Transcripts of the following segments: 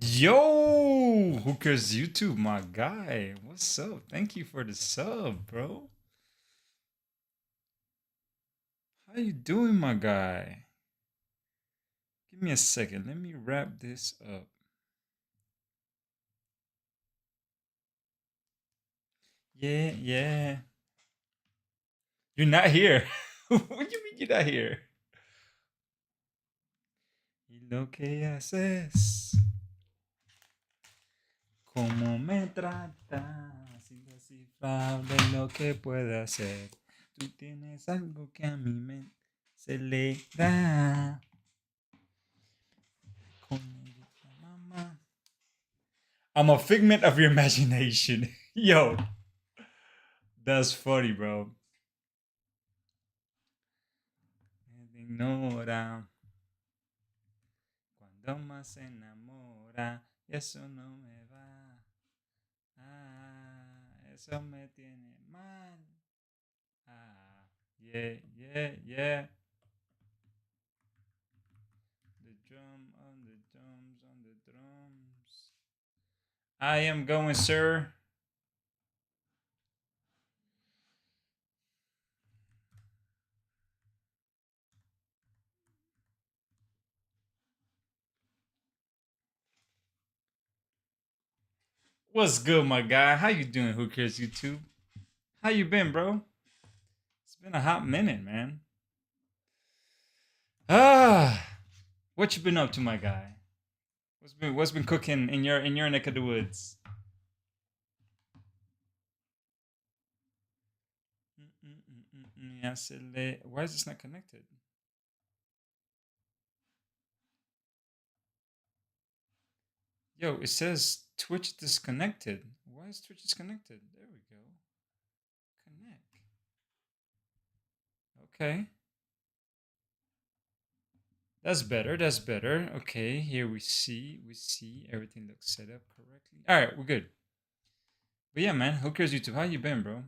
Yo, Hookers YouTube, my guy. What's up? Thank you for the sub, bro. How you doing, my guy? Give me a second. Let me wrap this up. Yeah, yeah. You're not here. What do you mean you're not here? Y lo que haces, cómo me tratas, indescifrable lo que puedo hacer. Tú tienes algo que a mí me acelera. I'm a figment of your imagination. Yo, that's funny, bro. Me ignora cuando más se enamora. Y eso no me va. Eso me tiene mal. Yeah, yeah, yeah. The drum on the drums on the drums. I am going, sir. What's good, my guy? How you doing, Who Cares YouTube? How you been, bro? It's been a hot minute, man. What you been up to, my guy? What's been cooking in your neck of the woods? Why is this not connected? Yo, it says Twitch disconnected. Why is Twitch disconnected? There we go. Connect. Okay. That's better. That's better. Okay, here we see. Everything looks set up correctly. All right, we're good. But yeah, man, who cares YouTube? How you been, bro?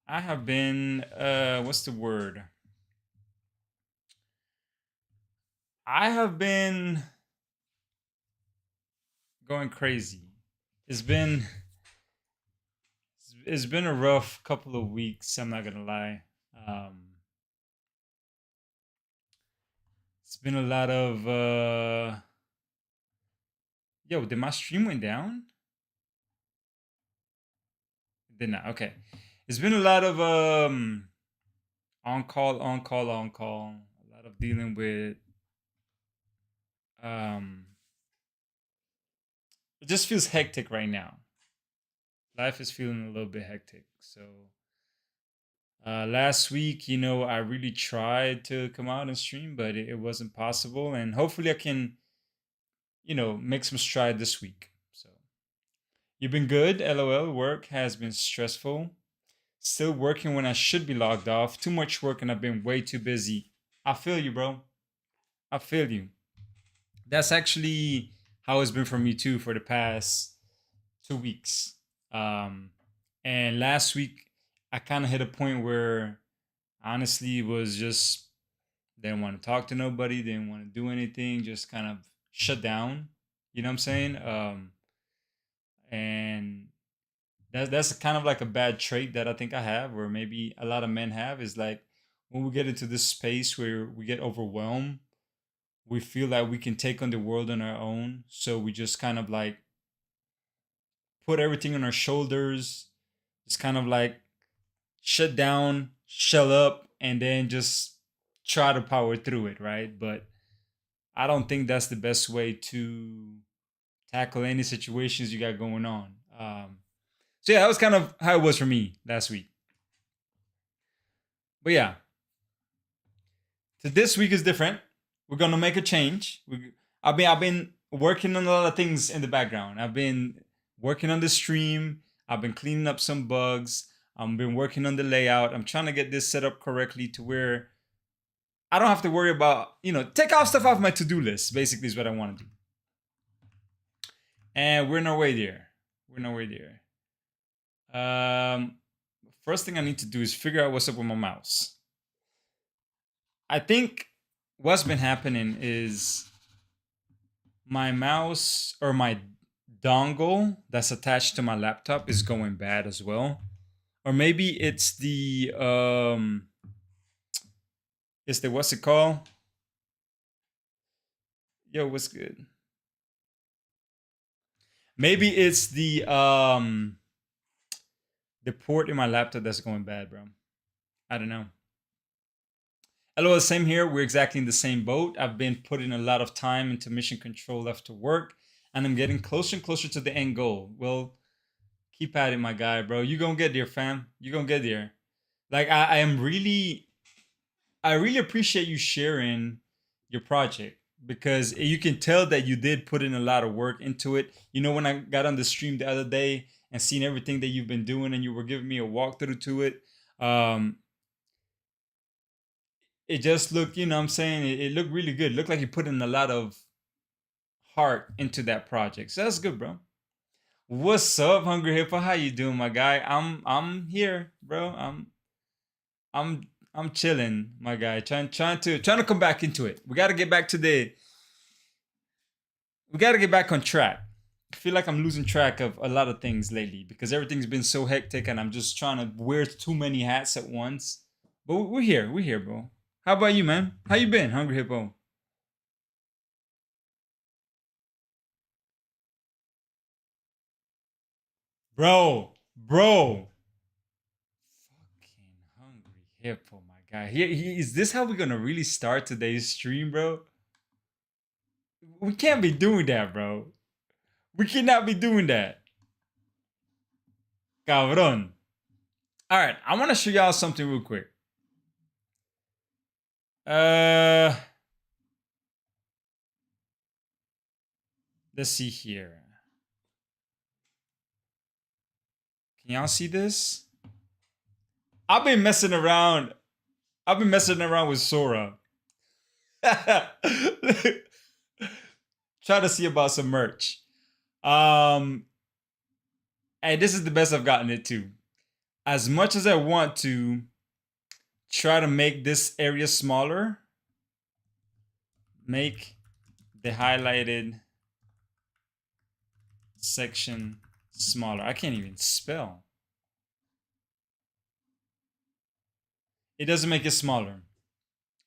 I have been what's the word? I have been going crazy. It's been it's been a rough couple of weeks, I'm not gonna lie. It's been a lot of yo, did my stream went down? It did not. Okay. It's been a lot of on call, on call, on call. A lot of dealing with um it just feels hectic right now. Life is feeling a little bit hectic. So last week, I really tried to come out and stream, but it wasn't possible. And hopefully I can, make some stride this week. So you've been good. LOL. Work has been stressful. Still working when I should be logged off. Too much work and I've been way too busy. I feel you, bro. I feel you. That's actually how it's been for me too for the past 2 weeks. And last week I kind of hit a point where honestly it was just didn't want to talk to nobody, didn't want to do anything, just kind of shut down. You know what I'm saying? And that's kind of like a bad trait that I think I have, or maybe a lot of men have, is like when we get into this space where we get overwhelmed, we feel like we can take on the world on our own. So we just kind of like put everything on our shoulders, just kind of like shut down, shell up, and then just try to power through it, right? But I don't think that's the best way to tackle any situations you got going on. So yeah, that was kind of how it was for me last week. But yeah, so this week is different. We're gonna make a change. I've been working on a lot of things in the background. I've been working on the stream. I've been cleaning up some bugs. I've been working on the layout. I'm trying to get this set up correctly to where I don't have to worry about, take off stuff off my to-do list, basically is what I want to do. And we're in our way there. First thing I need to do is figure out what's up with my mouse. I think what's been happening is My mouse or my dongle that's attached to my laptop is going bad as well. Or maybe it's the what's it called? Yo, what's good? Maybe it's the port in my laptop that's going bad, bro. I don't know. LOL, same here. We're exactly in the same boat. I've been putting a lot of time into mission control after work, and I'm getting closer and closer to the end goal. Well, keep at it, my guy, bro. You gonna get there, fam. You gonna get there. Like I really appreciate you sharing your project because you can tell that you did put in a lot of work into it. You know, when I got on the stream the other day and seen everything that you've been doing, and you were giving me a walkthrough to it, um, it just looked, you know what I'm saying? It looked really good. It looked like you put in a lot of heart into that project. So that's good, bro. What's up, Hungry Hippo? How you doing, my guy? I'm here, bro. I'm I'm chilling, my guy. Trying to come back into it. We gotta get back on track. I feel like I'm losing track of a lot of things lately because everything's been so hectic and I'm just trying to wear too many hats at once. But we're here, bro. How about you, man? How you been, Hungry Hippo? Bro. Fucking Hungry Hippo, my guy. Is this how we're gonna really start today's stream, bro? We can't be doing that, bro. We cannot be doing that. Cabron. All right, I want to show y'all something real quick. Uh, let's see here. Can y'all see this? I've been messing around. I've been messing around with Sora. Try to see about some merch. Um, and this is the best I've gotten it to. As much as I want to try to make this area smaller, make the highlighted section smaller. I can't even spell. It doesn't make it smaller.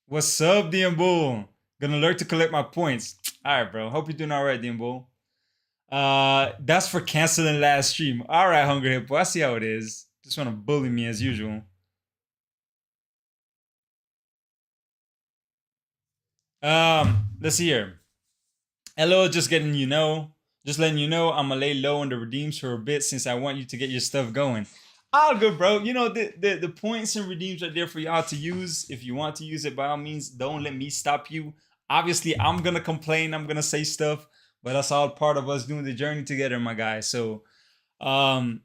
What's up, Bull? Gonna learn to collect my points. All right, bro. Hope you're doing all right, Bull. That's for canceling last stream. All right, Hungry Hippo. I see how it is. Just want to bully me as usual. Let's see here. Hello, just letting you know, I'm gonna lay low on the redeems for a bit since I want you to get your stuff going. All good, bro. You know the points and redeems are there for y'all to use. If you want to use it, by all means, don't let me stop you. Obviously, I'm gonna complain. I'm gonna say stuff, but that's all part of us doing the journey together, my guy. So, um,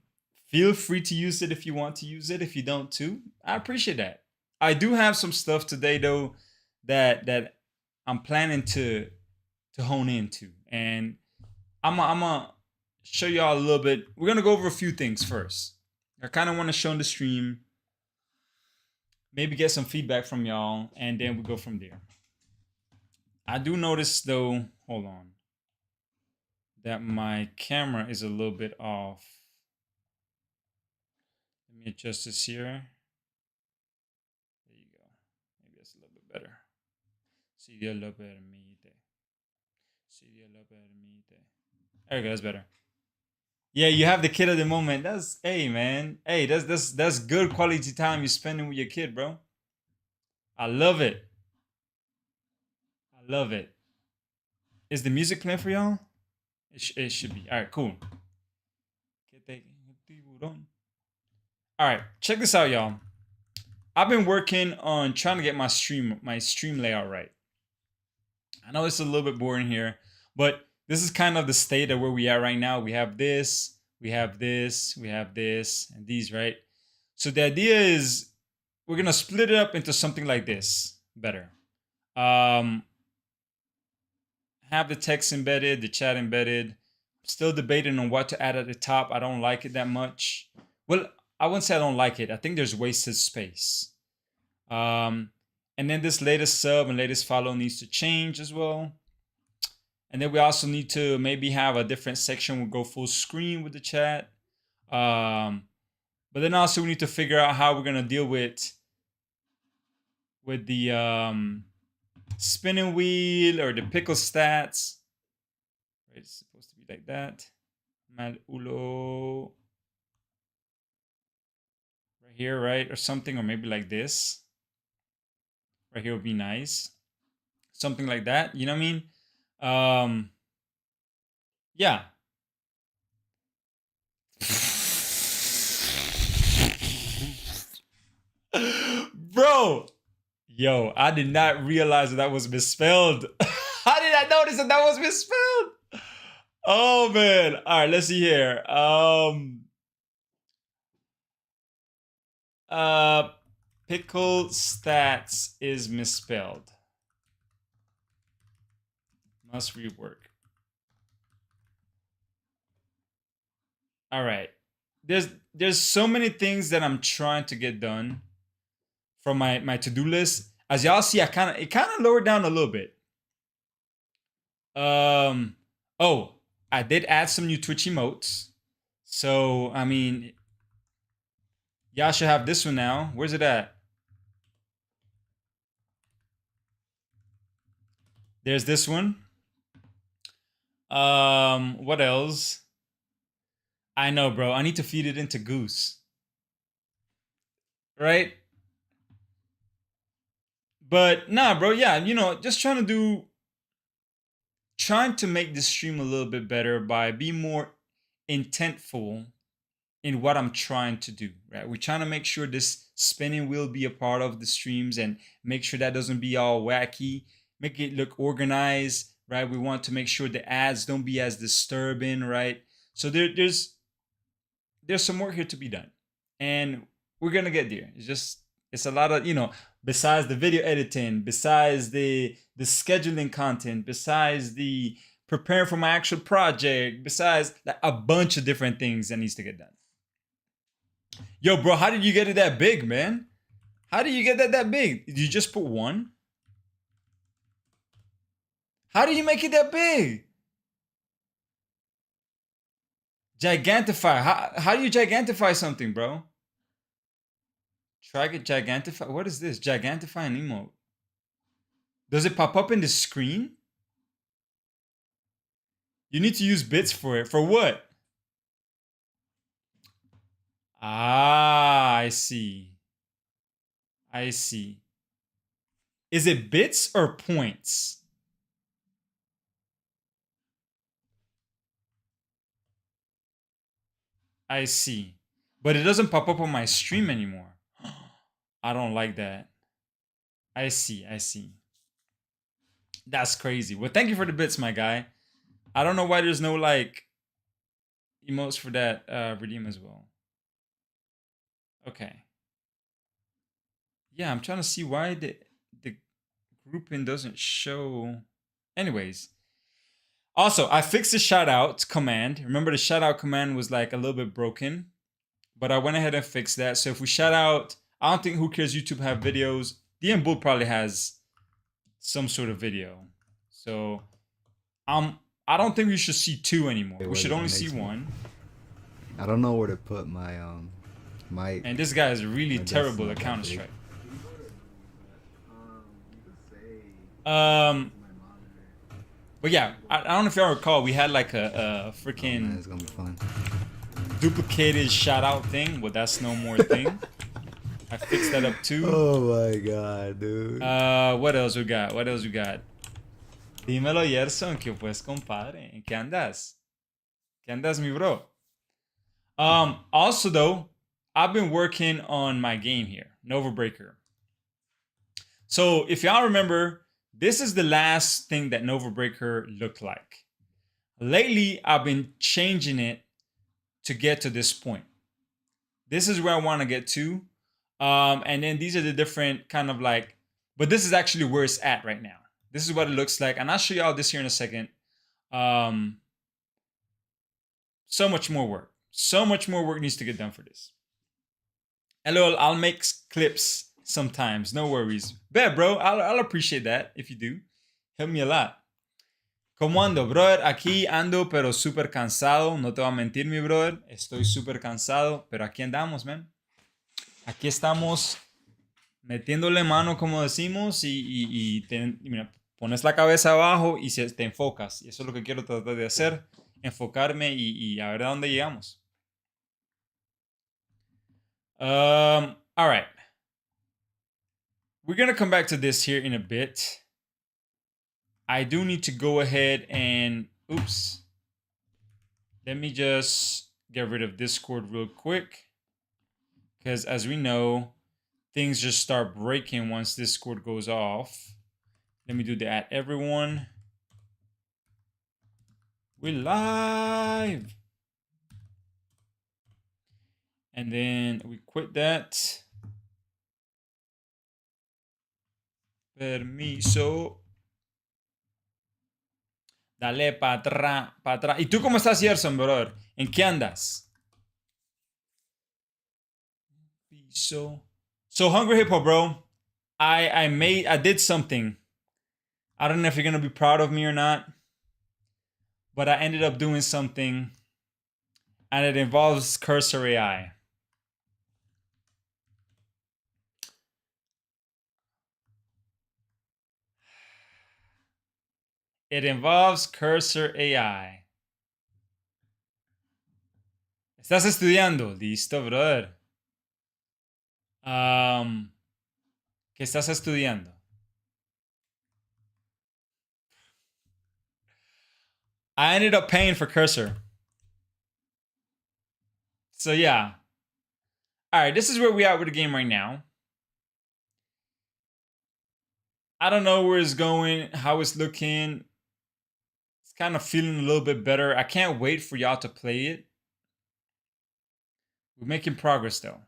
feel free to use it if you want to use it. If you don't, too, I appreciate that. I do have some stuff today though that I'm planning to hone into, and I'm gonna show y'all a little bit. We're gonna go over a few things first. I kind of want to show in the stream, maybe get some feedback from y'all, and then we go from there. I do notice though, hold on, that my camera is a little bit off. Let me adjust this here. There you go. Maybe that's a little bit better. See a little better me. There we go, that's better. Yeah, you have the kid at the moment. That's hey man. Hey, that's good quality time you're spending with your kid, bro. I love it. I love it. Is the music playing for y'all? It should be. All right, cool. All right, check this out, y'all. I've been working on trying to get my stream layout right. I know it's a little bit boring here, but this is kind of the state of where we are right now. We have this, we have this, we have this, and these, right? So the idea is we're gonna split it up into something like this. Better. Have the text embedded, the chat embedded. Still debating on what to add at the top. I don't like it that much. Well, I wouldn't say I don't like it. I think there's wasted space. And then this latest sub and latest follow needs to change as well. And then we also need to maybe have a different section. We'll go full screen with the chat. But then also we need to figure out how we're gonna deal with the spinning wheel or the pickle stats. Right, it's supposed to be like that. Mal ulo right here, right, or something, or maybe like this. Right here would be nice. Something like that. You know what I mean? Yeah. Bro, yo, I did not realize that was misspelled. How did I notice that was misspelled? Oh man. All right, let's see here. Pickle stats is misspelled. Must rework. All right. There's so many things that I'm trying to get done from my to-do list. As y'all see, it kind of lowered down a little bit. Oh, I did add some new Twitch emotes. So, I mean, y'all should have this one now. Where's it at? There's this one. What else? I know, bro. I need to feed it into Goose. Right? But nah, bro, yeah, just trying to make this stream a little bit better by being more intentful in what I'm trying to do, right? We're trying to make sure this spinning wheel be a part of the streams and make sure that doesn't be all wacky, make it look organized, right? We want to make sure the ads don't be as disturbing, right? So there's some work here to be done, and we're gonna get there. It's a lot of, besides the video editing, besides the scheduling content, besides the preparing for my actual project, besides like a bunch of different things that needs to get done. Yo, bro, how did you get it that big, man? How did you get that big? Did you just put one? How do you make it that big? Gigantify. How do you gigantify something, bro? Try it gigantify. What is this? Gigantify an emote. Does it pop up in the screen? You need to use bits for it. For what? Ah, I see. I see. Is it bits or points? I see. But it doesn't pop up on my stream anymore. I don't like that. I see. I see. That's crazy. Well, thank you for the bits, my guy. I don't know why there's no like emotes for that redeem as well. Okay. Yeah, I'm trying to see why the grouping doesn't show. Anyways. Also, I fixed the shout out command. Remember the shout out command was like a little bit broken, but I went ahead and fixed that. So if we shout out, I don't think Who Cares YouTube have videos. DM Bull probably has some sort of video. So I don't think we should see two anymore. We should only see one. I don't know where to put my And this guy is really terrible at Counter-Strike. But yeah, I don't know if y'all recall, we had like a freaking it's gonna be fun. Duplicated shout out thing. Well, that's no more thing. I fixed that up too. Oh my god, dude. What else we got? What else we got? Dímelo, Yerson, que pues, compadre. ¿En qué andas? ¿Qué andas, mi bro? Also though, I've been working on my game here, Nova Breaker. So if y'all remember, this is the last thing that Nova Breaker looked like. Lately, I've been changing it to get to this point. This is where I want to get to. And then these are the different kind of like, but this is actually where it's at right now. This is what it looks like. And I'll show y'all this here in a second. So much more work. So much more work needs to get done for this. LOL, I'll make clips sometimes. No worries. Bet, bro. I'll appreciate that if you do. Help me a lot. ¿Cómo ando, brother? Aquí ando, pero súper cansado. No te voy a mentir, mi brother. Estoy súper cansado, pero aquí andamos, man. Aquí estamos metiéndole mano, como decimos, y mira, pones la cabeza abajo y te enfocas. Y eso es lo que quiero tratar de hacer. Enfocarme y a ver a dónde llegamos. All right. We're going to come back to this here in a bit. I do need to go ahead and... Oops. Let me just get rid of Discord real quick. Because as we know, things just start breaking once Discord goes off. Let me do the at everyone. We're live. And then we quit that. Permiso. Dale para atrás, para atrás. ¿Y tú cómo estás, Gerson, brother? ¿En qué andas? So Hungry Hippo, bro. I did something. I don't know if you're gonna be proud of me or not, but I ended up doing something, and it involves Cursor AI. It involves Cursor AI. ¿Estás estudiando? Listo, brother. ¿Qué estás estudiando? I ended up paying for Cursor. So yeah. All right, this is where we are with the game right now. I don't know where it's going, how it's looking. It's kind of feeling a little bit better. I can't wait for y'all to play it. We're making progress though.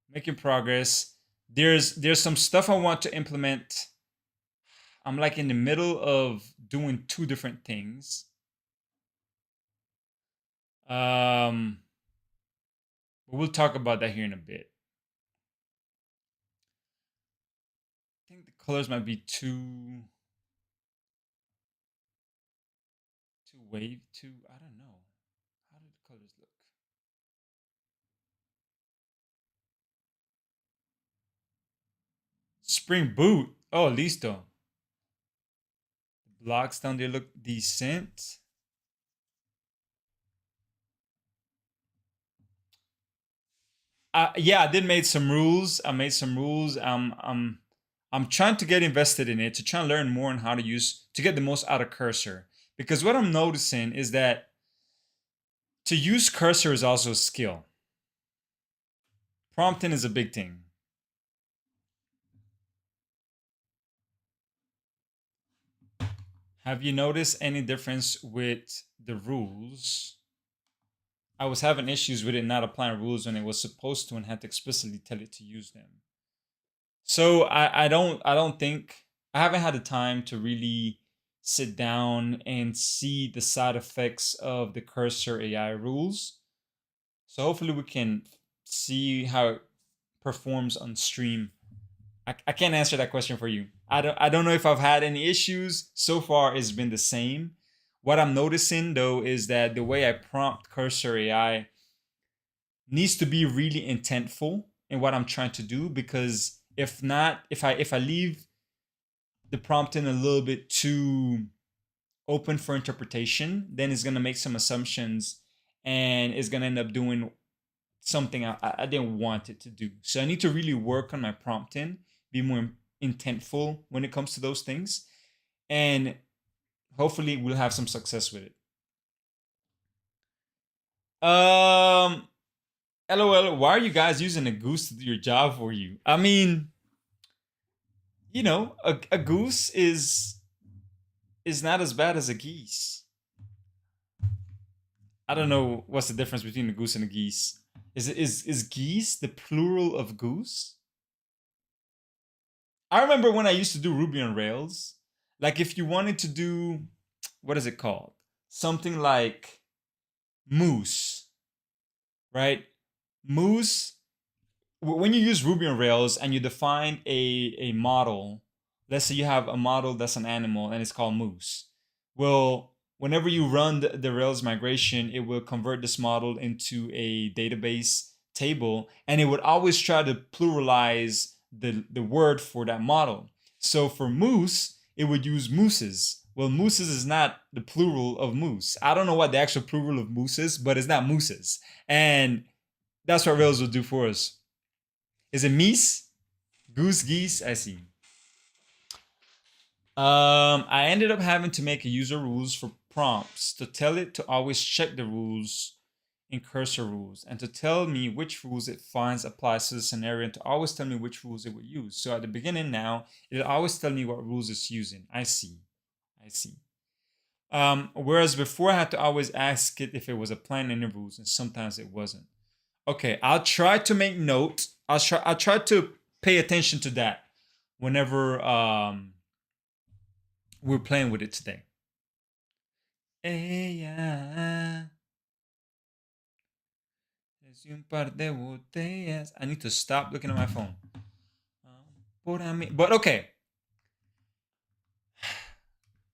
Making progress. There's some stuff I want to implement. I'm like in the middle of doing two different things. We'll talk about that here in a bit. I think the colors might be too wave, I don't know. How do the colors look? Spring boot. Oh, listo. The blocks down there look decent. Yeah, I did make some rules. I made some rules. I'm trying to get invested in it to try and learn more on how to get the most out of Cursor. Because what I'm noticing is that to use Cursor is also a skill. Prompting is a big thing. Have you noticed any difference with the rules? I was having issues with it not applying rules when it was supposed to and had to explicitly tell it to use them. So I don't think I haven't had the time to really sit down and see the side effects of the Cursor AI rules. So hopefully we can see how it performs on stream. I can't answer that question for you. I don't know if I've had any issues. So far it's been the same. What I'm noticing though is that the way I prompt Cursor AI needs to be really intentful in what I'm trying to do, because if not, if I leave the prompting a little bit too open for interpretation, then it's gonna make some assumptions and it's gonna end up doing something I didn't want it to do. So I need to really work on my prompting, be more intentful when it comes to those things, and hopefully we'll have some success with it. LOL, why are you guys using a goose to do your job for you? I mean, you know, a goose is not as bad as a geese. I don't know what's the difference between a goose and a geese. Is geese the plural of goose? I remember when I used to do Ruby on Rails, like if you wanted to do, what is it called? Something like moose, right? Moose, when you use Ruby on Rails and you define a model, let's say you have a model that's an animal and it's called moose. Well, whenever you run the Rails migration, it will convert this model into a database table, and it would always try to pluralize the word for that model. So for moose, it would use mooses. Well, mooses is not the plural of moose. I don't know what the actual plural of moose is, but it's not mooses. And that's what Rails will do for us. Is it meese? Goose, geese? I see. I ended up having to make a user rules for prompts to tell it to always check the rules in cursor rules and to tell me which rules it finds applies to the scenario and to always tell me which rules it would use. So at the beginning now, it'll always tell me what rules it's using. I see. I see. Whereas before I had to always ask it if it was applying any rules, and sometimes it wasn't. Okay, I'll try to make note. I'll try to pay attention to that whenever we're playing with it today. Ella es un par de botellas. I need to stop looking at my phone. But okay,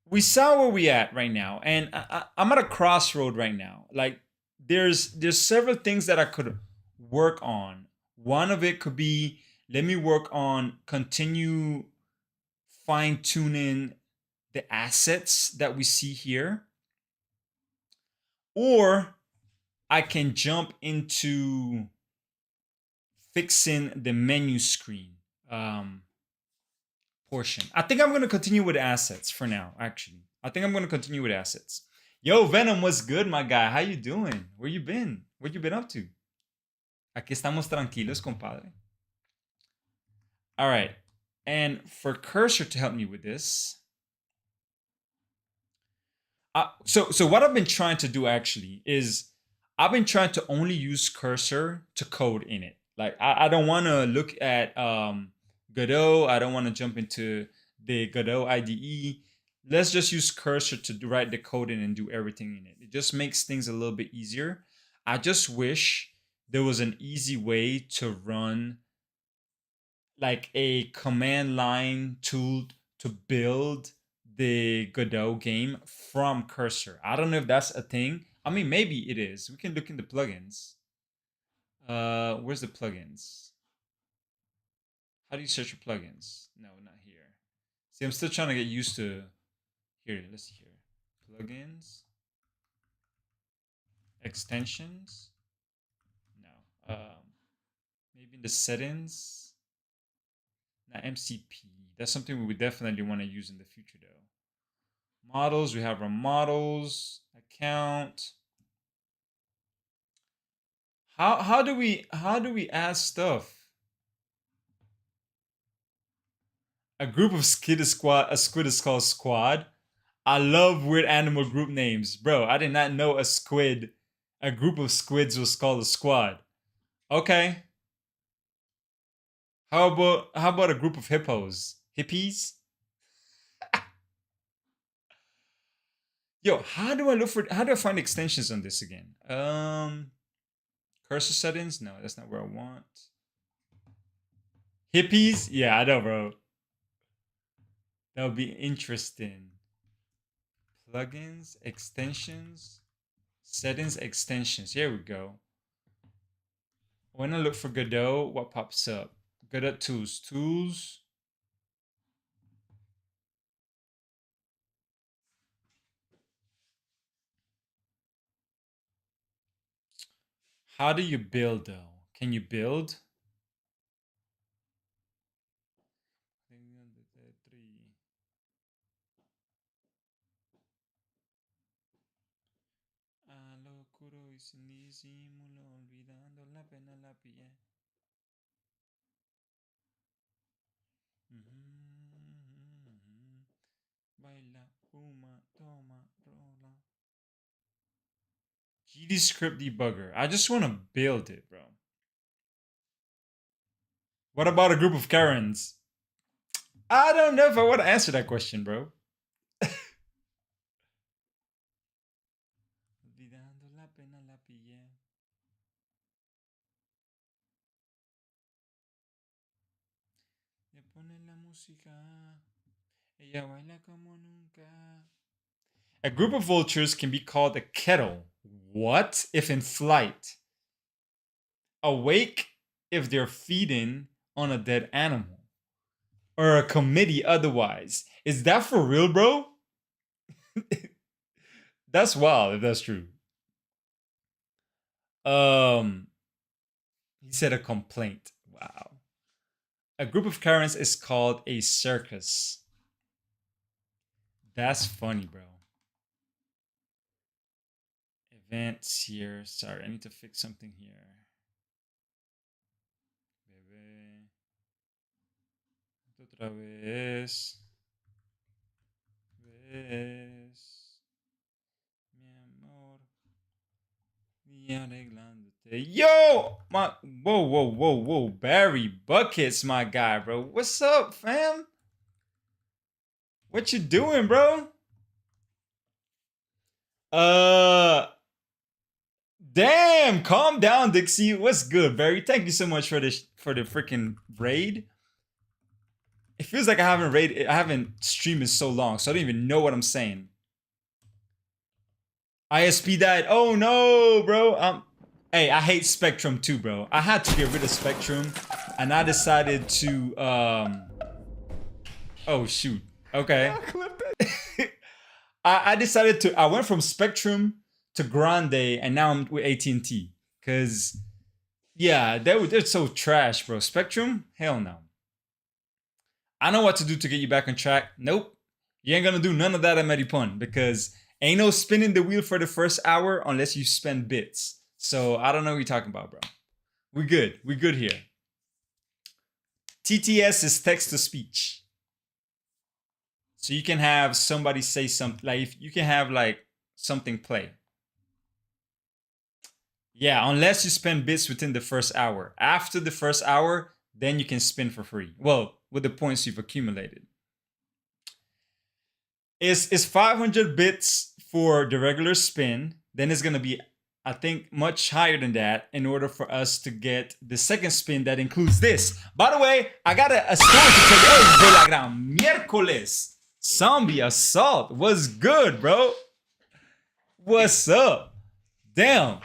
we saw where we at right now, and I'm at a crossroad right now. Like there's several things that I could work on. One of it could be, let me work on continue fine tuning the assets that we see here, or I can jump into fixing the menu screen portion. I think I'm going to continue with assets for now, actually. I think I'm going to continue with assets. Yo, Venom, what's good, my guy? How you doing? Where you been? What you been up to? Aquí estamos tranquilos, compadre. All right. And for Cursor to help me with this, so what I've been trying to do actually is I've been trying to only use Cursor to code in it. Like I don't want to look at Godot. I don't want to jump into the Godot IDE. Let's just use Cursor to write the code in and do everything in it. It just makes things a little bit easier. I just wish there was an easy way to run like a command line tool to build the Godot game from Cursor. I don't know if that's a thing. I mean, maybe it is. We can look in the plugins. Where's the plugins? How do you search for plugins? No, not here. See, I'm still trying to get used to. Here, let's see here. Plugins, extensions. No. Maybe in the settings. Not MCP. That's something we would definitely want to use in the future, though. Models. We have our models account. How do we add stuff? A group of squid is called squad. I love weird animal group names, bro. I did not know a group of squids was called a squad. Okay. How about a group of hippos? Hippies? Yo, how do I find extensions on this again? Cursor settings? No, that's not where I want. Hippies? Yeah, I know, bro. That would be interesting. Plugins, extensions, settings, extensions. Here we go. When I look for Godot, what pops up? Godot tools. Tools. How do you build though? Can you build? A lo oscuro y sin disimulo, olvidando la pena la pillé. Baila, fuma, toma, rola. GD script debugger. I just want to build it, bro. What about a group of Karens? I don't know if I want to answer that question, bro. Olvidando la pena la pillé. Le ponen la música. Ella baila como nunca. A group of vultures can be called a kettle. What if in flight? Awake if they're feeding on a dead animal. Or a committee otherwise. Is that for real, bro? That's wild if that's true. He said a complaint. Wow. A group of Karens is called a circus. That's funny, bro. Events here. Sorry, I need to fix something here. Bebé. Otra vez. Ves. Mi amor. Y arreglándote. Yo! My whoa. Barry Buckets, my guy, bro. What's up, fam? What you doing, bro? Damn, calm down, Dixie. What's good, Barry? Thank you so much for the freaking raid. It feels like I haven't streamed in so long, so I don't even know what I'm saying. ISP died. Oh no, bro. Hey, I hate Spectrum too, bro. I had to get rid of Spectrum, and I decided to Oh shoot. Okay. I decided to. I went from Spectrum to Grande, and now I'm with AT&T. Cause yeah, they're so trash, bro. Spectrum, hell no. I know what to do to get you back on track. Nope, you ain't gonna do none of that at Medipun because ain't no spinning the wheel for the first hour unless you spend bits. So I don't know what you're talking about, bro. We good. We good here. TTS is text to speech. So you can have somebody say something, like if you can have like something play. Yeah, unless you spend bits within the first hour. After the first hour, then you can spin for free. Well, with the points you've accumulated. Is 500 bits for the regular spin. Then it's gonna be, I think, much higher than that in order for us to get the second spin that includes this. By the way, I got a story to tell you. Oh, de la gran miércoles. Zombie Assault. What's good, bro? What's up? Damn.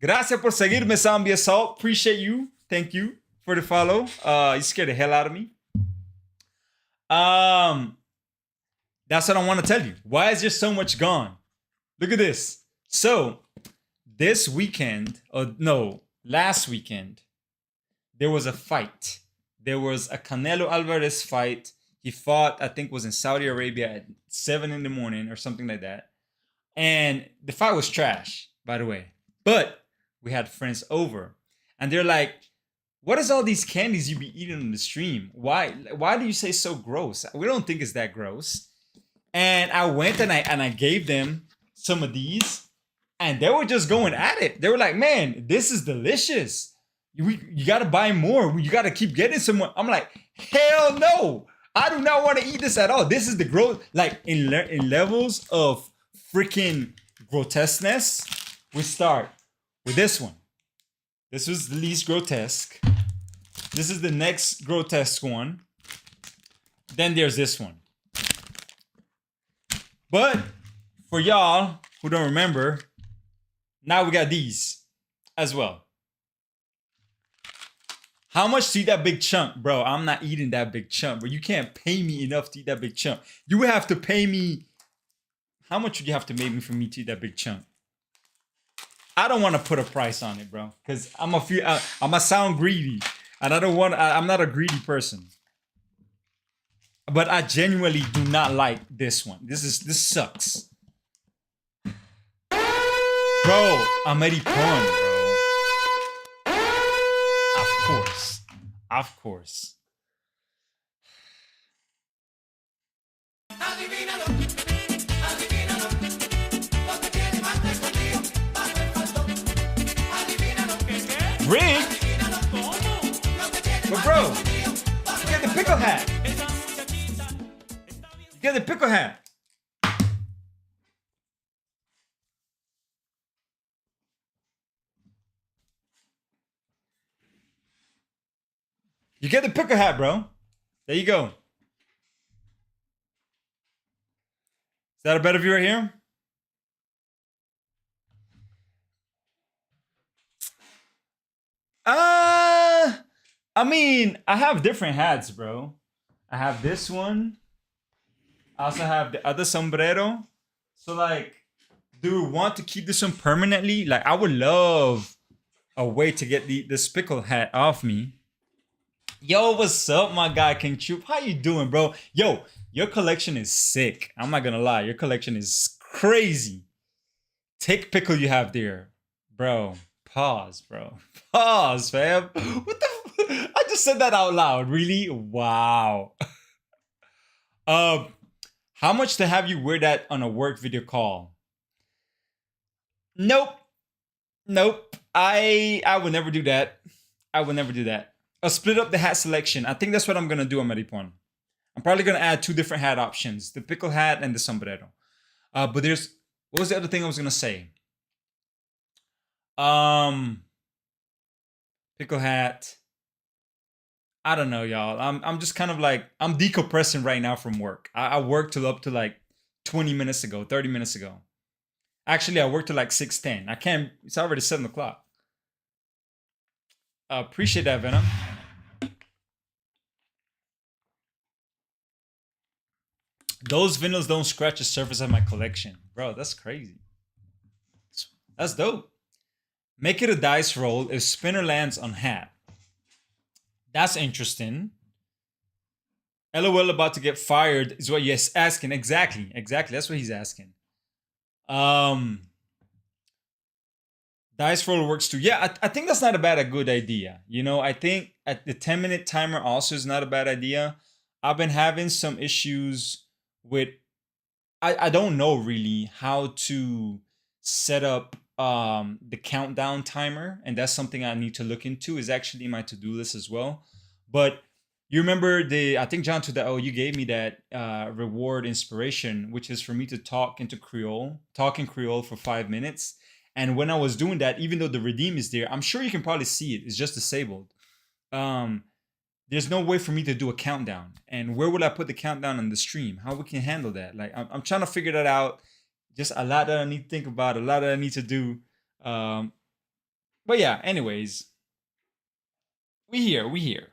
Gracias por seguirme, Zombie Assault. Appreciate you. Thank you for the follow. You scared the hell out of me. That's what I want to tell you. Why is there so much gone? Look at this. So, this weekend, or no, last weekend, there was a fight. There was a Canelo Alvarez fight. He fought, I think, was in Saudi Arabia at 7 in the morning or something like that. And the fight was trash, by the way. But we had friends over, and they're like, "What is all these candies you be eating on the stream? Why do you say so gross? We don't think it's that gross." And I went and I gave them some of these, and they were just going at it. They were like, "Man, this is delicious. You got to buy more. You got to keep getting some more." I'm like, "Hell no. I do not want to eat this at all. This is the growth, like in levels of freaking grotesqueness. We start with this one. This was the least grotesque. This is the next grotesque one. Then there's this one. But for y'all who don't remember, now we got these as well. How much to eat that big chunk? Bro, I'm not eating that big chunk, bro. You can't pay me enough to eat that big chunk. You would have to pay me. How much would you have to make me for me to eat that big chunk? I don't want to put a price on it, bro. Because I'm a sound greedy. And I'm not a greedy person. But I genuinely do not like this one. This sucks. Bro, I'm already porn, bro. Of course. Rig? But bro, you get the pickle hat. You get the pickle hat. You get the pickle hat, bro. There you go. Is that a better view right here? I mean, I have different hats, bro. I have this one. I also have the other sombrero. So like, do we want to keep this one permanently? Like, I would love a way to get this pickle hat off me. Yo, what's up, my guy King Troop? How you doing, bro? Yo, your collection is sick. I'm not gonna lie, your collection is crazy. Take pickle you have there, bro. Pause, bro. Pause, fam. What the? I just said that out loud. Really? Wow. Um, how much to have you wear that on a work video call? Nope. Nope. I would never do that. I would never do that. I'll split up the hat selection. I think that's what I'm gonna do on Maripon. I'm probably gonna add two different hat options: the pickle hat and the sombrero. But there's what was the other thing I was gonna say? Um, pickle hat. I don't know, y'all. I'm just kind of like I'm decompressing right now from work. I worked till up to like 20 minutes ago, 30 minutes ago. Actually, I worked till like 6:10. I can't. It's already 7 o'clock. Appreciate that, Venom. Those vinyls don't scratch the surface of my collection, bro. That's crazy. That's dope. Make it a dice roll if spinner lands on hat. That's interesting. LOL about to get fired is what you're asking. Exactly. That's what he's asking. Dice roll works too. Yeah, I think that's not a good idea. You know, I think at the 10-minute timer also is not a bad idea. I've been having some issues with I don't know really how to set up the countdown timer, and that's something I need to look into. Is actually in my to-do list as well. But you remember I think John to the you gave me that reward inspiration, which is for me to talk in Creole for 5 minutes. And when I was doing that, even though the redeem is there, I'm sure you can probably see it. It's just disabled. There's no way for me to do a countdown. And where will I put the countdown on the stream? How we can handle that? Like I'm trying to figure that out. Just a lot that I need to think about, a lot that I need to do. But yeah, anyways, we here.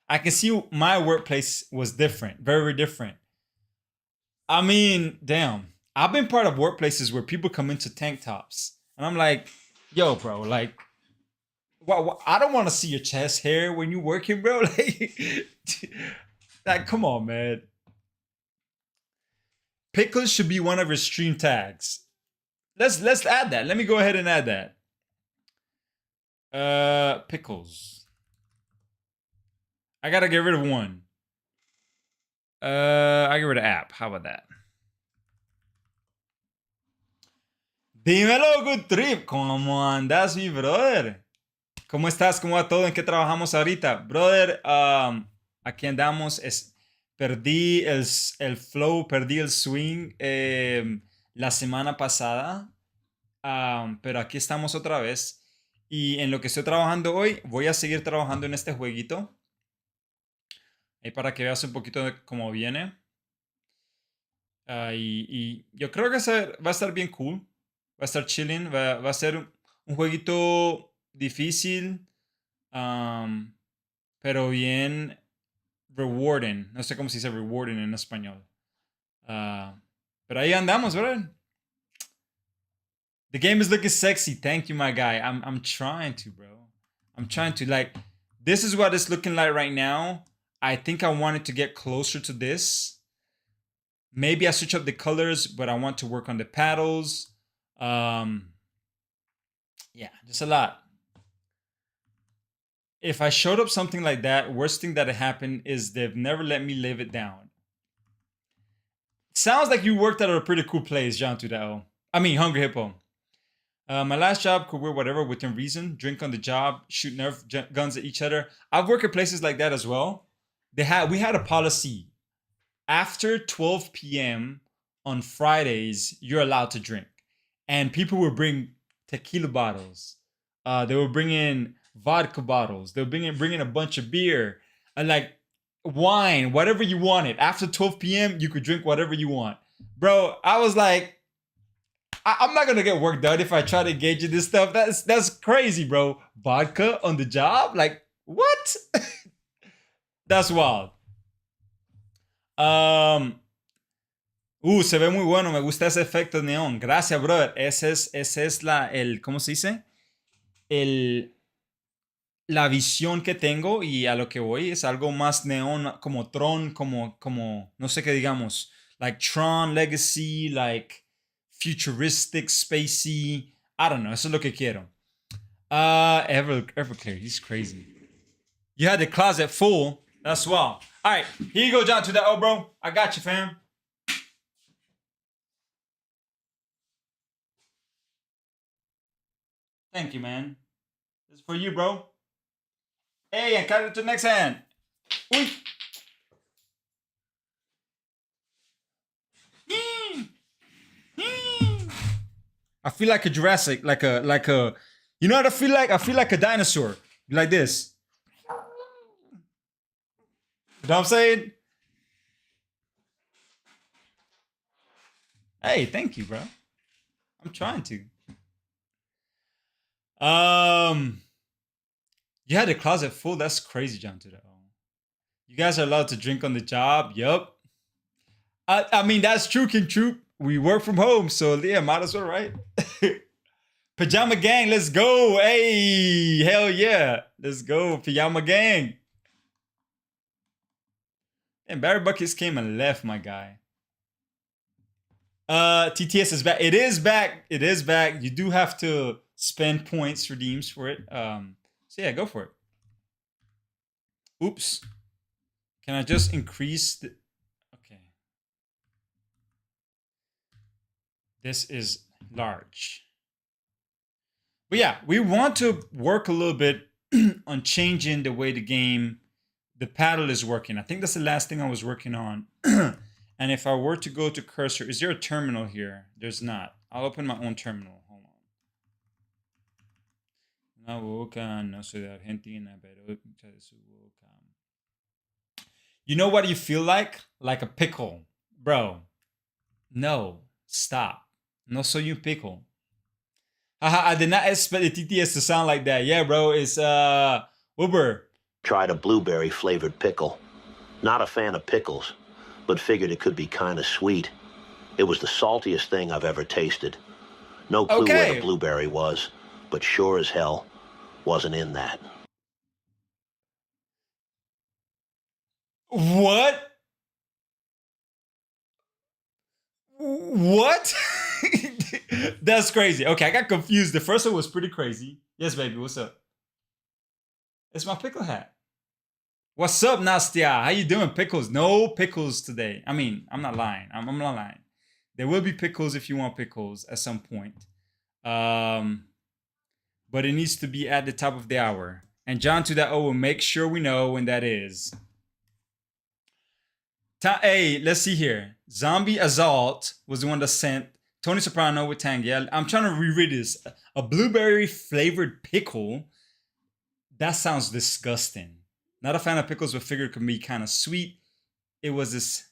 I can see my workplace was different, very different. I mean, damn. I've been part of workplaces where people come into tank tops, and I'm like, yo, bro, like, I don't want to see your chest hair when you working, bro. Like, come on, man. Pickles should be one of your stream tags. Let's add that. Let me go ahead and add that. Pickles. I gotta get rid of one. I get rid of app. How about that? Dímelo, Good Trip. ¿Cómo andas, mi brother? ¿Cómo estás? ¿Cómo va todo? ¿En qué trabajamos ahorita? Brother, aquí andamos. Perdí el flow, perdí el swing la semana pasada. Pero aquí estamos otra vez. Y en lo que estoy trabajando hoy, voy a seguir trabajando en este jueguito. Ahí para que veas un poquito de cómo viene. Y yo creo que va a estar bien cool. Va a estar chilling. Va a ser un jueguito difícil. Pero bien rewarding. No sé cómo se dice rewarding en español. Pero ahí andamos, ¿verdad? The game is looking sexy. Thank you, my guy. I'm trying to, bro. I'm trying to. Like, this is what it's looking like right now. I think I wanted to get closer to this. Maybe I switch up the colors, but I want to work on the paddles. Yeah, just a lot. If I showed up something like that, worst thing that happened is they've never let me live it down. Sounds like you worked at a pretty cool place, John Tudao. I mean, Hungry Hippo. My last job, could wear whatever within reason, drink on the job, shoot Nerf guns at each other. I've worked at places like that as well. We had a policy. After 12 p.m. on Fridays, you're allowed to drink. And people would bring tequila bottles. They would bring in vodka bottles. They would bring in a bunch of beer. And like, wine, whatever you wanted. After 12 p.m., you could drink whatever you want. Bro, I was like, I'm not gonna get work done if I try to engage in this stuff. That's crazy, bro. Vodka on the job? Like, what? That's wild. Um, se ve muy bueno. Me gusta ese efecto neón. Gracias, brother. Ese es ¿cómo se dice? La visión que tengo y a lo que voy es algo más neón, como Tron, como, no sé qué digamos, like Tron Legacy, like futuristic, spacey. I don't know. Eso es lo que quiero. Everclear, he's crazy. You had the closet full. That's wild. All right, here you go, John, to that. Oh, bro, I got you, fam. Thank you, man. This is for you, bro. Hey, and cut it to the next hand. Uy. I feel like a Jurassic, like a, you know what I feel like? I feel like a dinosaur, like this. You know what I'm saying? Hey, thank you, bro. I'm trying to. You had the closet full. That's crazy, John. To that. You guys are allowed to drink on the job. Yup. I mean, that's true, King Troop. We work from home, so yeah, might as well, right? Pajama gang, let's go. Hey, hell yeah. Let's go, Pajama gang. And Barry Buckets came and left, my guy. TTS is back. It is back. It is back. You do have to spend points, redeems for it. So yeah, go for it. Oops. Can I just increase the... Okay. This is large. But yeah, we want to work a little bit on changing the way the paddle is working. I think that's the last thing I was working on. And if I were to go to cursor, is there a terminal here? There's not. I'll open my own terminal. Hold on. No soy de Argentina, pero you know what you feel like? Like a pickle. Bro, no. Stop. No soy un pickle. Haha, I did not expect the TTS to sound like that. Yeah, bro, it's Wilbur. Tried a blueberry flavored pickle. Not a fan of pickles, but figured it could be kind of sweet. It was the saltiest thing I've ever tasted. No clue where the blueberry was, but sure as hell wasn't in that. What? What? That's crazy. Okay, I got confused. The first one was pretty crazy. Yes, baby, what's up? It's my pickle hat. What's up, Nastia? How you doing, pickles? No pickles today. I mean, I'm not lying. I'm not lying. There will be pickles if you want pickles at some point. But it needs to be at the top of the hour. And John to that O will make sure we know when that is. Hey, let's see here. Zombie Assault was the one that sent Tony Soprano with Tangiel. I'm trying to reread this. A blueberry flavored pickle. That sounds disgusting. Not a fan of pickles, but figured it could be kind of sweet. It was this.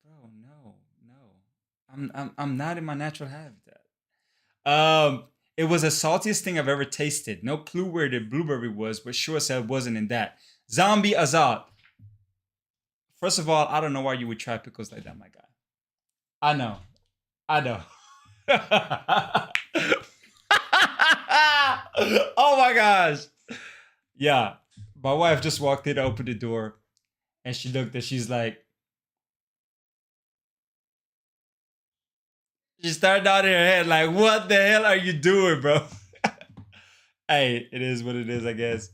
Bro, no. I'm not in my natural habitat. It was the saltiest thing I've ever tasted. No clue where the blueberry was, but sure as hell wasn't in that. Zombie Azad. First of all, I don't know why you would try pickles like that, my guy. I know. Oh my gosh. Yeah. My wife just walked in, opened the door, and she looked and she's like, she started nodding her head like, what the hell are you doing, bro? Hey, it is what it is, I guess.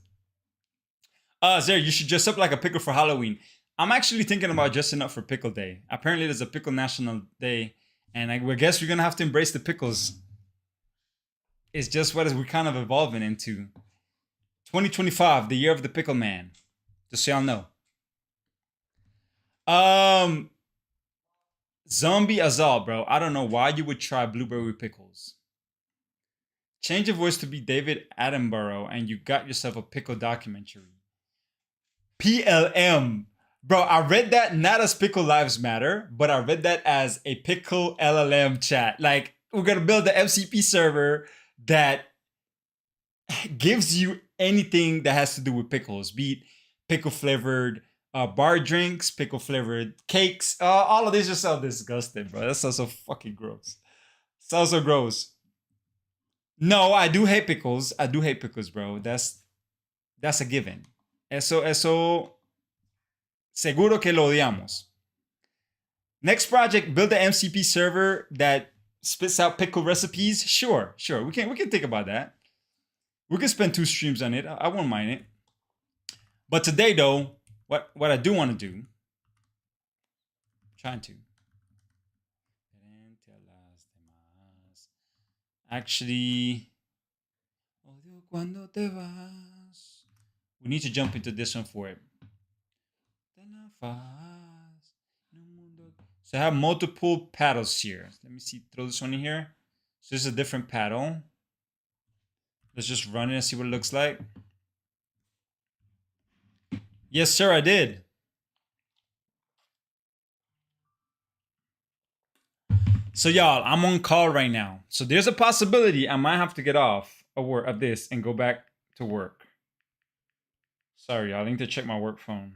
Zara, you should dress up like a pickle for Halloween. I'm actually thinking about dressing up for Pickle Day. Apparently, there's a Pickle National Day, and I guess we're gonna have to embrace the pickles. It's just what we're kind of evolving into. 2025, the year of the Pickle Man. Just so y'all know. Zombie Azal, bro. I don't know why you would try blueberry pickles. Change your voice to be David Attenborough, and you got yourself a pickle documentary. PLM. Bro, I read that not as Pickle Lives Matter, but I read that as a Pickle LLM chat. Like, we're going to build the MCP server that gives you anything that has to do with pickles, be it pickle flavored bar drinks, pickle flavored cakes. All of these just sound disgusting, bro. That sounds so fucking gross. Sounds so gross. No, I do hate pickles. I do hate pickles, bro. That's a given. Eso seguro que lo odiamos. Next project, build the MCP server that spits out pickle recipes. Sure. We can think about that. We can spend 2 streams on it. I won't mind it. But today, though, what I do want to do, trying to. Actually, we need to jump into this one for it. So I have multiple paddles here. Let me see, throw this one in here. So this is a different paddle. Let's just run it and see what it looks like. Yes, sir, I did. So y'all, I'm on call right now. So there's a possibility I might have to get off of this and go back to work. Sorry, y'all, I need to check my work phone.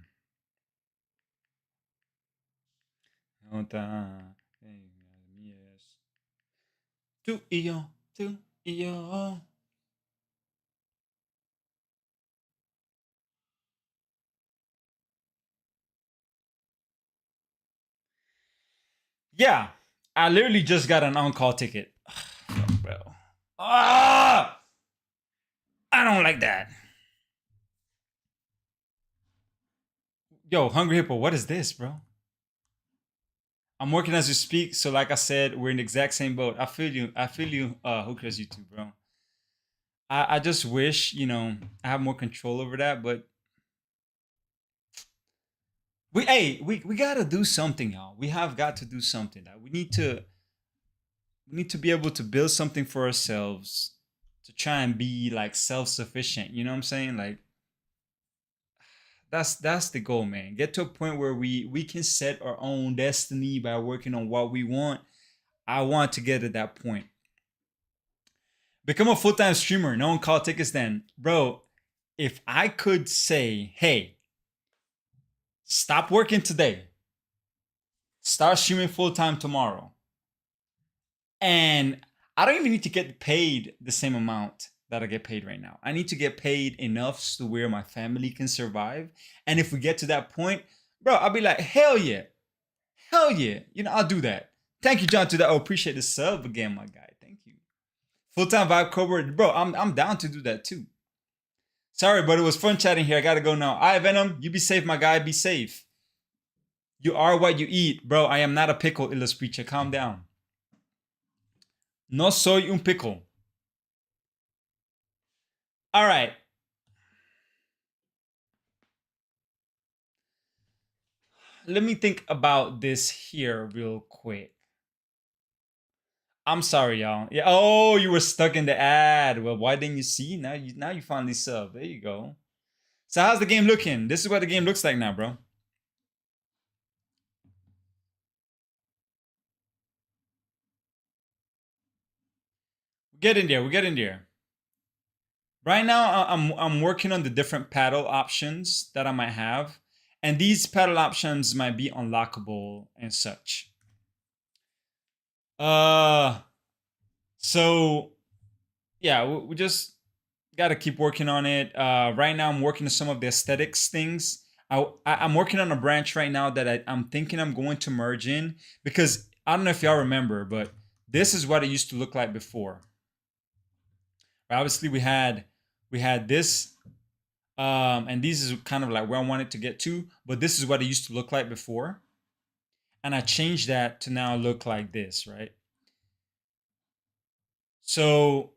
Tú y yo. Yeah, I literally just got an on-call ticket. Bro. I don't like that. Yo, Hungry Hippo, what is this, bro? I'm working as you speak, so like I said, we're in the exact same boat. I feel you, Hookers YouTube, bro. I just wish, I have more control over that, but we gotta do something, y'all. We have got to do something. We need to be able to build something for ourselves to try and be like self-sufficient. You know what I'm saying? Like that's the goal, man. Get to a point where we can set our own destiny by working on what we want. I want to get to that point. Become a full-time streamer. No one call tickets then. Bro, if I could say, hey, stop working today. Start streaming full-time tomorrow. And I don't even need to get paid the same amount that I get paid right now. I need to get paid enough to where my family can survive. And if we get to that point, bro, I'll be like, hell yeah. Hell yeah. I'll do that. Thank you, John, to that. Oh, appreciate the sub again, my guy. Thank you. Full-time Vibe Cobra. Bro, I'm down to do that too. Sorry, but it was fun chatting here. I gotta go now. All right, Venom, you be safe, my guy. Be safe. You are what you eat. Bro, I am not a pickle, Illustricha. Calm down. No soy un pickle. All right. Let me think about this here real quick. I'm sorry, y'all. Yeah. Oh, you were stuck in the ad. Well, why didn't you see? Now you finally sub. There you go. So how's the game looking? This is what the game looks like now, bro. Get in there. We get in there. Right now, I'm working on the different paddle options that I might have, and these paddle options might be unlockable and such. So yeah, we just gotta keep working on it. Right now, I'm working on some of the aesthetics things. I'm working on a branch right now that I'm thinking I'm going to merge in, because I don't know if y'all remember, but this is what it used to look like before. Obviously, we had this, and this is kind of like where I wanted to get to, but this is what it used to look like before. And I changed that to now look like this, right? So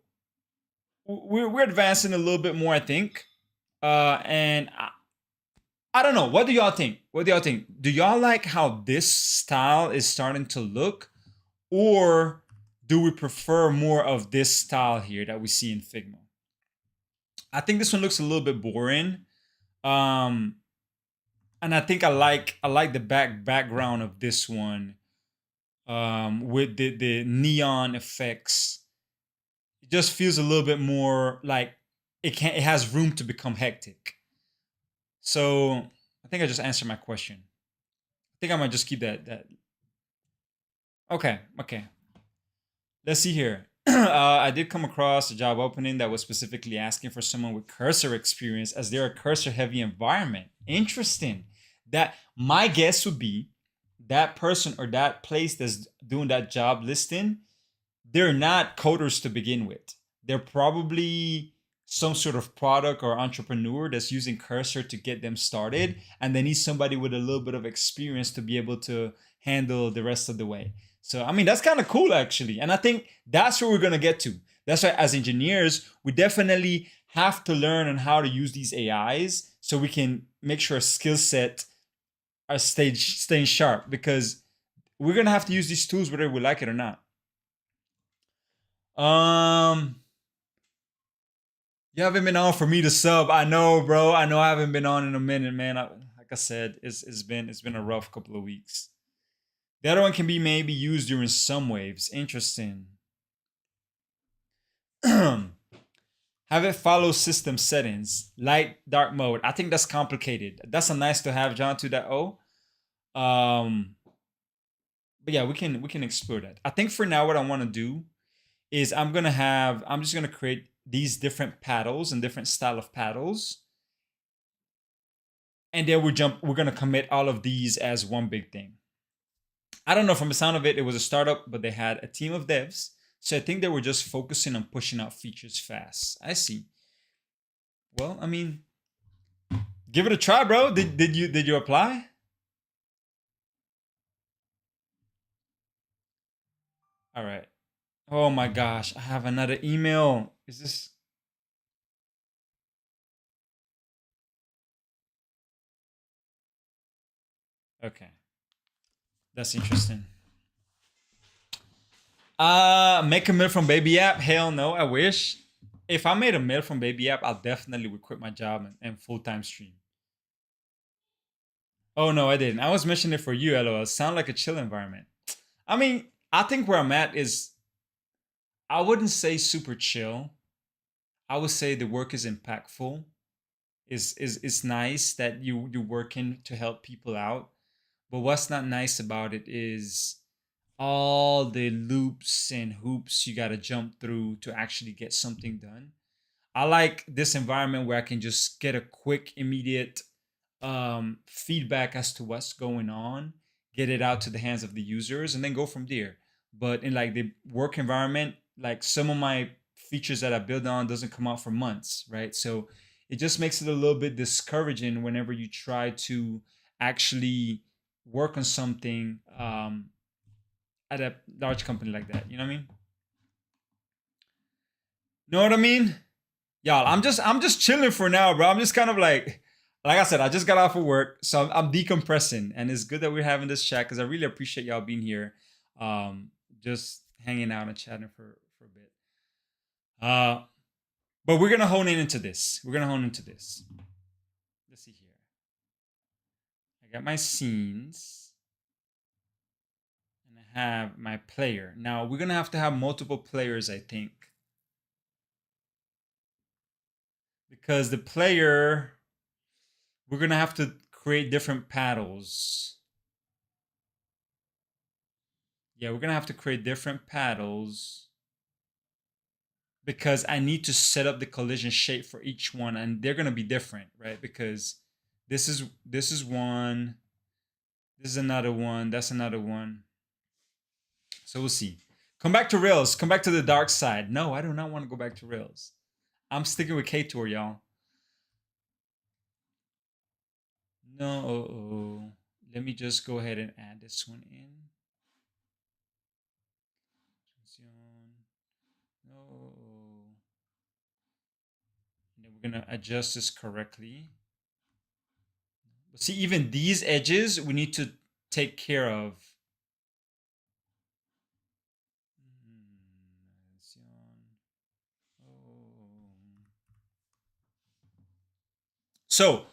we're advancing a little bit more, I think. And I don't know. What do y'all think? Do y'all like how this style is starting to look? Or do we prefer more of this style here that we see in Figma? I think this one looks a little bit boring. and I think I like the background of this one, with the neon effects. It just feels a little bit more like it has room to become hectic. So I think I just answered my question. I think I might just keep that. Okay, okay. Let's see here. I did come across a job opening that was specifically asking for someone with cursor experience, as they're a cursor heavy environment. Interesting. That my guess would be that person or that place that's doing that job listing, they're not coders to begin with. They're probably some sort of product or entrepreneur that's using cursor to get them started, and they need somebody with a little bit of experience to be able to handle the rest of the way. So I mean, that's kind of cool actually, and I think that's where we're going to get to. That's why as engineers we definitely have to learn on how to use these AIs so we can make sure our skill set are staying sharp, because we're going to have to use these tools whether we like it or not. You haven't been on for me to sub. I know, bro. I know I haven't been on in a minute, man. Like I said, it's been a rough couple of weeks. The other one can be maybe used during some waves. Interesting. Have it follow system settings, light dark mode. I think that's complicated. That's a nice to have, John 2.0. But yeah, we can explore that. I think for now, what I want to do is I'm just gonna create these different paddles and different style of paddles, and then we're gonna commit all of these as one big thing. I don't know, from the sound of it, it was a startup, but they had a team of devs. So I think they were just focusing on pushing out features fast. I see. Well, I mean, give it a try, bro. Did you apply? All right. Oh my gosh, I have another email. Is this okay? That's interesting. Make a meal from Baby App? Hell no, I wish. If I made a meal from Baby App, I'll definitely would quit my job and full time stream. Oh no, I didn't. I was mentioning it for you, LOL. Sound like a chill environment. I mean, I think where I'm at is, I wouldn't say super chill. I would say the work is impactful. Is nice that you're working to help people out. But what's not nice about it is all the loops and hoops you gotta jump through to actually get something done. I like this environment where I can just get a quick, immediate feedback as to what's going on, get it out to the hands of the users, and then go from there. But in like the work environment, like some of my features that I build on doesn't come out for months, right? So it just makes it a little bit discouraging whenever you try to actually work on something at a large company like that. You know what I mean? Know what I mean? Y'all, I'm just chilling for now, bro. I'm just kind of like I said, I just got off of work, so I'm decompressing, and it's good that we're having this chat because I really appreciate y'all being here, just hanging out and chatting for a bit. Uh, but we're gonna hone in into this. We're gonna hone into this. Let's see here. I got my scenes, and I have my player. Now we're gonna have to have multiple players, I think, because the player, we're gonna have to create different paddles. Yeah, we're gonna have to create different paddles because I need to set up the collision shape for each one, and they're gonna be different, right? Because this is one, this is another one, that's another one. So we'll see. Come back to Rails. Come back to the dark side. No, I do not want to go back to Rails. I'm sticking with Ktor, y'all. No, let me just go ahead and add this one in. No. And then we're gonna adjust this correctly. But see, even these edges we need to take care of. So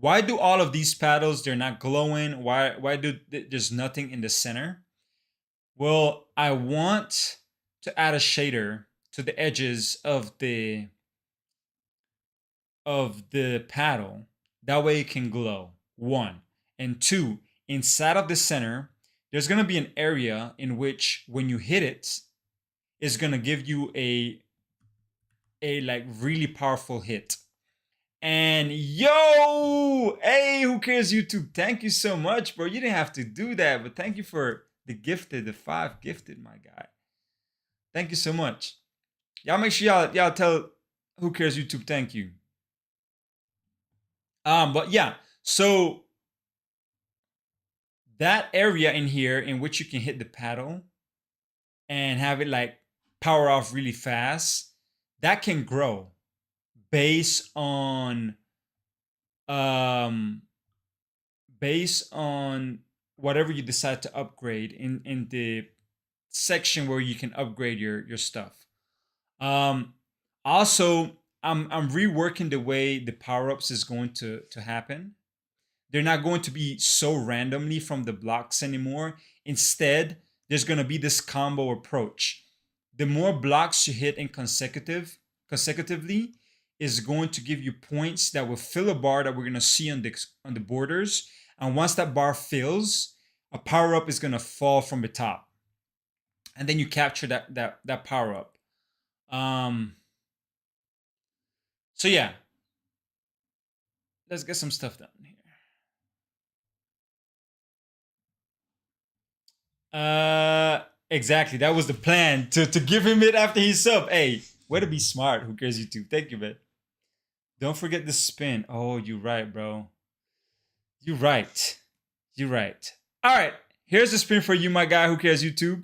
Why do all of these paddles, they're not glowing? Why do there's nothing in the center? Well, I want to add a shader to the edges of the paddle. That way it can glow. 1. And 2, inside of the center, there's going to be an area in which when you hit it, it's going to give you a like really powerful hit. And yo, hey, who cares YouTube? Thank you so much, bro. You didn't have to do that, but thank you for the 5 gifted, my guy. Thank you so much. Y'all make sure y'all tell who cares YouTube thank you. But yeah, so that area in here in which you can hit the paddle and have it like power off really fast, that can grow based on whatever you decide to upgrade in the section where you can upgrade your stuff. Also, I'm reworking the way the power-ups is going to happen. They're not going to be so randomly from the blocks anymore. Instead, there's going to be this combo approach. The more blocks you hit in consecutively is going to give you points that will fill a bar that we're going to see on the borders. And once that bar fills, a power-up is going to fall from the top. And then you capture that power-up. So yeah, let's get some stuff done here. Exactly. That was the plan, to give him it after he sub. Hey, way to be smart. Who cares YouTube? Thank you, man. Don't forget the spin. Oh, you're right, bro. You're right. You're right. All right. Here's the spin for you, my guy. Who cares YouTube?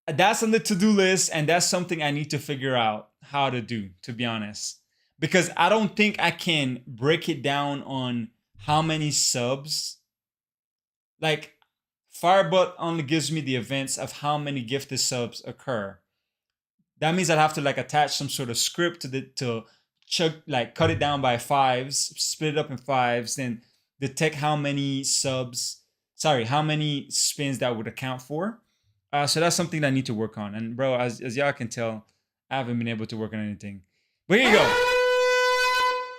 That's on the to-do list, and that's something I need to figure out how to do, to be honest. Because I don't think I can break it down on how many subs. Like, Firebot only gives me the events of how many gifted subs occur. That means I'd have to like attach some sort of script to cut it down by 5s, split it up in 5s, then detect how many spins that would account for. So that's something that I need to work on. And bro, as y'all can tell, I haven't been able to work on anything. But here you go.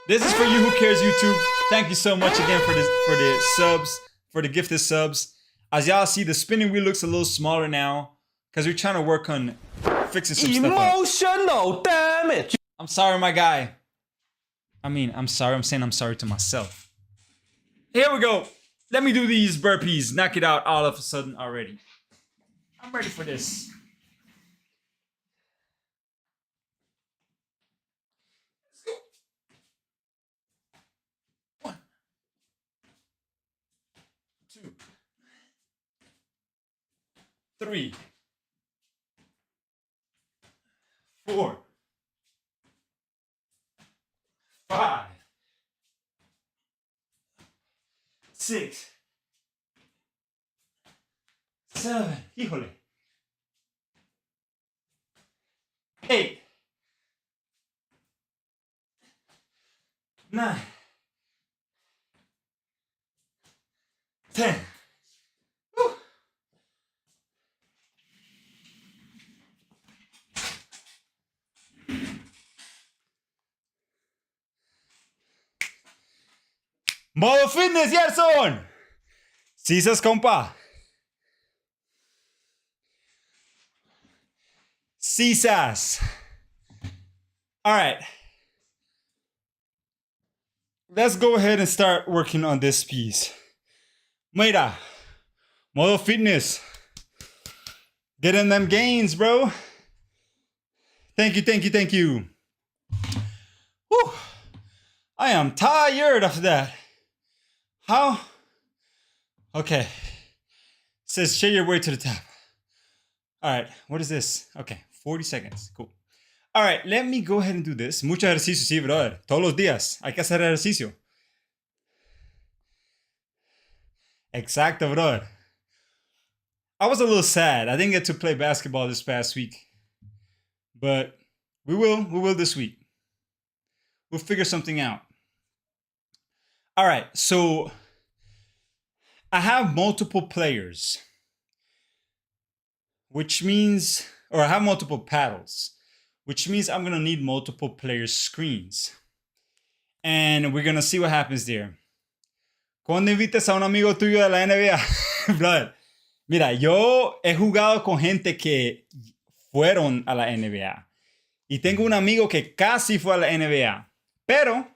This is for you, Who Cares YouTube. Thank you so much again for the subs, for the gifted subs. As y'all see, the spinning wheel looks a little smaller now because we're trying to work on fixing some stuff up. Emotional damage. I'm sorry, my guy. I'm sorry. I'm saying I'm sorry to myself. Here we go. Let me do these burpees. Knock it out all of a sudden already. I'm ready for this. Let's go. 1, 2, 3, 4, 5, 6, 7, híjole, 8, 9, 10. Woo. Modo fitness, Gerson. Cisas, compa. Cisas. All right. Let's go ahead and start working on this piece. Mira, Modo fitness. Getting them gains, bro. Thank you. Whew. I am tired of that. How? Okay. It says share your way to the top. All right. What is this? Okay. 40 seconds. Cool. All right. Let me go ahead and do this. Mucho ejercicio, sí, brother. Todos los días. Hay que hacer ejercicio. Exacto, brother. I was a little sad. I didn't get to play basketball this past week. But we will this week. We'll figure something out. All right, so I have multiple players, which means, or I have multiple paddles, which means I'm gonna need multiple player screens. And we're gonna see what happens there. Cuando invites a un amigo tuyo de la NBA, brother, mira, yo he jugado con gente que fueron a la NBA. Y tengo un amigo que casi fue a la NBA. Pero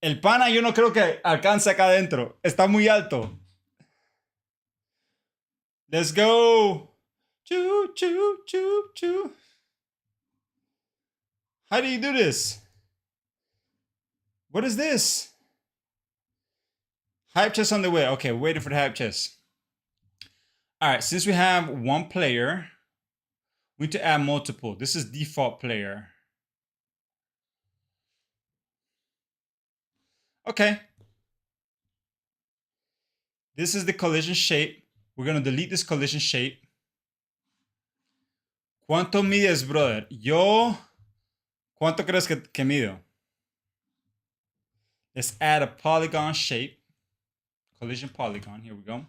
el pana yo no creo que alcance acá adentro. Está muy alto. Let's go. Choo, choo, choo, choo. How do you do this? What is this? Hype chest on the way. Okay, waiting for the hype chest. All right, since we have one player, we need to add multiple. This is default player. Okay. This is the collision shape. We're going to delete this collision shape. ¿Cuánto mides, brother? Yo, ¿cuánto crees que mido? Let's add a polygon shape. Collision polygon. Here we go.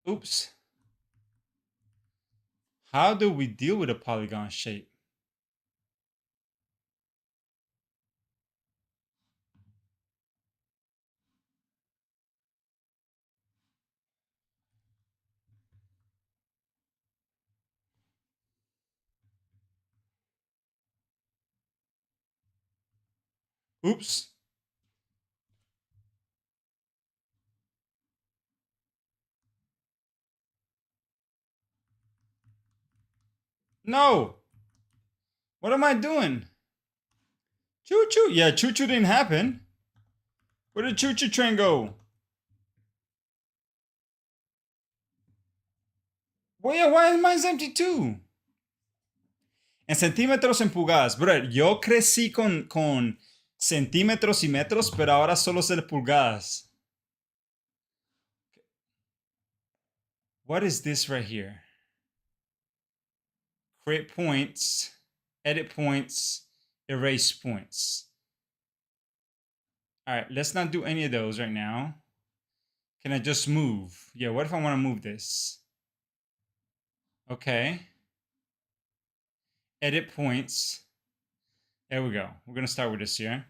Oops. How do we deal with a polygon shape? Oops. No. What am I doing? Choo choo. Yeah, choo choo didn't happen. Where did choo choo train go? Well, yeah, why is mine empty too? En centímetros, en pulgadas. Bro, yo crecí con centímetros y metros, pero ahora solo sé de pulgadas. What is this right here? Create points, edit points, erase points. All right, let's not do any of those right now. Can I just move? Yeah, what if I want to move this? Okay. Edit points. There we go. We're going to start with this here.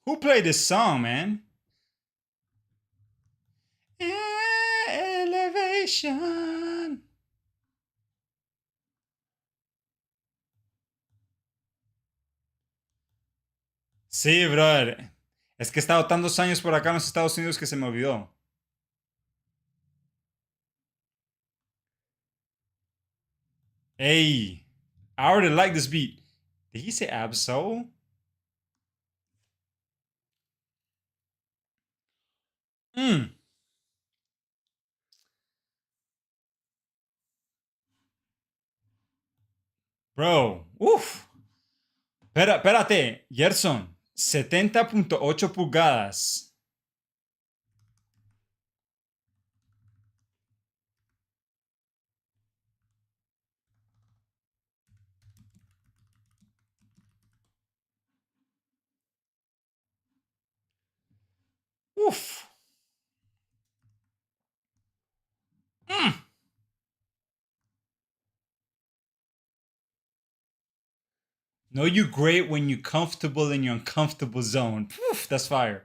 Who played this song, man? Elevation. Sí, brother. Es que he estado tantos años por acá en los Estados Unidos que se me olvidó. Hey, I already like this beat. Did he say Absol? Bro, uff. Espérate, Gerson. 70.8 pulgadas. Uf. Know you great when you're comfortable in your uncomfortable zone. Poof, that's fire.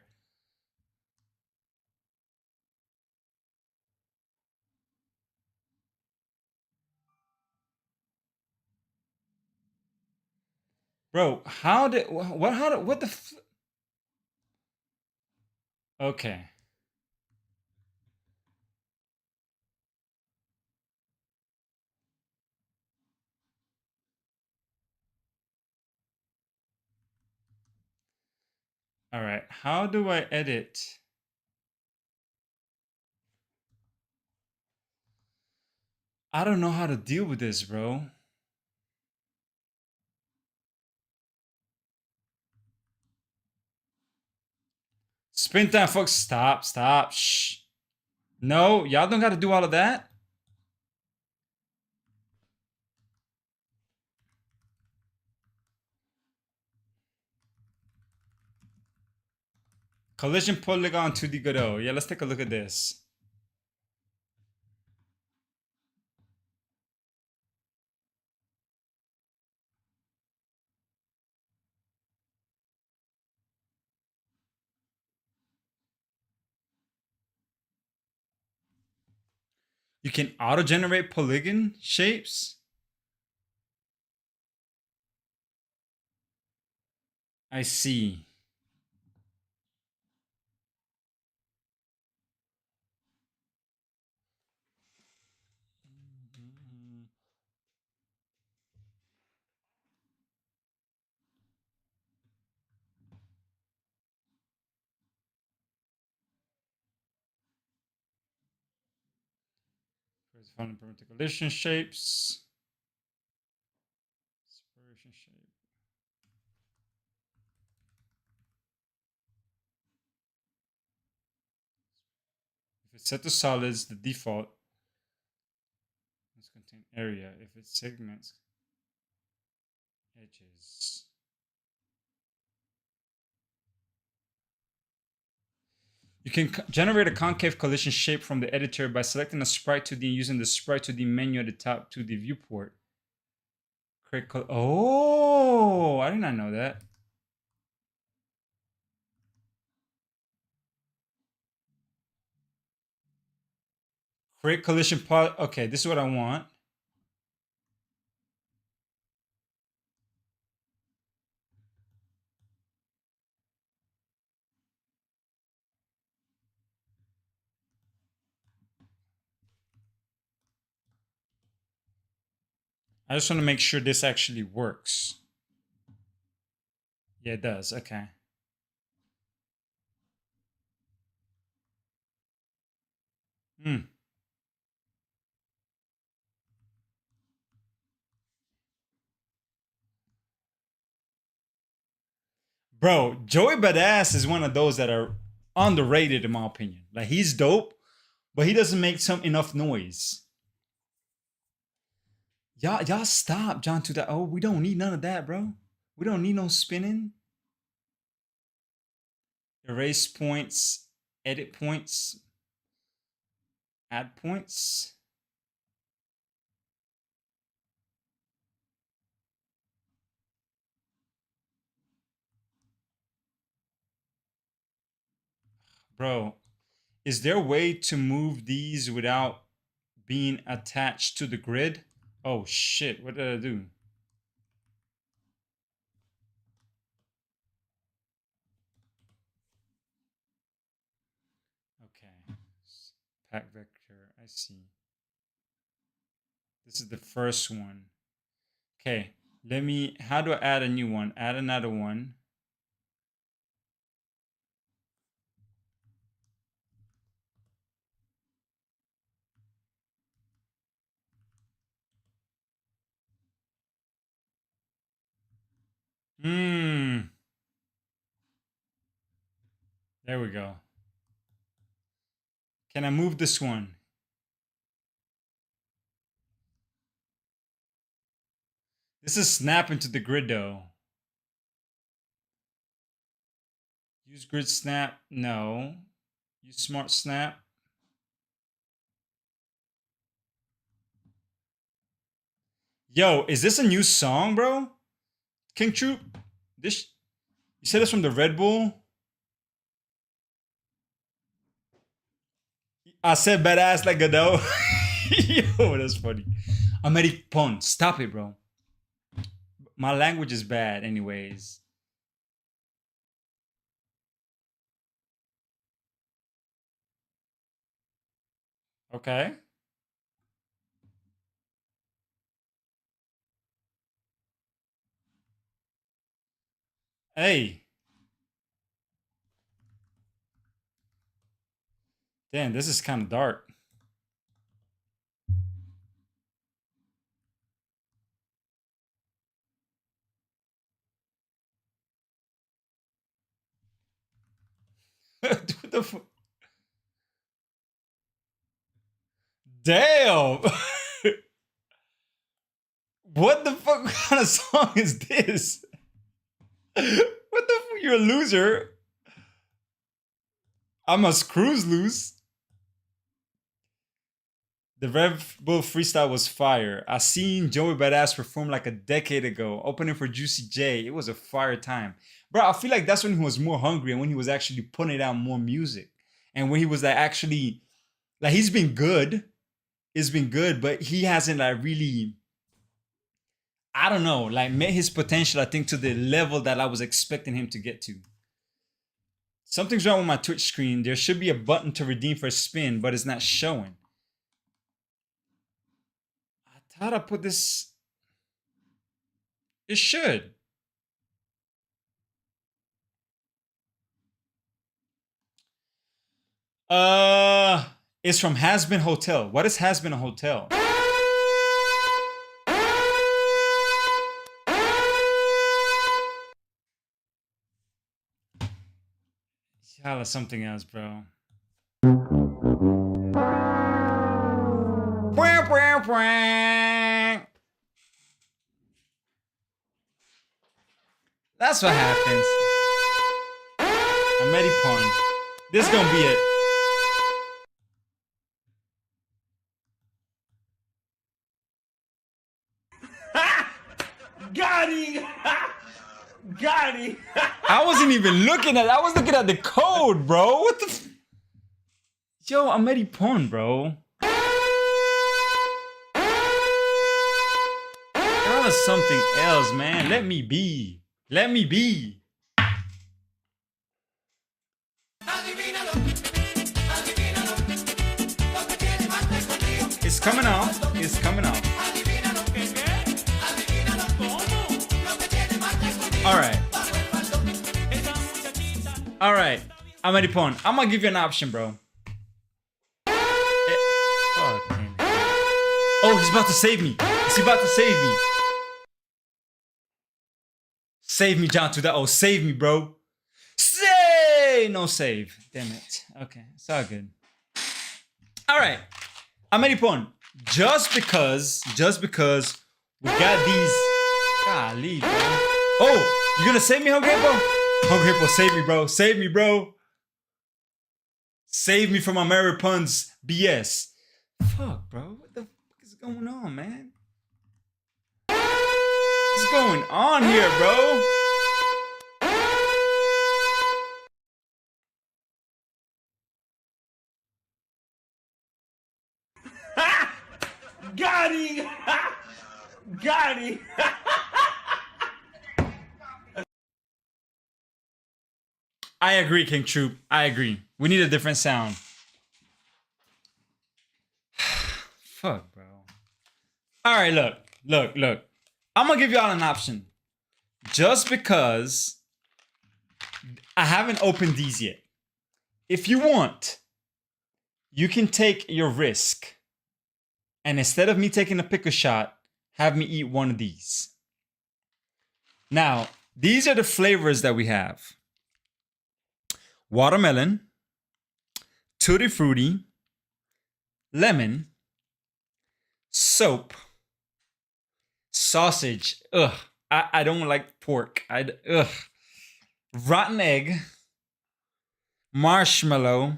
Bro, what the okay. All right, how do I edit? I don't know how to deal with this, bro. Spin time, folks. Stop. Shh. No, y'all don't got to do all of that. Collision polygon 2D Godot. Yeah, let's take a look at this. You can auto-generate polygon shapes? I see. Found permanent collision shapes. Separation shape. If it's set to solids, the default must contain area. If it's segments, edges. You can generate a concave collision shape from the editor by selecting a Sprite 2D and using the Sprite 2D menu at the top to the viewport. Oh, I did not know that. Create collision pod. Okay, this is what I want. I just want to make sure this actually works. Yeah, it does. Okay. Hmm. Bro, Joey Badass is one of those that are underrated in my opinion. Like he's dope, but he doesn't make enough noise. Y'all stop, John 2000. Oh, we don't need none of that, bro. We don't need no spinning. Erase points, edit points, add points. Bro, is there a way to move these without being attached to the grid? Oh shit, what did I do? Okay. Pack vector, I see. This is the first one. Okay, how do I add a new one? Add another one. There we go. Can I move this one? This is snap into the grid though. Use grid snap? No. Use smart snap? Yo, is this a new song, bro? King Troop? This you said it's from the Red Bull? I said badass like Godot. Yo, that's funny. Ameripon. Stop it, bro. My language is bad, anyways. Okay. Hey. Damn, this is kind of dark. What the fuck? Damn. What the fuck kind of song is this? What the fuck? You're a loser. I must cruise loose. The Red Bull freestyle was fire. I seen Joey Badass perform like a decade ago, opening for Juicy J. It was a fire time. Bro, I feel like that's when he was more hungry and when he was actually putting out more music. And when he was like actually, like he's been good. It's been good, but he hasn't like really, I don't know, like met his potential, I think, to the level that I was expecting him to get to. Something's wrong with my Twitch screen. There should be a button to redeem for a spin, but it's not showing. I thought I put this. It should. It's from Has Been Hotel. What is Has Been a Hotel? Y'all something else, bro. That's what happens. I'm ready, pun. This is gonna be it. Got him! Got him! I wasn't even looking at it. I was looking at the code, bro. What the Yo, I'm ready, pun, bro. That was something else, man. Let me be. Let me be. It's coming out. It's coming out. Alright. Alright. I'm ready, pun. I'm gonna give you an option, bro. Fucking. Oh, he's about to save me. Is he about to save me? Save me, John, to the O. Save me, bro. No save. Damn it. Okay, it's all good. All right. I'm ready, pun. Just because we got these. Golly, bro. Oh, you gonna save me, Hungry Hippo? Hungry Hippo, save me, bro. Save me, bro. Save me from my Mary Puns BS. Fuck, bro. What the fuck is going on, man? What's going on here, bro? Got him! Got him! I agree, King Troop. I agree. We need a different sound. Fuck, bro. All right, look. I'm gonna give y'all an option. Just because I haven't opened these yet. If you want, you can take your risk. And instead of me taking a pickle shot, have me eat one of these. Now, these are the flavors that we have. Watermelon, tutti frutti, lemon, soap, sausage. Ugh, I don't like pork. Ugh. Rotten egg, marshmallow,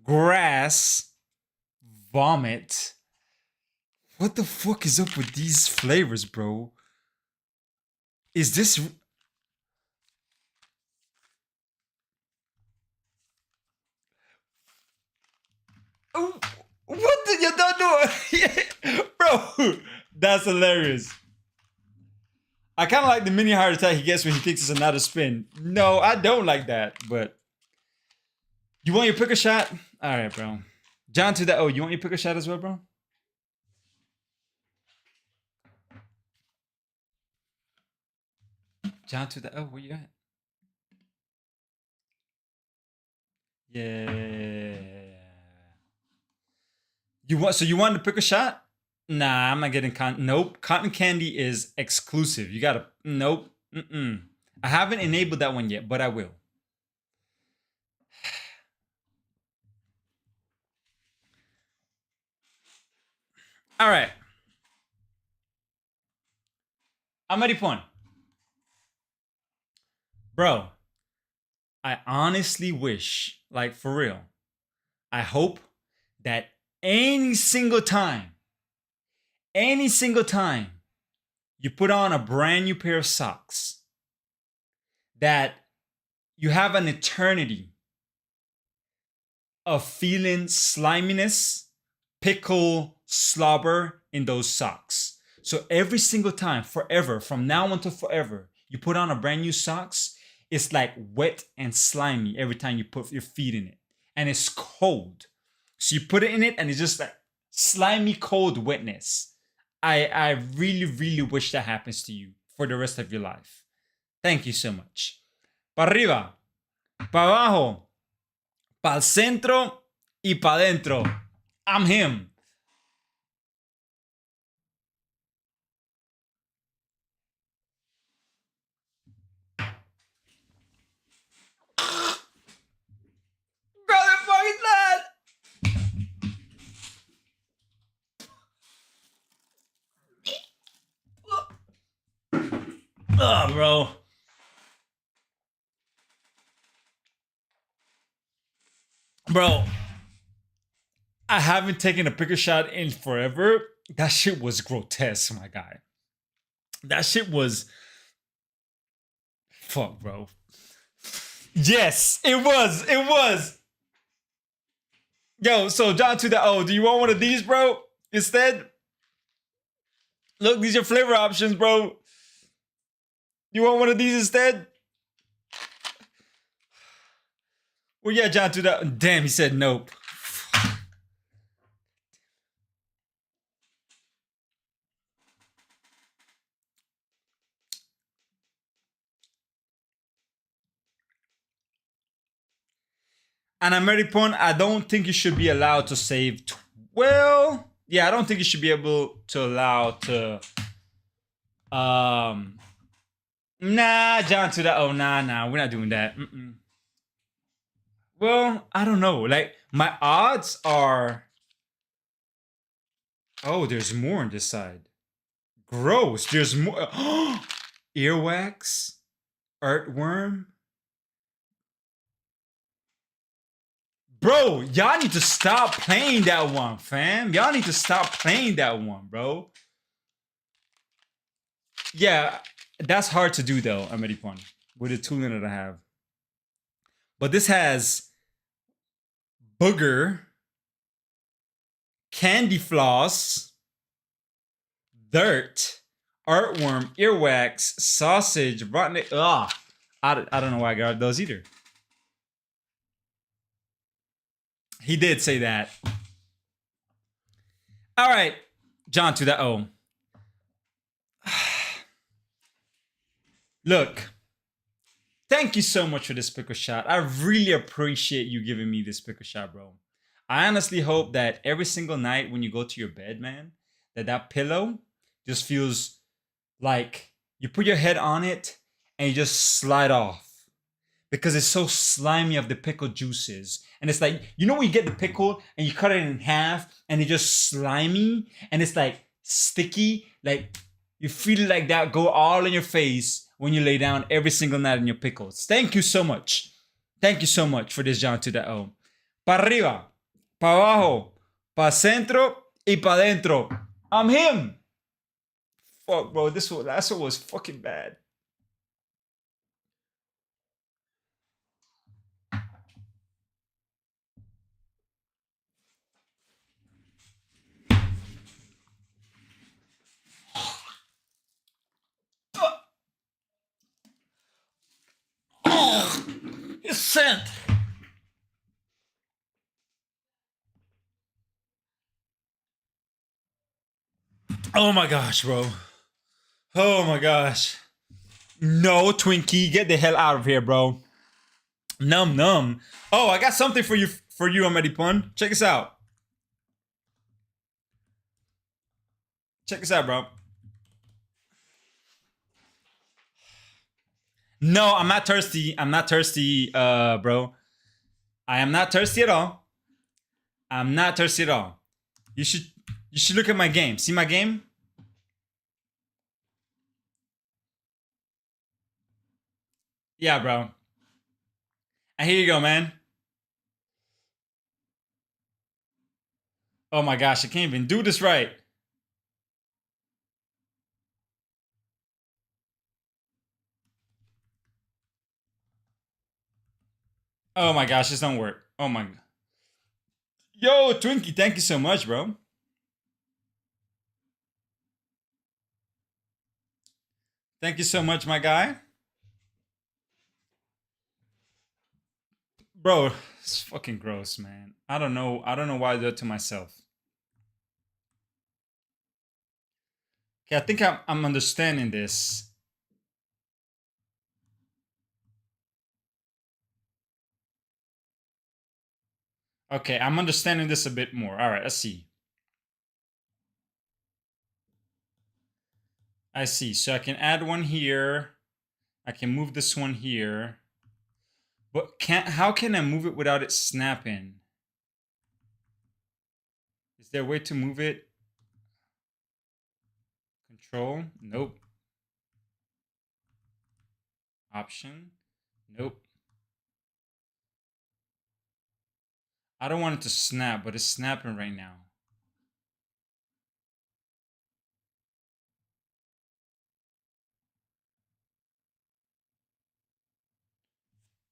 grass, vomit. What the fuck is up with these flavors, bro? Is this... What did you not do? Bro, that's hilarious. I kind of like the mini heart attack he gets when he thinks it's another spin. No, I don't like that, but... You want your pick a shot? All right, bro. John to the O, you want your pick a shot as well, bro? John to the O, where you at? Yeah. You want to pick a shot? Nah, I'm not getting nope. Cotton candy is exclusive. You gotta nope. I haven't enabled that one yet, but I will. All right. I'm ready, pun. Bro, I honestly wish, like for real, I hope that any single time you put on a brand new pair of socks, that you have an eternity of feeling sliminess, pickle, slobber in those socks. So every single time, forever, from now until forever, you put on a brand new socks, it's like wet and slimy every time you put your feet in it. And it's cold. So you put it in it and it's just like slimy, cold wetness. I really, really wish that happens to you for the rest of your life. Thank you so much. Pa arriba, pa abajo, pa'l centro y pa dentro. I'm him. Brother, fucking that. Oh, bro. Bro, I haven't taken a picker shot in forever. That shit was grotesque, my guy. That shit was. Fuck, bro. Yes, it was. It was. Yo, so John to the O, do you want one of these, bro? Instead? Look, these are flavor options, bro. You want one of these instead? Well, yeah, John to the. Damn, he said nope. And Ameripon, I don't think you should be allowed to save. Well, yeah, I don't think you should be able to allow to. Nah, John to the. Oh, nah, we're not doing that. Well, I don't know. Like my odds are. Oh, there's more on this side. Gross. There's more. Earwax, earthworm. Bro, y'all need to stop playing that one, fam. Y'all need to stop playing that one, bro. Yeah, that's hard to do though, Ameripon, with the tooling that I have. But this has booger, candy floss, dirt, earthworm, earwax, sausage, rotten egg. Ugh. I don't know why I got those either. He did say that. All right, John to the O. Look, thank you so much for this pickle shot. I really appreciate you giving me this pickle shot, bro. I honestly hope that every single night when you go to your bed, man, that pillow just feels like you put your head on it and you just slide off. Because it's so slimy of the pickle juices. And it's like, you know when you get the pickle and you cut it in half and it's just slimy and it's like sticky? Like you feel like that go all in your face when you lay down every single night in your pickles. Thank you so much. Thank you so much for this, John to the O. Pa arriba, pa abajo, pa centro y pa dentro. I'm him. Fuck, bro. This last one was fucking bad. It's sent. Oh my gosh, bro. Oh my gosh. No, Twinkie, get the hell out of here, bro. Num. Oh, I got something for you, Ameripon. Check this out. Check this out, bro. No, I'm not thirsty. I'm not thirsty, bro. I am not thirsty at all. I'm not thirsty at all. You should look at my game. See my game? Yeah, bro. Here you go, man. Oh my gosh, I can't even do this right. Oh my gosh, this don't work. Oh my. Yo, Twinkie, thank you so much, bro. Thank you so much, my guy. Bro, it's fucking gross, man. I don't know. I don't know why I do it to myself. Okay, I think I'm understanding this. Okay, I'm understanding this a bit more. All right, let's see. I see. So I can add one here. I can move this one here. But how can I move it without it snapping? Is there a way to move it? Control? Nope. Option? Nope. I don't want it to snap, but it's snapping right now.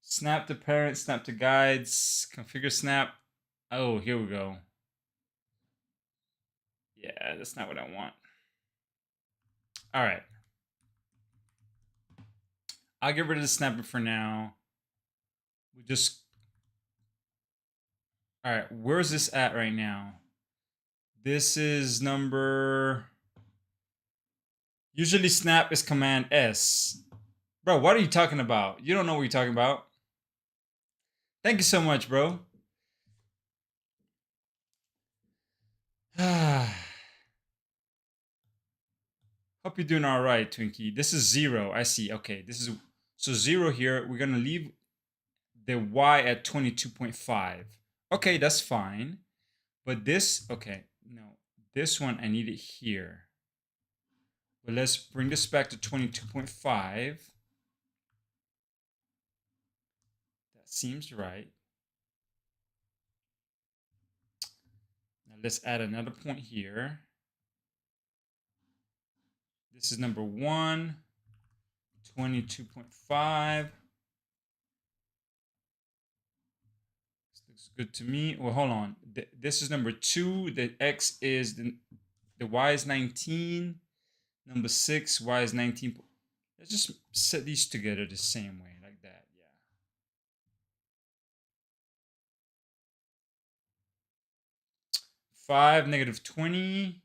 Snap to parent, snap to guides, configure snap. Oh, here we go. Yeah, that's not what I want. All right. I'll get rid of the snapper for now. We just. All right, where's this at right now? This is number. Usually snap is Command S. Bro, what are you talking about? You don't know what you're talking about. Thank you so much, bro. Hope you're doing all right, Twinkie. This is 0. I see. Okay, this is so 0 here. We're gonna leave the Y at 22.5. Okay, that's fine. But this, okay, no, this one I need it here. But let's bring this back to 22.5. That seems right. Now let's add another point here. This is number 1, 22.5. This looks good to me. Well, hold on. This is number 2. The X is the Y is 19. Number 6, Y is 19. Let's just set these together the same way, like that. Yeah. 5, negative 20,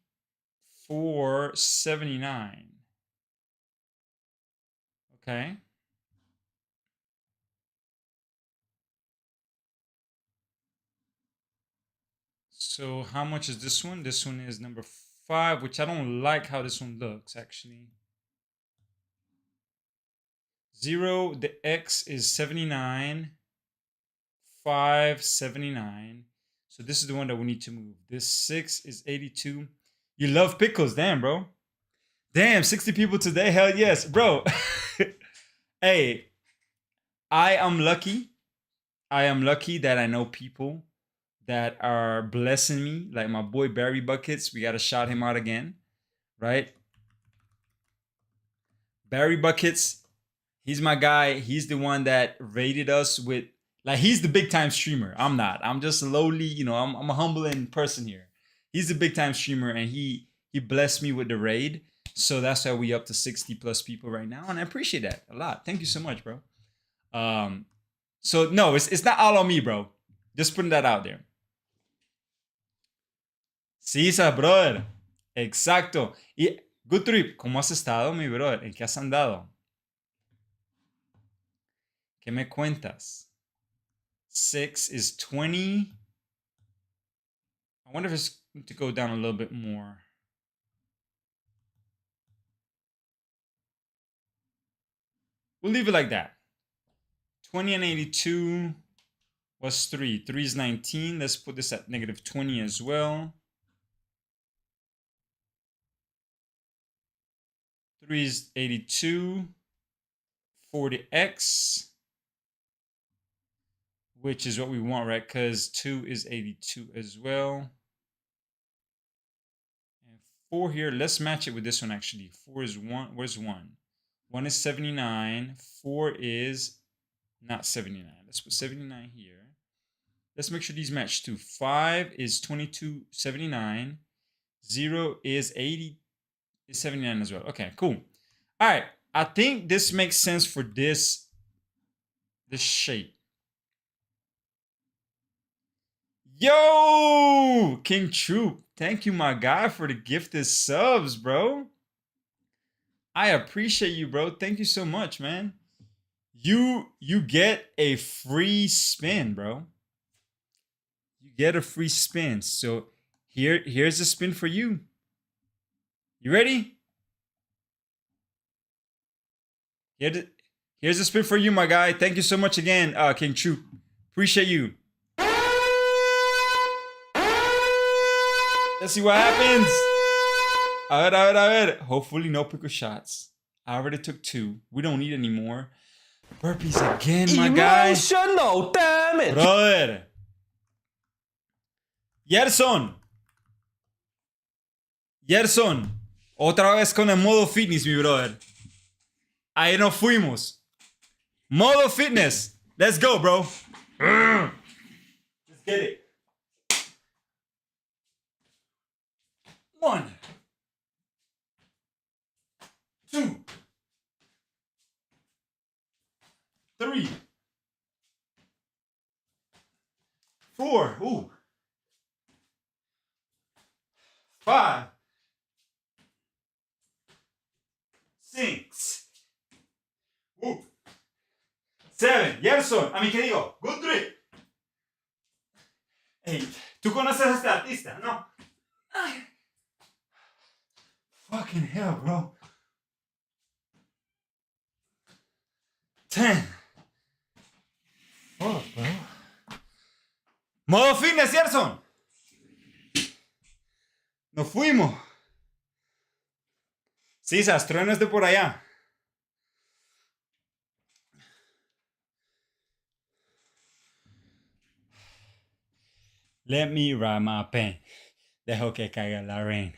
4, 79. Okay. So how much is this one? This one is number 5, which I don't like how this one looks, actually. 0, the X is 79. 5, 79. So this is the one that we need to move. This 6 is 82. You love pickles, damn, bro. Damn, 60 people today. Hell yes, bro. Hey, I am lucky. I am lucky that I know people that are blessing me, like my boy Barry Buckets. We got to shout him out again, right? Barry Buckets, he's my guy. He's the one that rated us with, like, he's the big time streamer. I'm not. I'm just a lowly, I'm a humbling person here. He's the big time streamer, and he blessed me with the raid. So that's why we up to 60 plus people right now, and I appreciate that a lot. Thank you so much, bro. So no, it's not all on me, bro. Just putting that out there. Sí, brother. Exacto. Y Good Trip, ¿cómo has estado, mi brother? ¿En qué has andado? ¿Qué me cuentas? 6 is 20. I wonder if it's going to go down a little bit more. We'll leave it like that. 20 and 82 was 3. 3 is 19. Let's put this at negative 20 as well. 3 is 82. 40x. which is what we want, right? Because 2 is 82 as well. And 4 here, let's match it with this one actually. 4 is 1. Where's 1? 1 is 79. 4 is not 79. Let's put 79 here. Let's make sure these match too. 5 is 2279. 0 is 80 is 79 as well. Okay, cool. All right, I think this makes sense for this shape. Yo, King Troop, thank you, my guy, for the gifted subs, bro. I appreciate you, bro. Thank you so much, man. You get a free spin, bro. You get a free spin. So here's a spin for you. You ready? Here's a spin for you, my guy. Thank you so much again, King Troop. Appreciate you. Let's see what happens. A ver. Hopefully no pickle shots. I already took 2. We don't need any more. Burpees again, my guy. Emotional damage. Brother. Yerson. Otra vez con el modo fitness, mi brother. Ahí nos fuimos. Modo fitness. Let's go, bro. Let's get it. 1, 2, 3, 4. Ooh. 5, 6. 7. Gerson. A mí, ¿qué digo? Good 3. 8. ¿Tú conoces a este artista? No. Ay. Fucking hell, bro. 10. Fuck, bro. Modo fitness, Gerson. Nos fuimos. Sí, truenos de por allá. Let me ride my pen. Dejo que caiga la rain.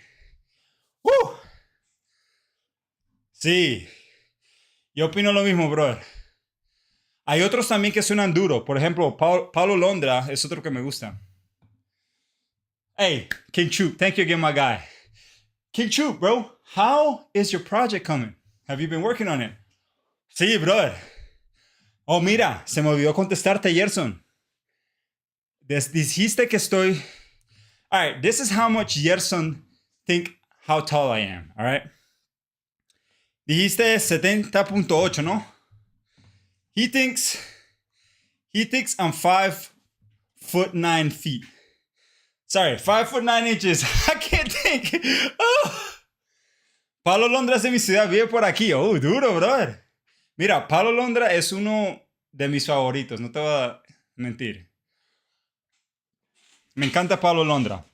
¡Woo! Sí. Yo opino lo mismo, brother. Hay otros también que suenan duro. Por ejemplo, Paulo Londra es otro que me gusta. Hey, King Troop, thank you again, my guy. King Troop, bro, how is your project coming? Have you been working on it? Sí, brother. Oh, mira, se me olvidó contestarte, Gerson. Dijiste que estoy... All right, this is how much Gerson think how tall I am, all right? Dijiste 70.8, ¿no? He thinks I'm 5'9" feet. Sorry, 5'9" I can't think. Oh. Pablo Londra es de mi ciudad, vive por aquí. Oh, duro, brother. Mira, Pablo Londra es uno de mis favoritos, no te voy a mentir. Me encanta Pablo Londra.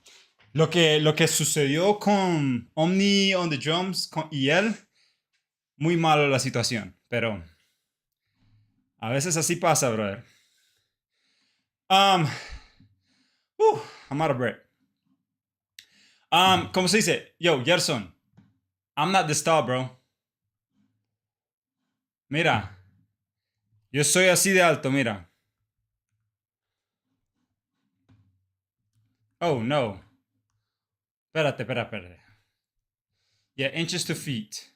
Lo que sucedió con Omni on the Drums y él, muy malo la situación, pero a veces así pasa, brother. I'm out of breath. ¿Cómo se dice? Yo, Gerson, I'm not this tall, bro. Mira, yo soy así de alto, mira. Oh, no. Espérate. Yeah, inches to feet.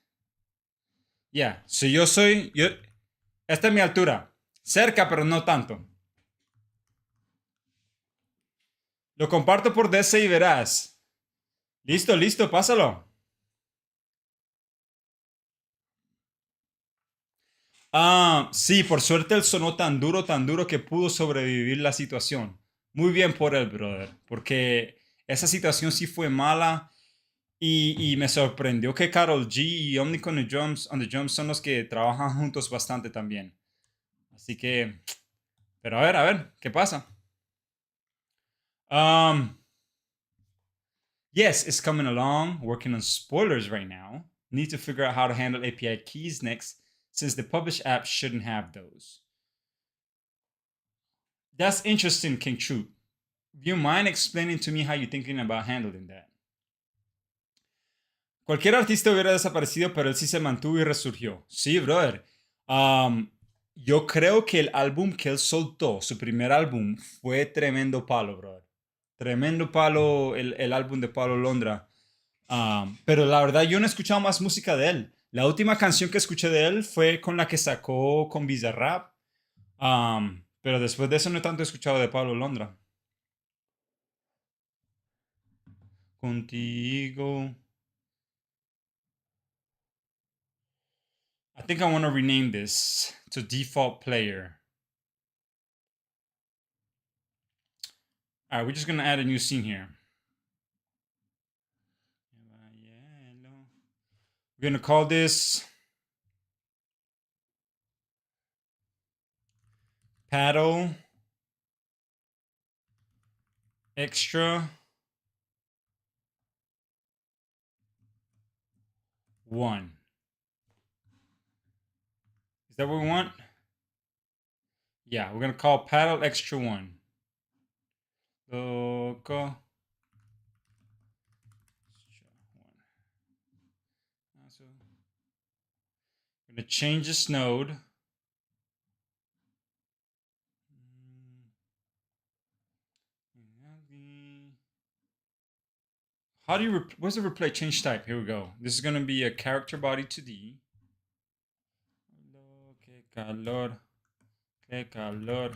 Yeah, so esta es mi altura. Cerca, pero no tanto. Lo comparto por DC y verás. Listo, pásalo. Sí, por suerte él sonó tan duro que pudo sobrevivir la situación. Muy bien por él, brother. Porque esa situación sí fue mala. Y me sorprendió que Karol G y Omni on the Drums son los que trabajan juntos bastante también. Así que... Pero a ver, ¿qué pasa? Yes, it's coming along. Working on spoilers right now. Need to figure out how to handle API keys next, since the publish app shouldn't have those. That's interesting, King Troop. Do you mind explaining to me how you're thinking about handling that? Cualquier artista hubiera desaparecido, pero él sí se mantuvo y resurgió. Sí, brother. Yo creo que el álbum que él soltó, su primer álbum, fue tremendo palo, brother. Tremendo palo el álbum de Pablo Londra. Pero la verdad, yo no he escuchado más música de él. La última canción que escuché de él fue con la que sacó con Bizarrap. Pero después de eso no he tanto escuchado de Pablo Londra. Contigo. I think I want to rename this to default player. All right, we're just going to add a new scene here. We're going to call this paddle extra 1. Is that what we want? Yeah, we're going to call paddle extra 1. Loco. I'm going to change this node. How do you, what's the replay change type? Here we go. This is going to be a character body 2D. Que calor. Que calor.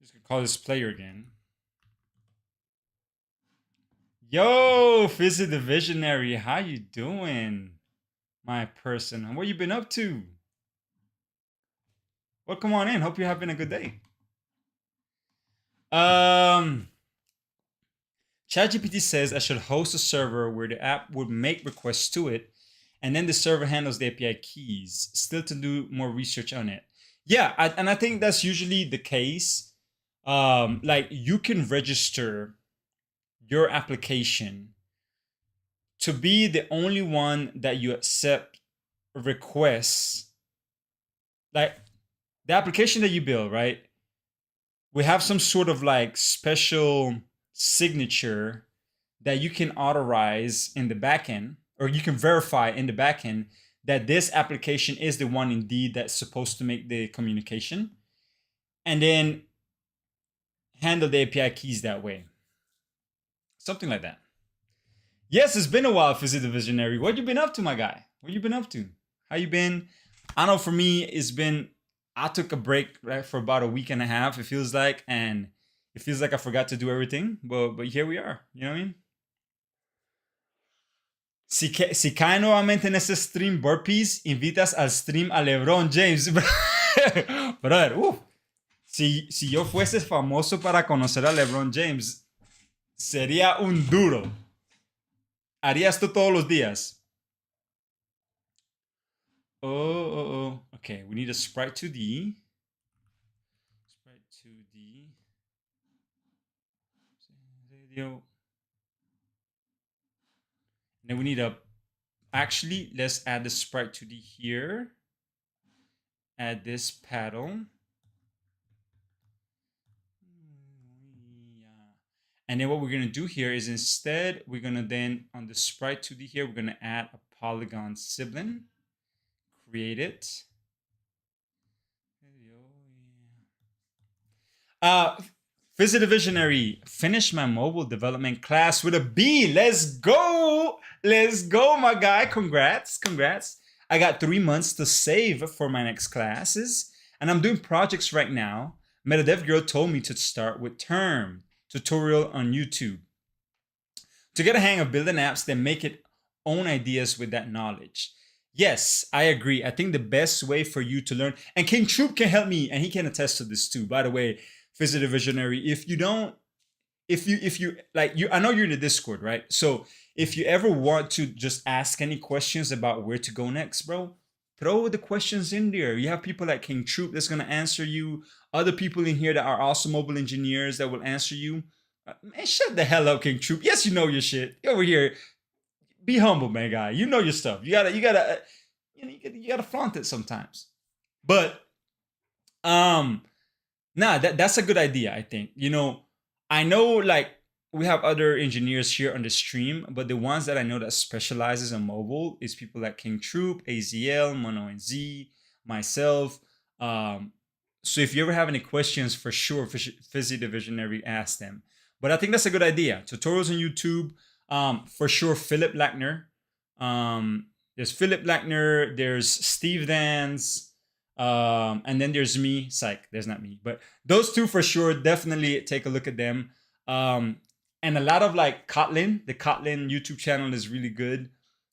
Just gonna call this player again. Yo, Fizzy the Visionary, how you doing, my person? What you been up to? Well, come on in. Hope you're having a good day. ChatGPT says I should host a server where the app would make requests to it, and then the server handles the API keys. Still to do more research on it. Yeah, and I think that's usually the case. Like you can register your application to be the only one that you accept requests. Like the application that you build, right? We have some sort of like special signature that you can authorize in the backend, or you can verify in the backend that this application is the one indeed that's supposed to make the communication, and then handle the API keys that way. Something like that. Yes, it's been a while, Fizzy the Visionary. What you been up to, my guy? What you been up to? How you been? I know for me, it's been, I took a break right, for about a week and a half, it feels like, and it feels like I forgot to do everything, but here we are, you know what I mean? Si cae nuevamente en ese stream burpees, invitas al stream a LeBron James. Brother, si yo fuese famoso para conocer a LeBron James, sería un duro. Haría esto todos los días. Oh. Okay, we need a sprite 2D. Sprite 2D. And then we need a, actually, let's add the sprite 2D here. Add this paddle. And then what we're going to do here is instead, we're going to then, on the sprite 2D here, we're going to add a polygon sibling. Create it. Fizzy the Visionary, finish my mobile development class with a B. Let's go. Let's go, my guy. Congrats. I got 3 months to save for my next classes, and I'm doing projects right now. MetaDev Girl told me to start with Term tutorial on YouTube to get a hang of building apps that make it own ideas with that knowledge. Yes, I agree. I think the best way for you to learn, and King Troop can help me, and he can attest to this too. By the way, Visit the Visionary. If you like, I know you're in the Discord, right? So if you ever want to just ask any questions about where to go next, bro, throw the questions in there. You have people like King Troop that's gonna answer you. Other people in here that are also mobile engineers that will answer you. Man, shut the hell up, King Troop. Yes, you know your shit. Over here, be humble, man, guy. You know your stuff. You gotta flaunt it sometimes. But Nah, that's a good idea, I think. I know like we have other engineers here on the stream, but the ones that I know that specializes in mobile is people like King Troop, AZL, Mono and Z, myself. Um, so if you ever have any questions, for sure, Fizzy the Visionary, ask them. But I think that's a good idea. Tutorials on YouTube, for sure. Philip Lackner. There's Philip Lackner. There's Steve Dance. And then there's me. Psych, there's not me, but those two for sure. Definitely take a look at them. And a lot of like Kotlin. The Kotlin YouTube channel is really good.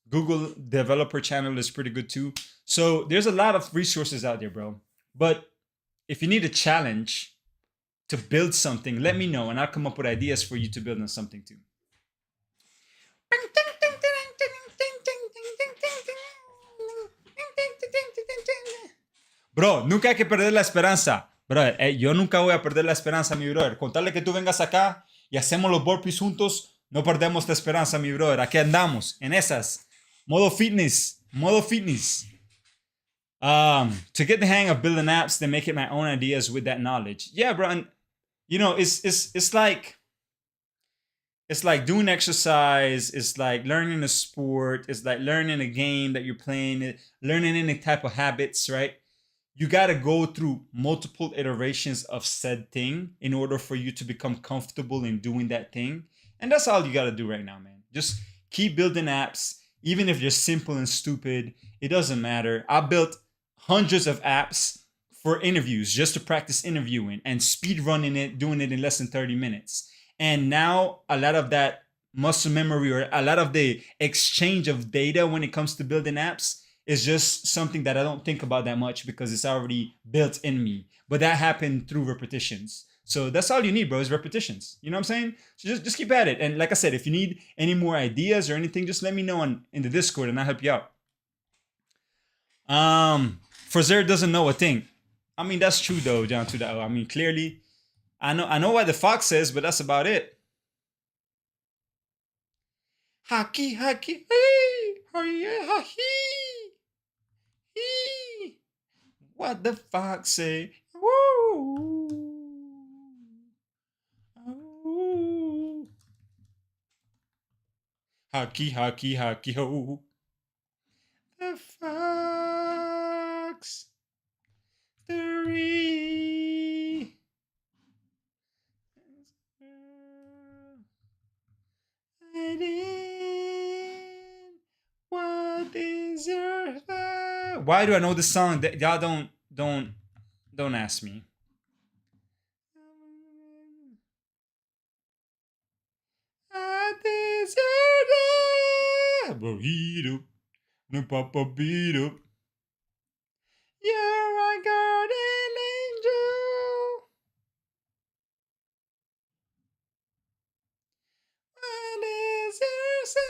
Google developer channel is pretty good too. So there's a lot of resources out there, bro. But if you need a challenge to build something, let me know and I'll come up with ideas for you to build on something too. Bro, nunca hay que perder la esperanza. Bro, yo nunca voy a perder la esperanza, mi brother. Contarle que tú vengas acá y hacemos los burpees juntos, no perdemos la esperanza, mi brother. Aquí andamos, en esas. Modo fitness. Modo fitness. To get the hang of building apps, then make it my own ideas with that knowledge. Yeah, bro. And, it's like doing exercise. It's like learning a sport. It's like learning a game that you're playing. Learning any type of habits, right? You got to go through multiple iterations of said thing in order for you to become comfortable in doing that thing. And that's all you got to do right now, man. Just keep building apps, even if they're simple and stupid. It doesn't matter. I built hundreds of apps for interviews just to practice interviewing and speed running it, doing it in less than 30 minutes. And now a lot of that muscle memory or a lot of the exchange of data when it comes to building apps is just something that I don't think about that much because it's already built in me. But that happened through repetitions. So that's all you need, bro, is repetitions. You know what I'm saying? So just keep at it. And like I said, if you need any more ideas or anything, just let me know in the Discord and I'll help you out. Frazer doesn't know a thing. I mean, that's true though, down to that. I mean, clearly, I know what the fox says, but that's about it. Haki, haki, hey, haki, hee. What the fox say? Woo. Oh. Haki, haki, haki, ho. The fox. 3. What is your Why do I know this song? Y'all don't ask me. I deserve it. Burrito, no papapito. You're my guardian angel. What is your sign?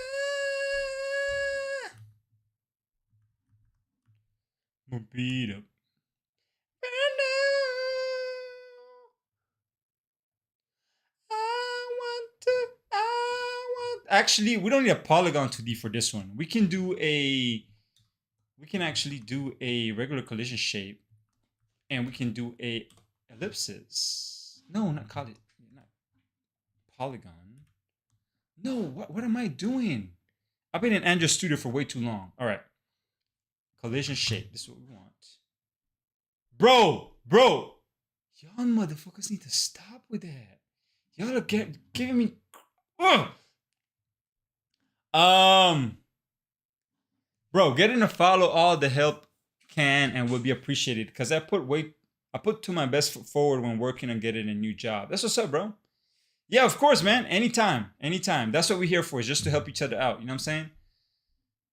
Burrito. Actually, we don't need a polygon 2D for this one. We can actually do a regular collision shape, and we can do a ellipsis. No, not polygon. No, what am I doing? I've been in Android Studio for way too long. All right, collision shape. This is what we want. Bro, y'all motherfuckers need to stop with that. Y'all are giving me. Bro, getting to follow all the help can and will be appreciated because I put to my best foot forward when working on getting a new job. That's what's up, bro. Yeah, of course, man. Anytime. That's what we're here for, is just to help each other out. You know what I'm saying?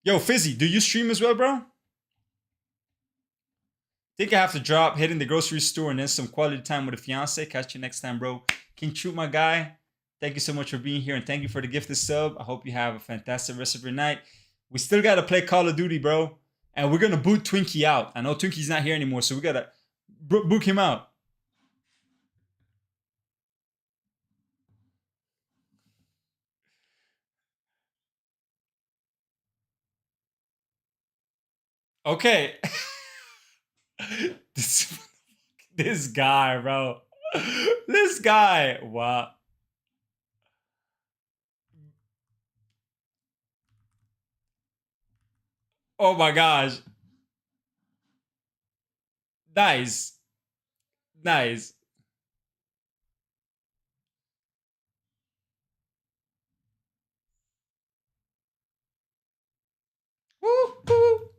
Yo, Fizzy, do you stream as well, bro? Think I have to drop, hitting the grocery store, and then some quality time with a fiance. Catch you next time, bro. King Troop, my guy. Thank you so much for being here, and thank you for the gifted sub. I hope you have a fantastic rest of your night. We still got to play Call of Duty, bro. And we're going to boot Twinkie out. I know Twinkie's not here anymore, so we got to boot him out. Okay. This guy, bro. This guy. Wow. Oh my gosh. Nice. Nice. Woo, woo.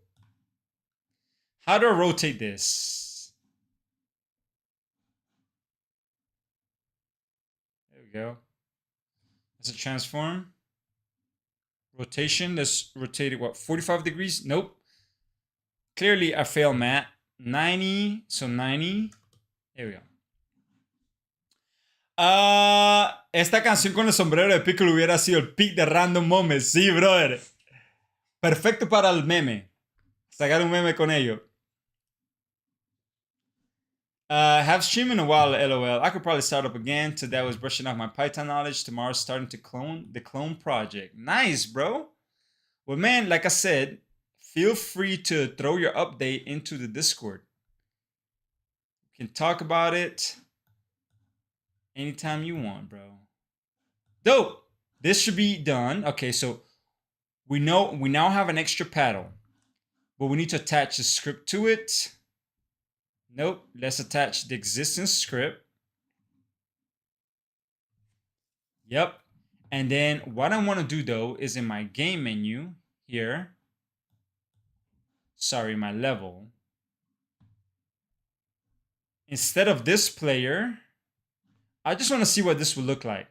How do I rotate this? There we go. That's a transform. Rotation. Let's rotate it, what, 45 degrees? Nope. Clearly, I fail, Matt. 90. So 90. There we go. Esta canción con el sombrero de Piccolo hubiera sido el pick de Random Moments. Sí, brother. Perfecto para el meme. Sacar un meme con ello. Have streamed in a while, lol. I could probably start up again. Today I was brushing off my Python knowledge. Tomorrow starting to clone the clone project. Nice, bro. Well, man, like I said, feel free to throw your update into the Discord. You can talk about it anytime you want, bro. Dope. This should be done. Okay, so we now have an extra paddle, but we need to attach a script to it. Nope. Let's attach the existing script. Yep. And then what I want to do though is in my game menu here. Sorry, my level. Instead of this player, I just want to see what this would look like.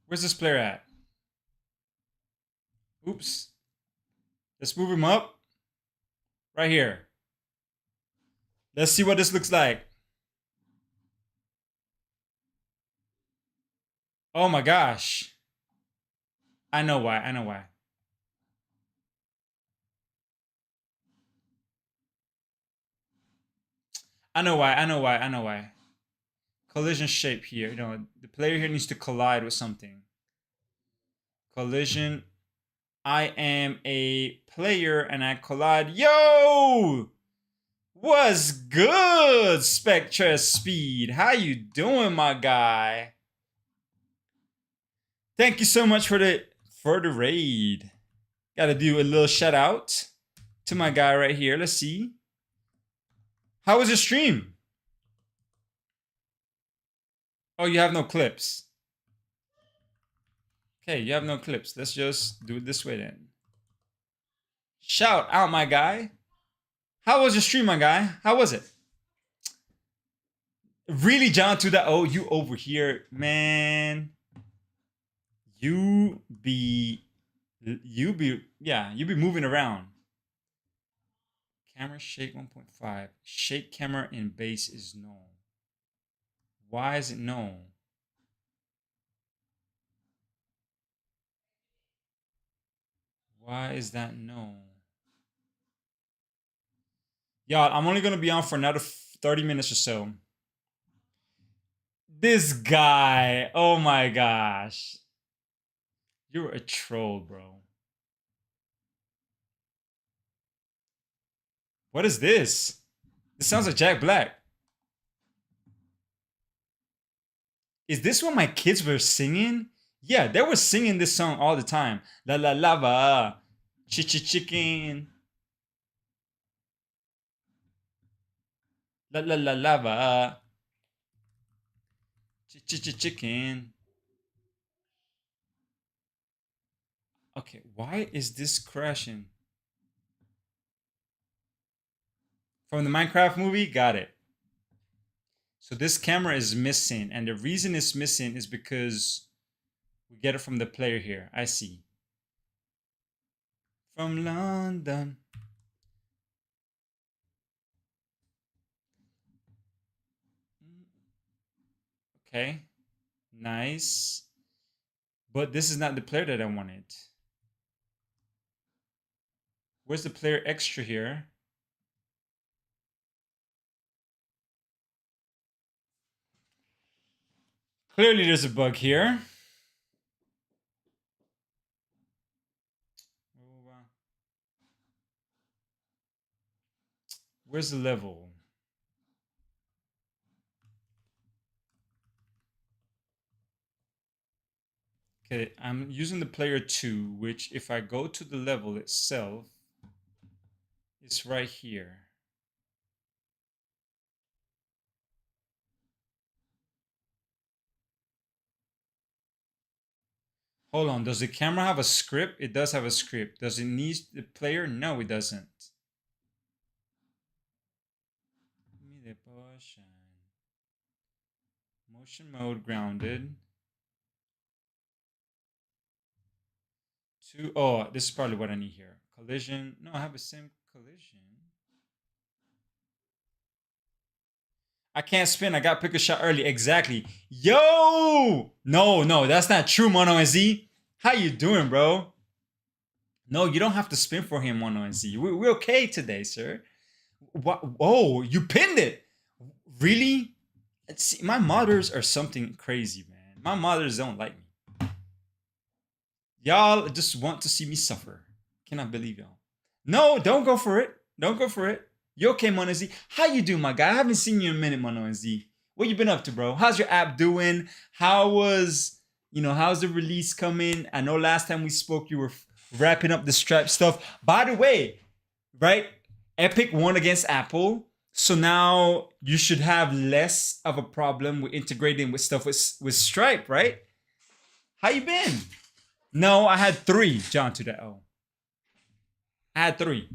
Where's this player at? Oops. Let's move him up. Right here. Let's see what this looks like. Oh my gosh. I know why. I know why. I know why. I know why. I know why. Collision shape here. No, the player here needs to collide with something. Collision. I am a player and I collide. Yo! What's good, Spectre Speed? How you doing, my guy? Thank you so much for the raid. Gotta do a little shout out to my guy right here. Let's see. How was your stream? Oh, you have no clips. Okay, you have no clips. Let's just do it this way then. Shout out, my guy. How was your stream, my guy? How was it? Really, John, to that. Oh, you over here, man. You be moving around. Camera shake 1.5. Shake camera in base is no. Why is it no? Why is that no? Y'all, I'm only gonna be on for another 30 minutes or so. This guy, oh my gosh. You're a troll, bro. What is this? This sounds like Jack Black. Is this what my kids were singing? Yeah, they were singing this song all the time. La la lava, chicken. La la la lava, chicken. Okay, why is this crashing? From the Minecraft movie? Got it. So this camera is missing, and the reason it's missing is because we get it from the player here. I see. From London. Okay. Nice. But this is not the player that I wanted. Where's the player extra here? Clearly there's a bug here. Where's the level? Okay, I'm using the player 2, which if I go to the level itself, it's right here. Hold on, does the camera have a script? It does have a script. Does it need the player? No, it doesn't. Motion mode grounded. Oh, this is probably what I need here. Collision. No, I have the same collision. I can't spin. I got pick a shot early. Exactly. Yo! No, that's not true, Mono and Z. How you doing, bro? No, you don't have to spin for him, Mono and Z. We're okay today, sir. What? Oh, you pinned it. Really? See, my modders are something crazy, man. My modders don't like me. Y'all just want to see me suffer. Cannot believe y'all. No, don't go for it. Don't go for it. You okay, Mono Z? How you doing, my guy? I haven't seen you in a minute, Mono Z. What you been up to, bro? How's your app doing? How's the release coming? I know last time we spoke, you were wrapping up the Stripe stuff. By the way, right? Epic won against Apple. So now you should have less of a problem with integrating with stuff with Stripe, right? How you been? No, I had 3, John to the O. I had 3.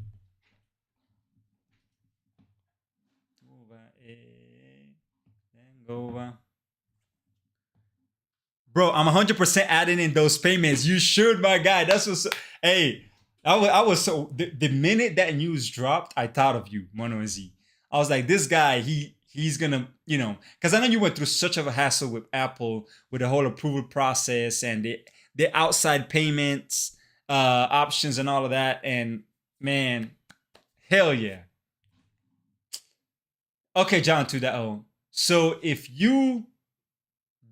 Bro, I'm 100% adding in those payments. You should, my guy. That's what's. Hey, I was so. The minute that news dropped, I thought of you, Mono and Z. I was like, this guy, he's gonna, because I know you went through such of a hassle with Apple with the whole approval process and the outside payments options and all of that. And man, hell yeah. Okay, John, to that. Oh, so if you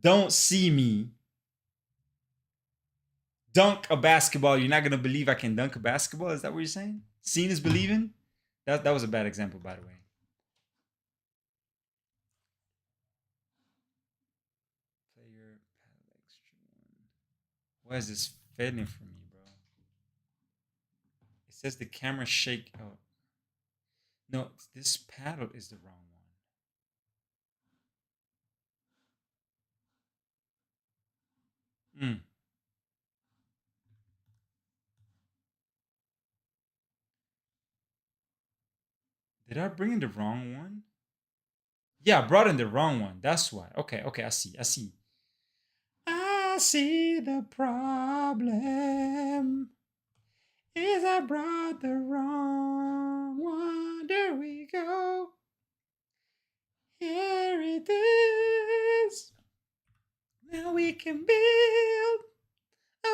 don't see me dunk a basketball, you're not gonna believe I can dunk a basketball. Is that what you're saying? Seeing is believing. That was a bad example, by the way. Player paddle extra one. Why is this failing for me, bro? It says the camera shake. Oh, no, this paddle is the wrong one. Did I bring in the wrong one? Yeah, I brought in the wrong one. That's why. Okay, I see. I see the problem. Is I brought the wrong one. There we go. Here it is. Now we can build.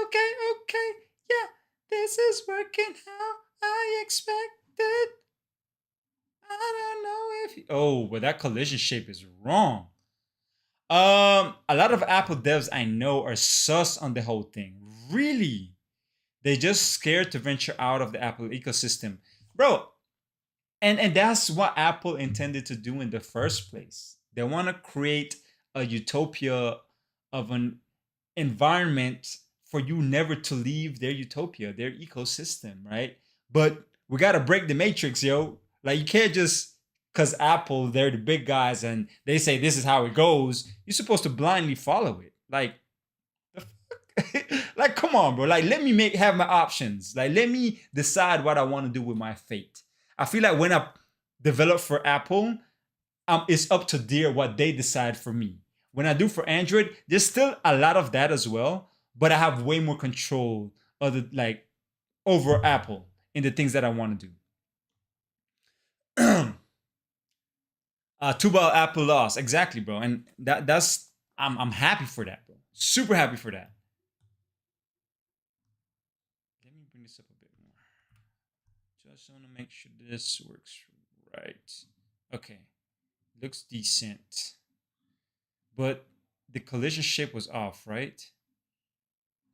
Okay. Yeah, this is working how I expected. I don't know if. Oh, but that collision shape is wrong. A lot of Apple devs I know are sus on the whole thing. Really, they just scared to venture out of the Apple ecosystem, bro. And that's what Apple intended to do in the first place. They want to create a utopia of an environment for you never to leave their utopia, their ecosystem, right? But we gotta break the matrix, yo. Like you can't just because Apple, they're the big guys and they say this is how it goes, you're supposed to blindly follow it. Like, like, come on, bro. Like, let me have my options. Like, let me decide what I want to do with my fate. I feel like when I develop for Apple, it's up to their what they decide for me. When I do for Android, there's still a lot of that as well, but I have way more control over Apple in the things that I want to do. Too bad Apple lost. Exactly, bro. And that's I'm happy for that, bro. Super happy for that. Let me bring this up a bit more. Just want to make sure this works right. Okay. Looks decent. But the collision shape was off, right?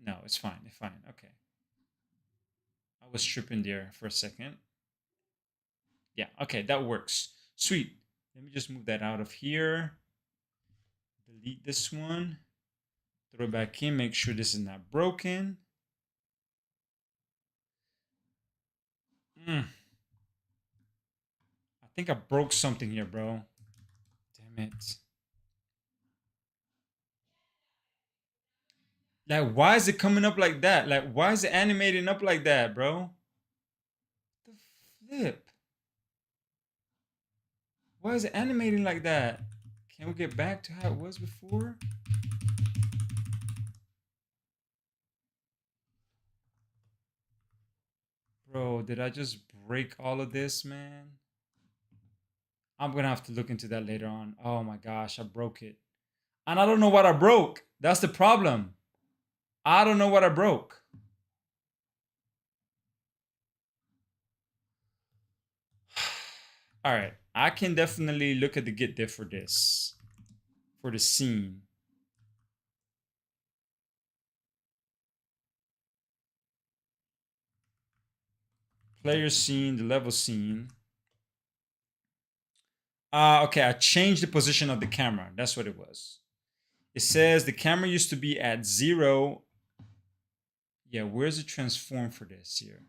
No, it's fine. It's fine. Okay. I was tripping there for a second. Yeah, okay, that works. Sweet. Let me just move that out of here. Delete this one. Throw it back in. Make sure this is not broken. I think I broke something here, bro. Damn it. Like, why is it coming up like that? Like, why is it animating up like that, bro? The flip. Why is it animating like that? Can we get back to how it was before? Bro, did I just break all of this, man? I'm gonna have to look into that later on. Oh my gosh, I broke it. And I don't know what I broke. That's the problem. I don't know what I broke. All right, I can definitely look at the git diff for this, for the scene. Player scene, the level scene. Okay, I changed the position of the camera. That's what it was. It says the camera used to be at 0. Yeah, where's the transform for this here?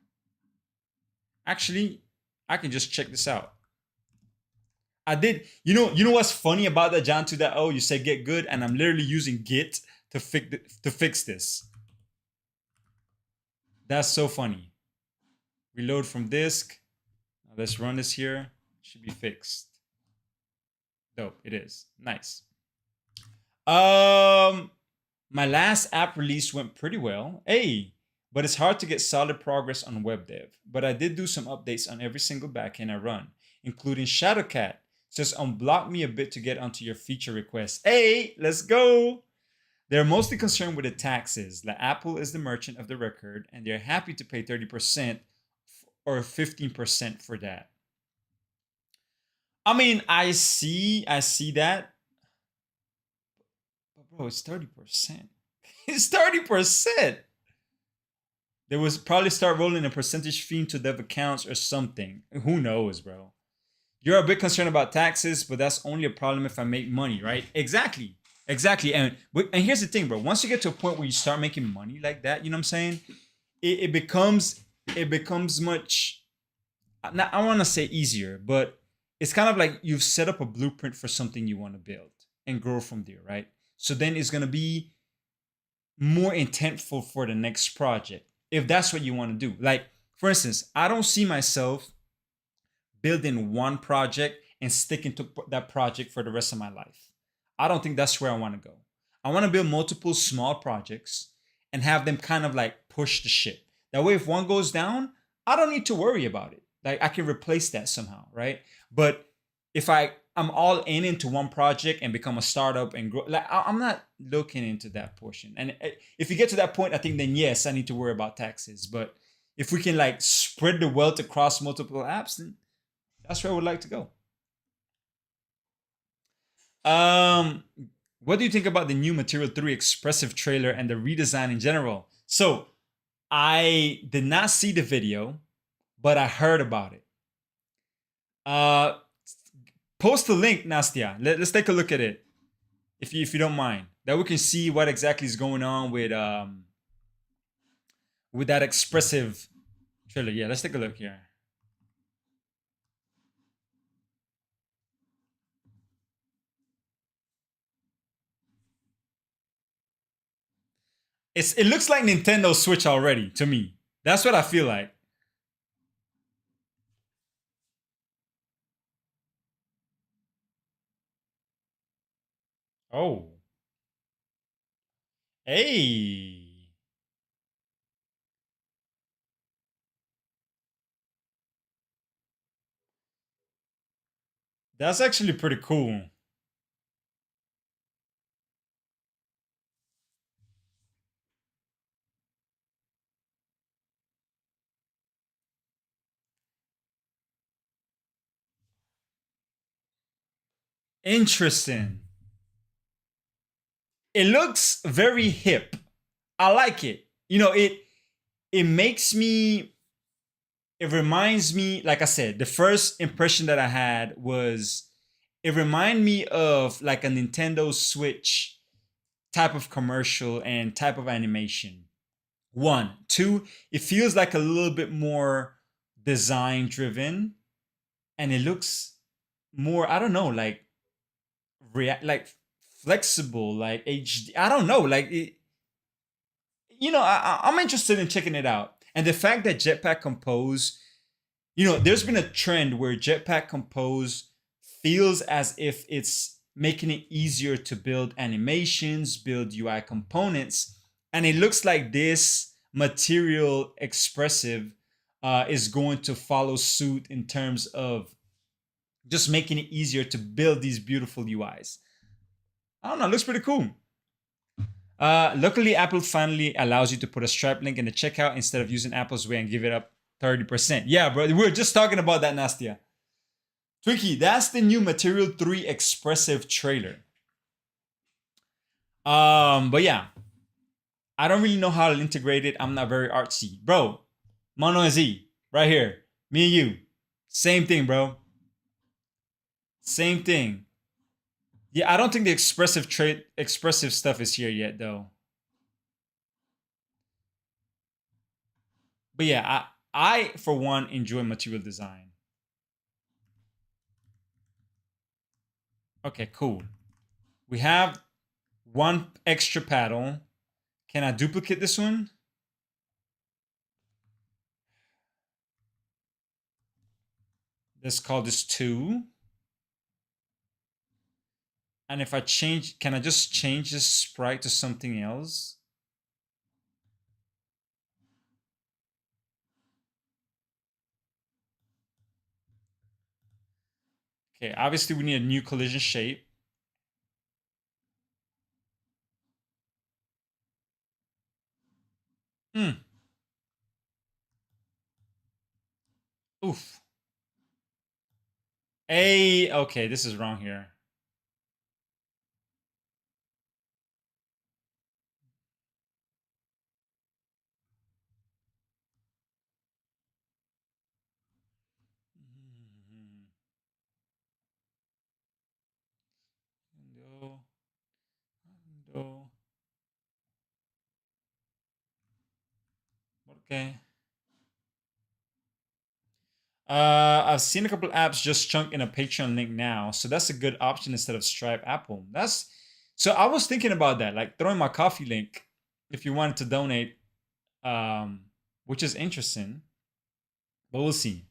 Actually, I can just check this out. I did. You know what's funny about that, John 2.0? You said get good, and I'm literally using Git to fix this. That's so funny. Reload from disk. Now let's run this here. Should be fixed. Dope, it is. Nice. My last app release went pretty well. Hey, but it's hard to get solid progress on web dev. But I did do some updates on every single backend I run, including Shadowcat. Says unblock me a bit to get onto your feature request. Hey, let's go. They're mostly concerned with the taxes. Like Apple is the merchant of the record, and they're happy to pay 30% or 15% for that. I mean, I see that. But bro, it's 30%. It's 30%. They was probably start rolling a percentage fee into dev accounts or something. Who knows, bro? You're a bit concerned about taxes, but that's only a problem if I make money, right? Exactly. And here's the thing, bro. Once you get to a point where you start making money like that, you know what I'm saying? It becomes much, not, I want to say easier, but it's kind of like you've set up a blueprint for something you want to build and grow from there, right? So then it's going to be more intentful for the next project if that's what you want to do. Like, for instance, I don't see myself building one project and sticking to that project for the rest of my life. I don't think that's where I want to go. I want to build multiple small projects and have them kind of like push the ship. That way, if one goes down, I don't need to worry about it. Like, I can replace that somehow, right? But if I'm all in into one project and become a startup and grow, like, I'm not looking into that portion. And if you get to that point, I think then yes, I need to worry about taxes. But if we can like spread the wealth across multiple apps, then that's where I would like to go. What do you think about the new Material 3 expressive trailer and the redesign in general? So I did not see the video, but I heard about it. Post the link, Nastia. Let's take a look at it, if you don't mind, that we can see what exactly is going on with that expressive trailer. Yeah, let's take a look here. It looks like Nintendo Switch already to me. That's what I feel like. Oh. Hey. That's actually pretty cool. Interesting. It looks very hip. I like it. You know, it makes me it reminds me, like I said, the first impression that I had was it reminded me of like a Nintendo Switch type of commercial and type of animation. One. Two, it feels like a little bit more design driven and it looks more, I don't know, like like flexible, like HD. I don't know, like it, I'm interested in checking it out. And the fact that Jetpack Compose, there's been a trend where Jetpack Compose feels as if it's making it easier to build animations, build UI components. And it looks like this Material Expressive is going to follow suit in terms of just making it easier to build these beautiful UIs. I don't know, it looks pretty cool. Luckily, Apple finally allows you to put a Stripe link in the checkout instead of using Apple's way and give it up 30%. Yeah, bro, we were just talking about that, Nastia. Twinkie, that's the new Material 3 Expressive trailer. But yeah, I don't really know how to integrate it. I'm not very artsy. Bro, Mono and Z, right here. Me and you. Same thing, bro. Same thing. Yeah, I don't think the expressive stuff is here yet, though. But yeah, I for one enjoy material design. Okay, cool. We have one extra paddle. Can I duplicate this one? Let's call this 2. And if I change, can I just change this sprite to something else? Okay, obviously we need a new collision shape. Oof. Okay, this is wrong here. Okay. I've seen a couple apps just chunk in a Patreon link now, so that's a good option instead of Stripe Apple. So I was thinking about that, like throwing my coffee link if you wanted to donate, which is interesting, but we'll see.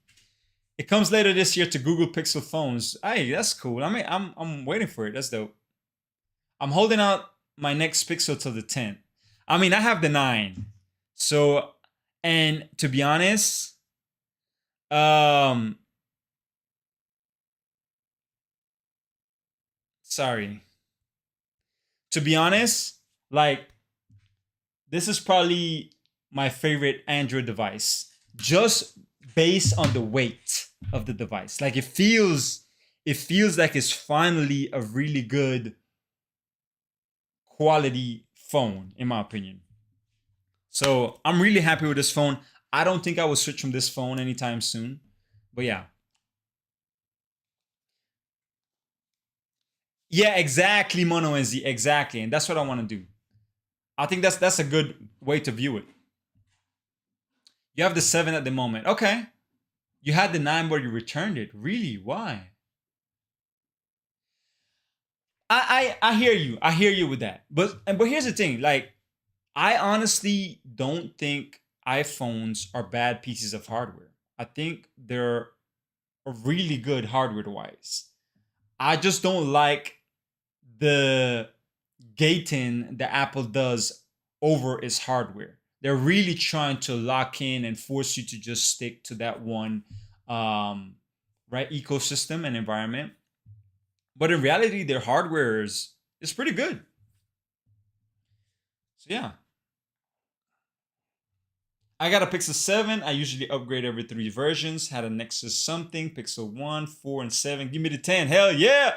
It comes later this year to Google Pixel phones. Hey, that's cool. I mean, I'm waiting for it. That's dope. I'm holding out my next Pixel till the 10th. I mean, I have the 9, so and to be honest. Sorry. To be honest, like this is probably my favorite Android device, just based on the weight of the device. Like it feels like it's finally a really good quality phone, in my opinion. So I'm really happy with this phone. I don't think I will switch from this phone anytime soon. But yeah. Yeah, exactly, Mono and Z. Exactly. And that's what I want to do. I think that's a good way to view it. You have the 7 at the moment. Okay. You had the 9 where you returned it. Really? Why? I hear you. I hear you with that. But here's the thing. Like, I honestly don't think iPhones are bad pieces of hardware. I think they're really good hardware wise. I just don't like the gating that Apple does over its hardware. They're really trying to lock in and force you to just stick to that one right ecosystem and environment. But in reality, their hardware is pretty good. So yeah. I got a Pixel 7. I usually upgrade every 3 versions. Had a Nexus something, Pixel 1, 4, and 7. Give me the 10. Hell yeah!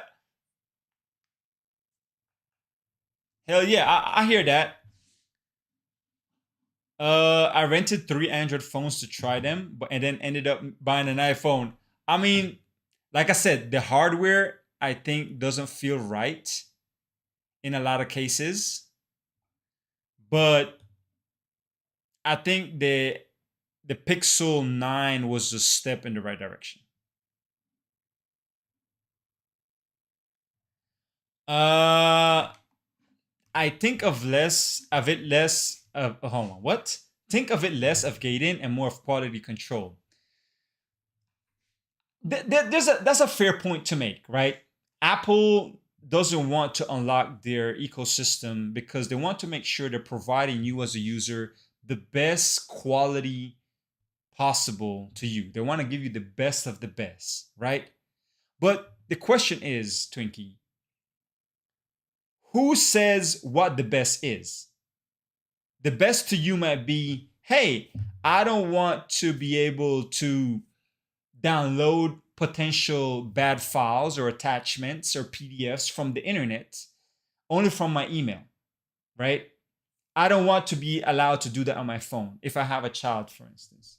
Hell yeah, I hear that. I rented 3 Android phones to try them, but and then ended up buying an iPhone. I mean, like I said, the hardware I think doesn't feel right in a lot of cases, but I think the Pixel 9 was a step in the right direction. I think of it less of hold on, what? Think of it less of gating and more of quality control. That's a fair point to make, right? Apple doesn't want to unlock their ecosystem because they want to make sure they're providing you as a user the best quality possible to you. They want to give you the best of the best, right? But the question is, Twinkie, who says what the best is? The best to you might be, hey, I don't want to be able to download potential bad files or attachments or PDFs from the internet, only from my email, right? I don't want to be allowed to do that on my phone if I have a child, for instance.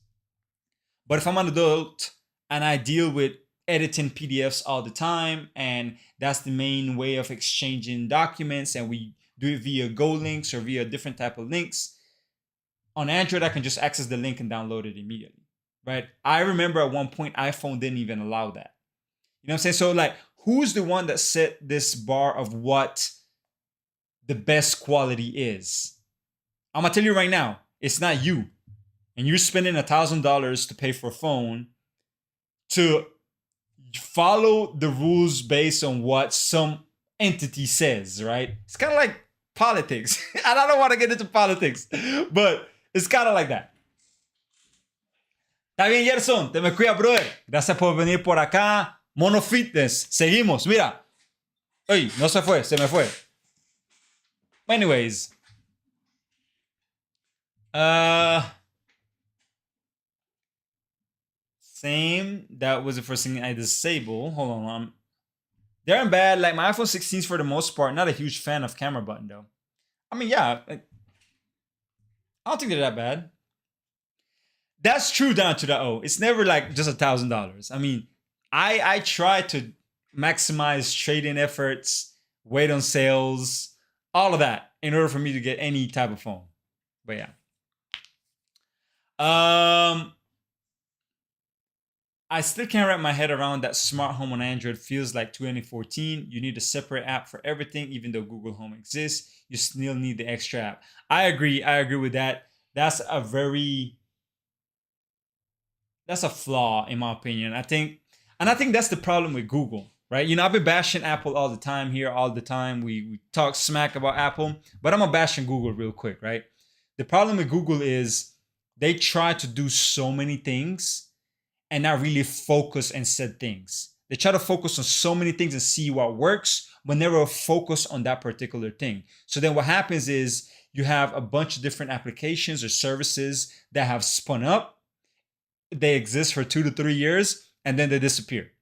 But if I'm an adult and I deal with editing PDFs all the time, and that's the main way of exchanging documents, and we do it via Go links or via different type of links, on Android, I can just access the link and download it immediately, right? I remember at one point, iPhone didn't even allow that. You know what I'm saying? So like, who's the one that set this bar of what the best quality is? I'm gonna tell you right now, it's not you. And you're spending $1,000 to pay for a phone to follow the rules based on what some entity says, right? It's kind of like politics. And I don't want to get into politics, but it's kind of like that. Está bien, Gerson. Te me cuida, brother. Gracias por venir por acá. Mono Fitness. Seguimos. Mira. Uy, no se fue. Se me fue. Anyways. Same. That was the first thing I disabled. Hold on. They aren't bad. Like my iPhone 16s for the most part. Not a huge fan of camera button though. I mean, yeah. I don't think they're that bad. That's true down to the O. It's never like just $1,000. I mean, I try to maximize trading efforts, wait on sales, all of that in order for me to get any type of phone. But yeah. I still can't wrap my head around that smart home on Android feels like 2014. You need a separate app for everything, even though Google Home exists. You still need the extra app. I agree with that. That's a flaw in my opinion. I think that's the problem with Google, right? You know, I've been bashing Apple all the time here, all the time. We talk smack about Apple, but I'm gonna bash Google real quick, right? The problem with Google is they try to do so many things and not really focus and set things. They try to focus on so many things and see what works, but never focus on that particular thing. So then what happens is you have a bunch of different applications or services that have spun up. They exist for 2 to 3 years and then they disappear,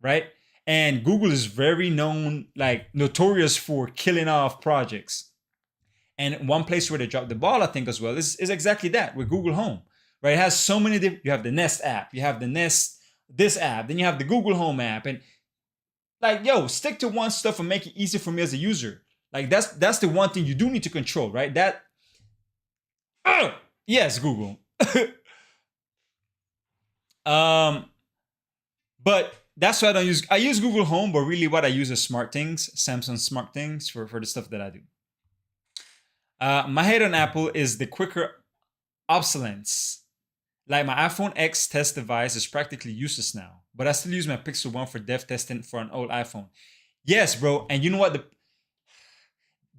right? And Google is very notorious for killing off projects. And one place where they dropped the ball, I think, as well, is exactly that with Google Home. Right, it has so many different. You have the Nest app, you have the Nest this app, then you have the Google Home app, and like, yo, stick to one stuff and make it easy for me as a user. Like that's the one thing you do need to control, right? That, yes, Google. But that's why I don't use. I use Google Home, but really what I use is Smart Things, Samsung Smart Things for the stuff that I do. My hate on Apple is the quicker obsolescence. Like my iPhone X test device is practically useless now, but I still use my Pixel 1 for dev testing for an old iPhone. Yes, bro. And you know what?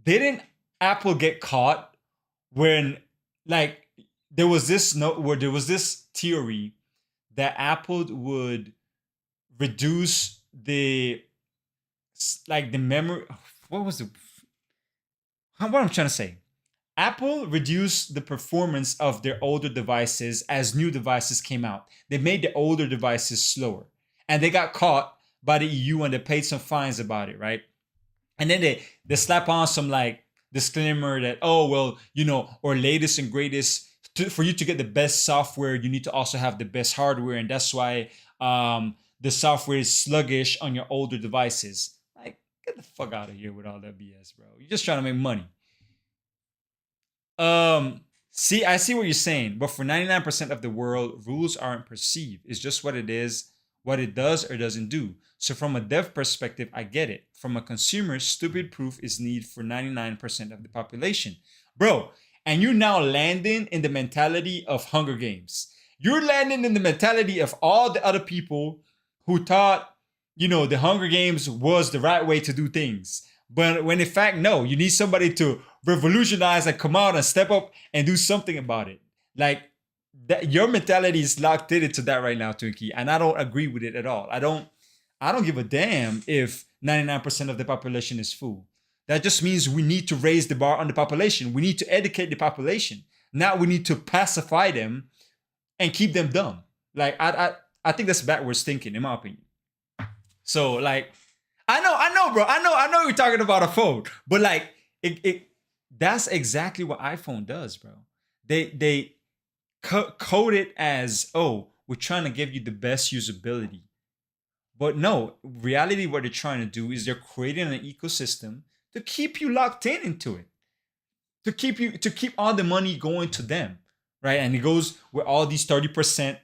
Didn't Apple get caught when like there was this theory that Apple would reduce the memory. What was what I'm trying to say? Apple reduced the performance of their older devices as new devices came out. They made the older devices slower. And they got caught by the EU and they paid some fines about it, right? And then they slap on some like disclaimer that, oh, well, you know, our latest and greatest for you to get the best software, you need to also have the best hardware, and that's why the software is sluggish on your older devices. Like, get the fuck out of here with all that BS, bro. You're just trying to make money. See, I see what you're saying, but for 99% of the world, rules aren't perceived. It's just what it is, what it does or doesn't do. So from a dev perspective, I get it. From a consumer, stupid proof is need for 99% of the population. Bro, and you're now landing in the mentality of Hunger Games. You're landing in the mentality of all the other people who thought, the Hunger Games was the right way to do things. But when in fact, no, you need somebody to revolutionize and come out and step up and do something about it. Like, that, your mentality is locked into that right now, Twinkie, and I don't agree with it at all. I don't give a damn if 99% of the population is full. That just means we need to raise the bar on the population. We need to educate the population. Now we need to pacify them and keep them dumb. Like, I think that's backwards thinking, in my opinion. So, like, I know, bro. I know you're talking about a phone, but like, that's exactly what iPhone does, bro. They code it as, oh, we're trying to give you the best usability. But no, reality, what they're trying to do is they're creating an ecosystem to keep you locked into it, to keep all the money going to them, right? And it goes with all these 30%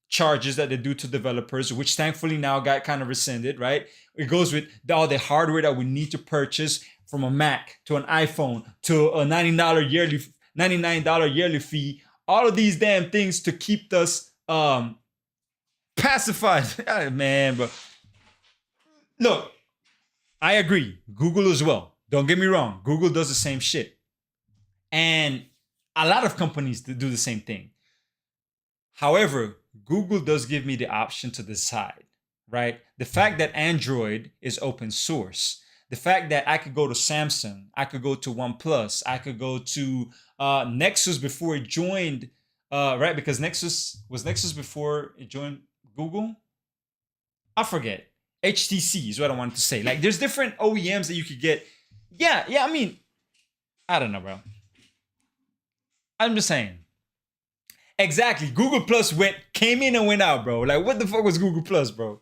charges that they do to developers, which thankfully now got kind of rescinded, right? It goes with all the hardware that we need to purchase, from a Mac to an iPhone to a $99 yearly fee. All of these damn things to keep us pacified. Man, but look, I agree. Google as well. Don't get me wrong. Google does the same shit. And a lot of companies do the same thing. However, Google does give me the option to decide, right? The fact that Android is open source, the fact that I could go to Samsung, I could go to OnePlus, I could go to Nexus before it joined, right? Because Nexus before it joined Google? I forget. HTC is what I wanted to say. Like, there's different OEMs that you could get. Yeah, I mean, I don't know, bro. I'm just saying. Exactly. Google Plus came in and went out, bro. Like, what the fuck was Google Plus, bro?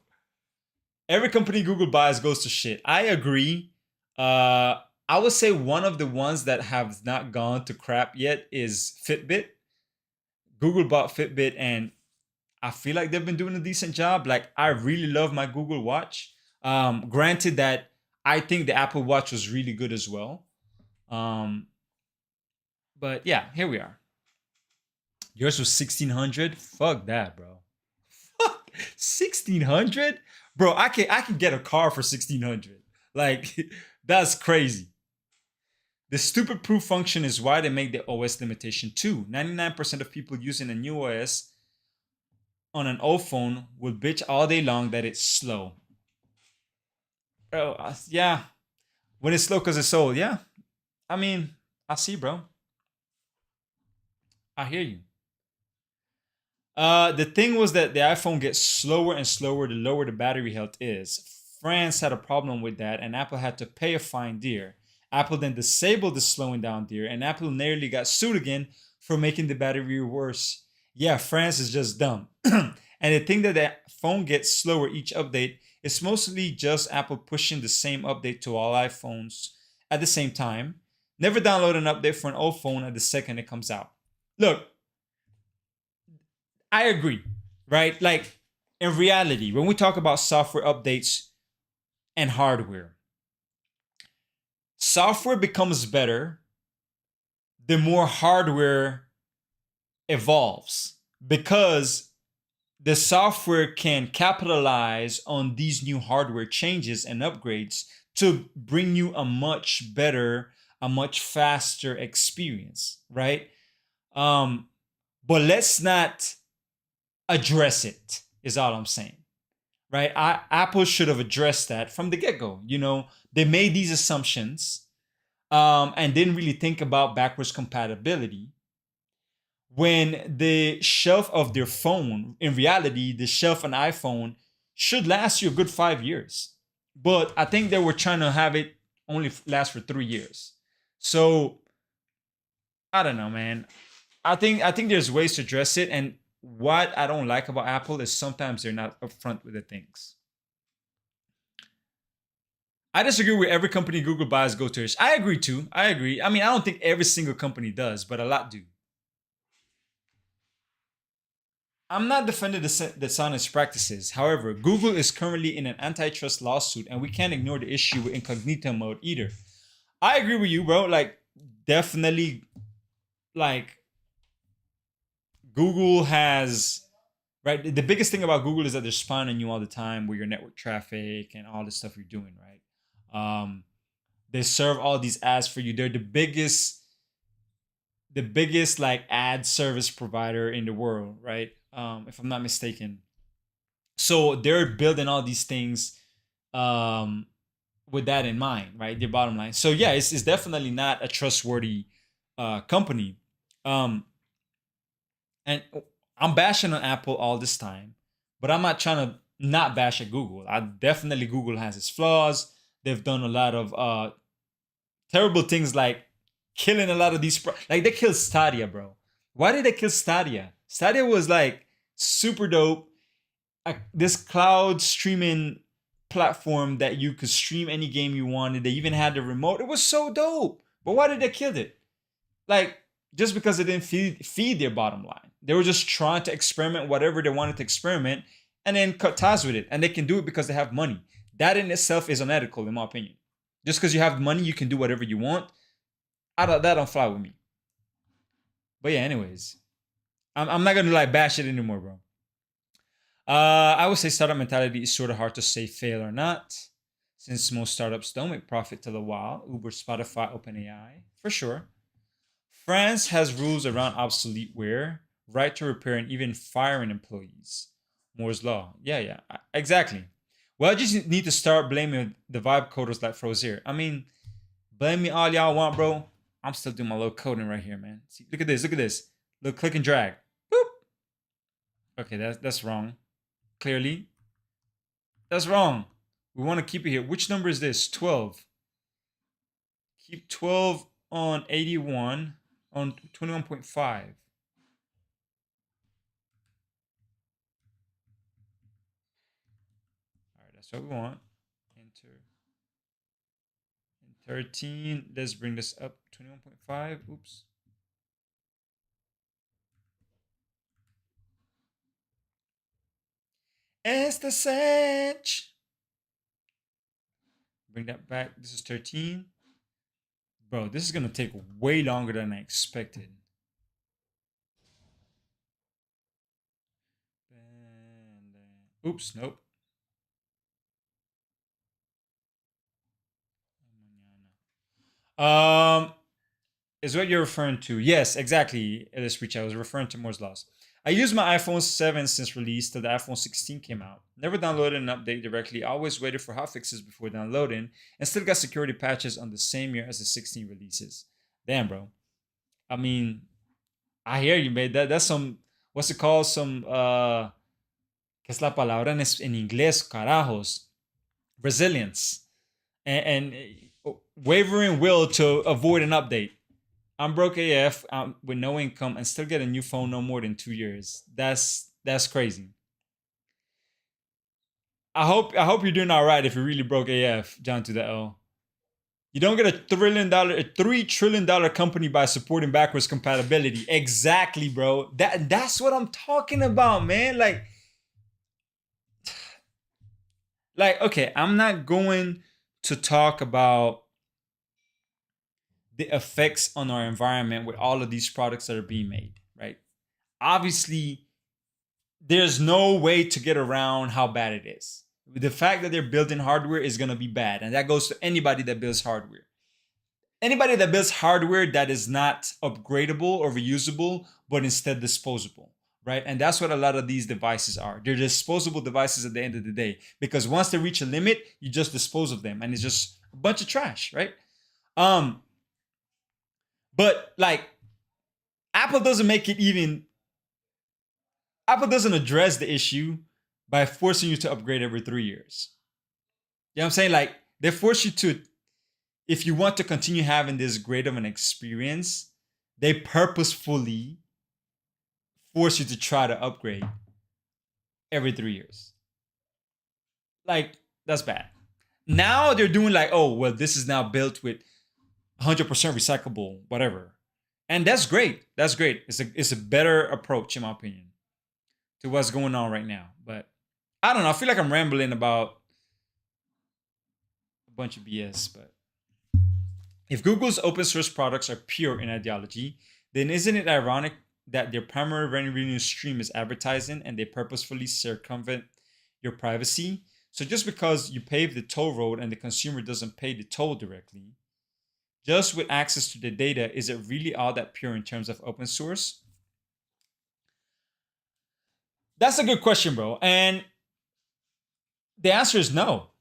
Every company Google buys goes to shit. I agree. I would say one of the ones that have not gone to crap yet is Fitbit. Google bought Fitbit, and I feel like they've been doing a decent job. Like, I really love my Google Watch. Granted that I think the Apple Watch was really good as well. But yeah, here we are. Yours was 1,600. Fuck that, bro. Fuck 1,600, bro. I can get a car for 1,600. Like, that's crazy. The stupid proof function is why they make the OS limitation too. 99% of people using a new OS on an old phone will bitch all day long that it's slow. Oh, yeah. When it's slow because it's old, yeah. I mean, I see, bro. I hear you. The thing was that the iPhone gets slower and slower the lower the battery health is. France had a problem with that, and Apple had to pay a fine dear. Apple then disabled the slowing down dear, and Apple nearly got sued again for making the battery worse. Yeah, France is just dumb. And the thing that the phone gets slower each update is mostly just Apple pushing the same update to all iPhones at the same time. Never download an update for an old phone at the second it comes out. Look, I agree, right? Like, in reality, when we talk about software updates and hardware, software becomes better the more hardware evolves, because the software can capitalize on these new hardware changes and upgrades to bring you a much better, a much faster experience, right? But let's not address it, is all I'm saying, right? Apple should have addressed that from the get-go. They made these assumptions and didn't really think about backwards compatibility. When the shelf of their phone, in reality, the shelf on iPhone should last you a good 5 years. But I think they were trying to have it only last for 3 years. So, I don't know, man. I think there's ways to address it, and what I don't like about Apple is sometimes they're not upfront with the things. I disagree with every company Google buys go to. I agree too. I agree. I mean, I don't think every single company does, but a lot do. I'm not defending the dishonest practices. However, Google is currently in an antitrust lawsuit, and we can't ignore the issue with incognito mode either. I agree with you, bro. Like, definitely, like, Google has, right? The biggest thing about Google is that they're spying on you all the time with your network traffic and all the stuff you're doing, right? They serve all these ads for you. They're the biggest like ad service provider in the world, right? If I'm not mistaken. So they're building all these things with that in mind, right? Their bottom line. So yeah, it's definitely not a trustworthy company. And I'm bashing on Apple all this time, but I'm not trying to not bash at Google. Google has its flaws. They've done a lot of terrible things like killing a lot of these like they killed Stadia, bro. Why did they kill Stadia? Stadia was like super dope. This cloud streaming platform that you could stream any game you wanted. They even had the remote. It was so dope. But why did they kill it? Like, just because it didn't feed their bottom line. They were just trying to experiment whatever they wanted to experiment and then cut ties with it. And they can do it because they have money. That in itself is unethical, in my opinion. Just because you have money, you can do whatever you want. That don't fly with me. But yeah, anyways. I'm not gonna like bash it anymore, bro. I would say startup mentality is sort of hard to say fail or not, since most startups don't make profit till a while. Uber, Spotify, OpenAI, for sure. France has rules around obsolete wear, right to repair, and even firing employees. Moore's law. Yeah, exactly. Well, I just need to start blaming the vibe coders like Frozier. I mean, blame me all y'all want, bro. I'm still doing my little coding right here, man. See, look at this. Look, click and drag. Boop. Okay, that's wrong. Clearly. That's wrong. We want to keep it here. Which number is this? 12. Keep 12 on 81 on 21.5. All right, that's what we want. Enter. And 13. Let's bring this up. 21.5. Oops. Este Sech. Bring that back. This is 13. Bro, this is going to take way longer than I expected. Oops, nope. Is what you're referring to. Yes, exactly, Ellis Rich. I was referring to Moore's Laws. I used my iPhone 7 since release till the iPhone 16 came out. Never downloaded an update directly. Always waited for hotfixes before downloading, and still got security patches on the same year as the 16 releases. Damn, bro. I mean, I hear you, man. That's some, what's it called? Some, ¿qué es la palabra en inglés, carajos? Resilience. And wavering will to avoid an update. I'm broke AF with no income and still get a new phone no more than 2 years. That's crazy. I hope you're doing all right if you're really broke AF, John to the L. You don't get a $3 trillion company by supporting backwards compatibility. Exactly, bro. That's what I'm talking about, man. Like, okay, I'm not going to talk about the effects on our environment with all of these products that are being made, right? Obviously, there's no way to get around how bad it is. The fact that they're building hardware is going to be bad, and that goes to anybody that builds hardware. Anybody that builds hardware that is not upgradable or reusable, but instead disposable, right? And that's what a lot of these devices are. They're disposable devices at the end of the day, because once they reach a limit, you just dispose of them, and it's just a bunch of trash, right? But like, Apple doesn't address the issue by forcing you to upgrade every 3 years. You know what I'm saying? Like, they force you to, if you want to continue having this great of an experience, they purposefully force you to try to upgrade every 3 years. Like, that's bad. Now they're doing like, oh, well, this is now built with 100% recyclable, whatever. And that's great. That's great. It's a better approach, in my opinion, to what's going on right now. But I don't know. I feel like I'm rambling about a bunch of BS. But if Google's open source products are pure in ideology, then isn't it ironic that their primary revenue stream is advertising and they purposefully circumvent your privacy? So just because you pave the toll road and the consumer doesn't pay the toll directly, just with access to the data, is it really all that pure in terms of open source? That's a good question, bro. And the answer is no.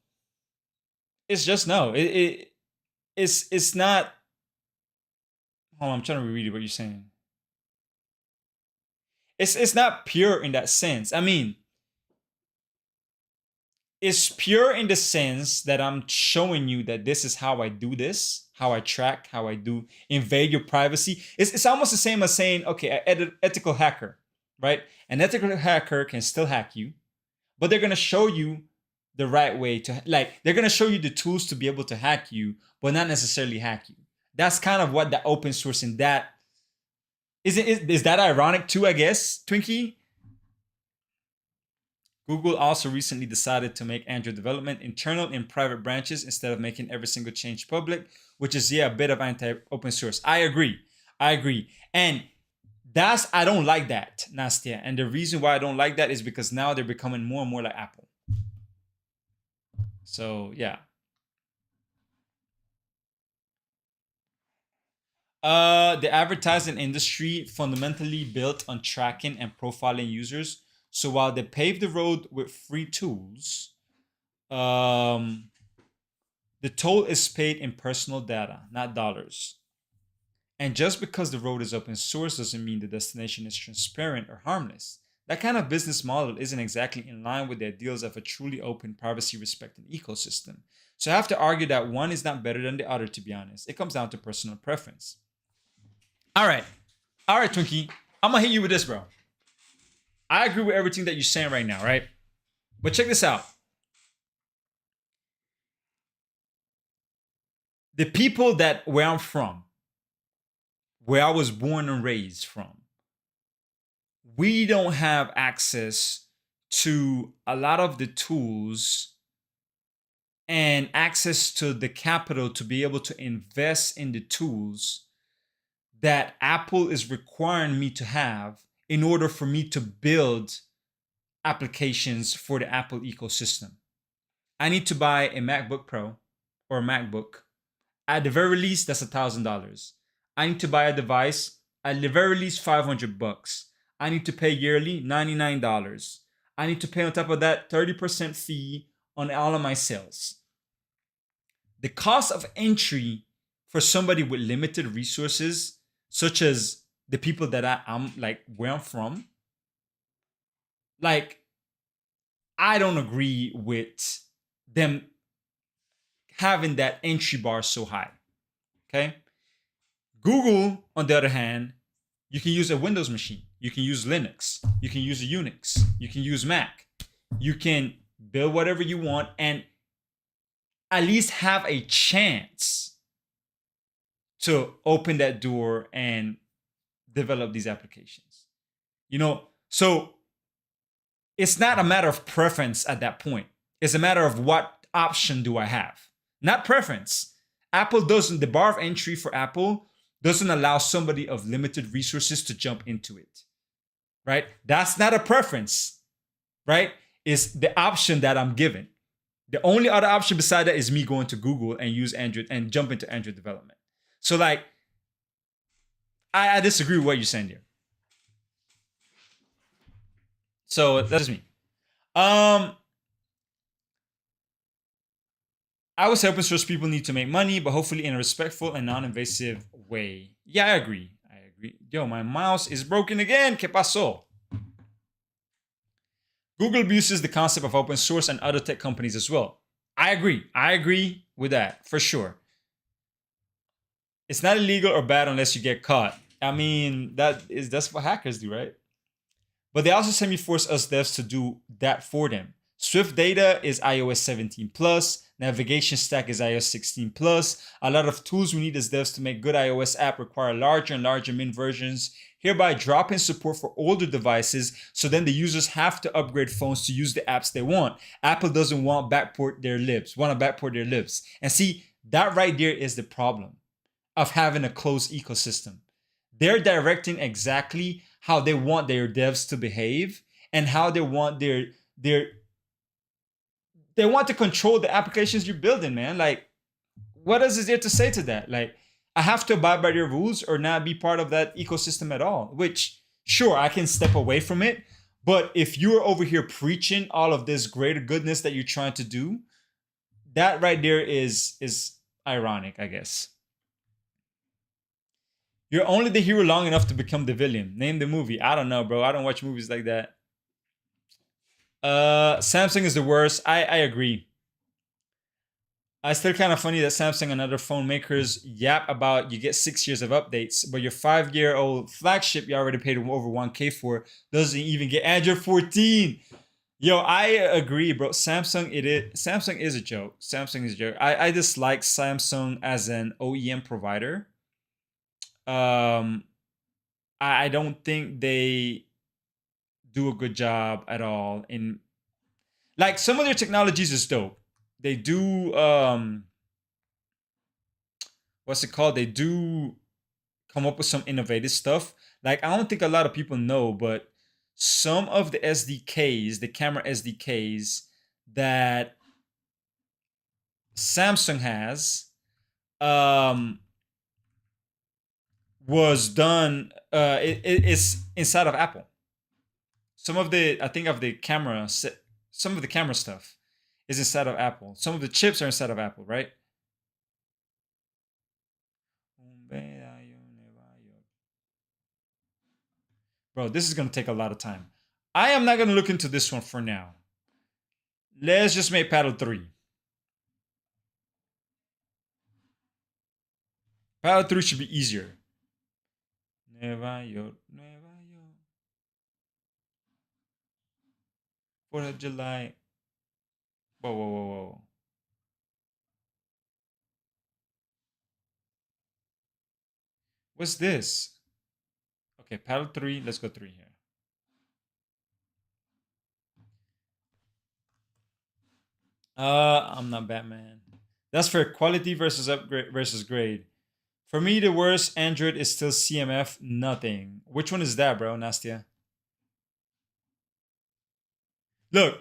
It's just no. It's not. Hold on, I'm trying to reread what you're saying. It's not pure in that sense. I mean, it's pure in the sense that I'm showing you that this is how I do this, how I track, how I do invade your privacy. It's almost the same as saying, okay, an ethical hacker, right? An ethical hacker can still hack you, but they're going to show you the right way to, like, they're going to show you the tools to be able to hack you, but not necessarily hack you. That's kind of what the open source in that, is that ironic too, I guess, Twinkie? Google also recently decided to make Android development internal in private branches instead of making every single change public, which is, yeah, a bit of anti-open source. I agree. And I don't like that, Nastia. And the reason why I don't like that is because now they're becoming more and more like Apple. So, yeah. The advertising industry fundamentally built on tracking and profiling users. So while they pave the road with free tools, the toll is paid in personal data, not dollars. And just because the road is open source doesn't mean the destination is transparent or harmless. That kind of business model isn't exactly in line with the ideals of a truly open, privacy-respecting ecosystem. So I have to argue that one is not better than the other, to be honest. It comes down to personal preference. All right, Twinkie. I'm going to hit you with this, bro. I agree with everything that you're saying right now, right? But check this out. The people that where I'm from, where I was born and raised from, we don't have access to a lot of the tools and access to the capital to be able to invest in the tools that Apple is requiring me to have in order for me to build applications for the Apple ecosystem. I need to buy a MacBook Pro or a MacBook. At the very least, that's $1,000. I need to buy a device. At the very least, $500. I need to pay yearly $99. I need to pay on top of that 30% fee on all of my sales. The cost of entry for somebody with limited resources, such as the people that I'm like where I'm from, like, I don't agree with them having that entry bar so high. Okay. Google, on the other hand, you can use a Windows machine. You can use Linux. You can use Unix. You can use Mac. You can build whatever you want and at least have a chance to open that door and develop these applications. You know, so it's not a matter of preference at that point. It's a matter of what option do I have, not preference. Apple doesn't, the bar of entry for Apple doesn't allow somebody of limited resources to jump into it, right? That's not a preference, right? It's the option that I'm given. The only other option beside that is me going to Google and use Android and jump into Android development. So like, I disagree with what you're saying there. So that's me. I would say open source people need to make money, but hopefully in a respectful and non-invasive way. Yeah, I agree. Yo, my mouse is broken again. ¿Qué pasó? Google abuses the concept of open source and other tech companies as well. I agree with that, for sure. It's not illegal or bad unless you get caught. I mean, that's what hackers do, right? but they also semi-force us devs to do that for them. Swift data is iOS 17 plus. Navigation stack is iOS 16 plus. A lot of tools we need as devs to make good iOS app require larger and larger min versions, hereby dropping support for older devices, so then the users have to upgrade phones to use the apps they want. Apple doesn't want to backport their libs. And see, that right there is the problem of having a closed ecosystem. They're directing exactly how they want their devs to behave and how they want they want to control the applications you're building, man. Like, what else is there to say to that? Like, I have to abide by their rules or not be part of that ecosystem at all, which, sure, I can step away from it. But if you're over here preaching all of this greater goodness that you're trying to do, that right there is ironic, I guess. You're only the hero long enough to become the villain. Name the movie. I don't know, bro. I don't watch movies like that. Samsung is the worst. I agree. It's still kind of funny that Samsung and other phone makers yap about you get 6 years of updates, but your 5-year-old flagship you already paid over 1K for doesn't even get Android 14. Yo, I agree, bro. Samsung is a joke. Samsung is a joke. I dislike Samsung as an OEM provider. I don't think they do a good job at all in, like, some of their technologies is dope. They do what's it called? They do come up with some innovative stuff. Like, I don't think a lot of people know, but some of the SDKs, the camera SDKs that Samsung has, was done. It's inside of Apple. Some of the camera stuff is inside of Apple. Some of the chips are inside of Apple, right? Bro, this is gonna take a lot of time. I am not gonna look into this one for now. Let's just make Paddle 3. Paddle 3 should be easier. 4th of July. Whoa. What's this? Okay, Paddle 3. Let's go 3 here. I'm not Batman. That's for quality versus upgrade versus grade. For me, the worst Android is still CMF nothing. Which one is that, bro, Nastia? Look,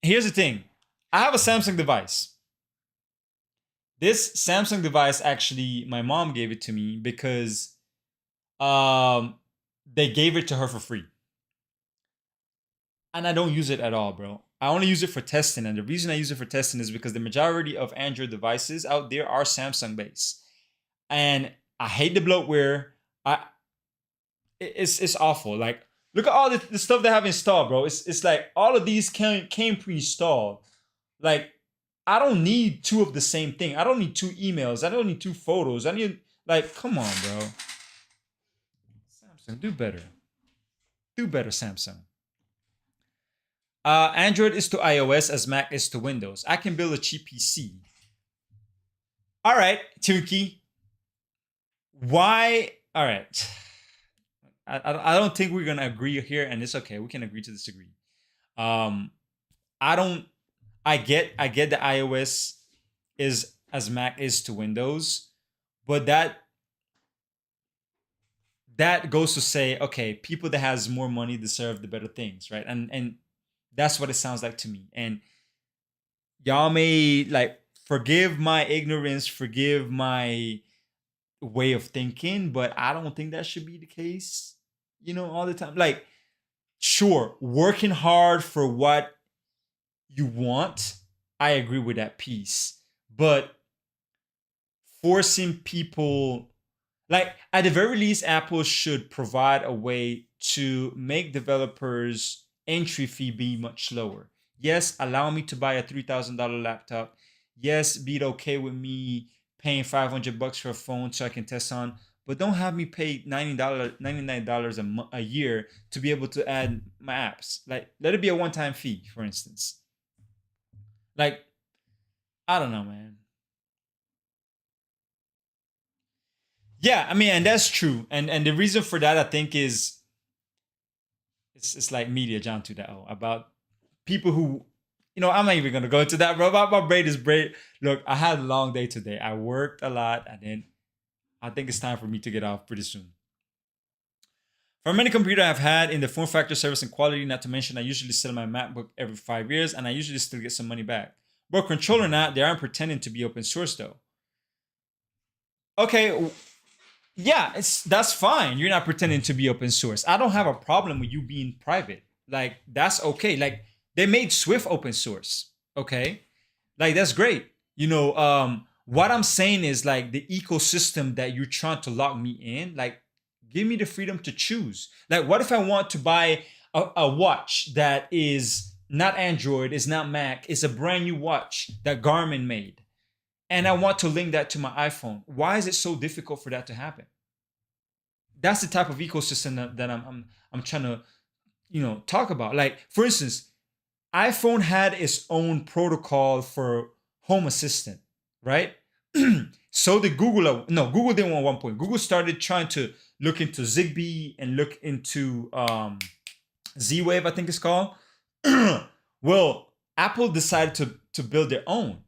here's the thing. I have a Samsung device. This Samsung device, actually, my mom gave it to me because they gave it to her for free. And I don't use it at all, bro. I only use it for testing. And the reason I use it for testing is because the majority of Android devices out there are Samsung based. And I hate the bloatware. It's awful. Like, look at all the stuff they have installed, bro. It's like all of these came pre-installed. Like, I don't need 2 of the same thing. I don't need 2 emails. I don't need 2 photos. I need, like, come on, bro. Samsung, do better. Do better, Samsung. Android is to iOS as Mac is to Windows. I can build a cheap PC. All right, Tunky. Why? All right. I don't think we're gonna agree here, and it's okay. We can agree to disagree. I get that iOS is as Mac is to Windows, but that goes to say, okay, people that has more money deserve the better things, right? And that's what it sounds like to me. And y'all may, like, forgive my ignorance, forgive my way of thinking, but I don't think that should be the case, all the time. Like, sure, working hard for what you want, I agree with that piece. But forcing people, like, at the very least, Apple should provide a way to make developers' entry fee be much lower. Yes, allow me to buy a $3,000 laptop. Yes, be it okay with me paying $500 for a phone so I can test on. but don't have me pay $99 a year to be able to add my apps. Like, let it be a one-time fee, for instance. Like, I don't know, man. Yeah, I mean, and that's true. And the reason for that, I think, is it's like media, John 2.0, about people who, I'm not even gonna go into that, bro. My brain is brain. Look, I had a long day today. I worked a lot, and then I think it's time for me to get off pretty soon. For many computers I've had in the form factor, service, and quality, not to mention I usually sell my MacBook every 5 years, and I usually still get some money back. Bro, control or not, they aren't pretending to be open source though. Okay, yeah, that's fine. You're not pretending to be open source. I don't have a problem with you being private. Like, that's okay. Like, they made Swift open source. Okay, like, that's great. What I'm saying is, like, the ecosystem that you're trying to lock me in, like, give me the freedom to choose. Like, what if I want to buy a watch that is not Android, is not Mac, it's a brand new watch that Garmin made, and I want to link that to my iPhone? Why is it so difficult for that to happen? That's the type of ecosystem that I'm trying to talk about. Like, for instance, iPhone had its own protocol for Home Assistant, right? So did Google. No, Google didn't want 1 point. Google started trying to look into Zigbee and look into Z-Wave, I think it's called. Well, Apple decided to build their own,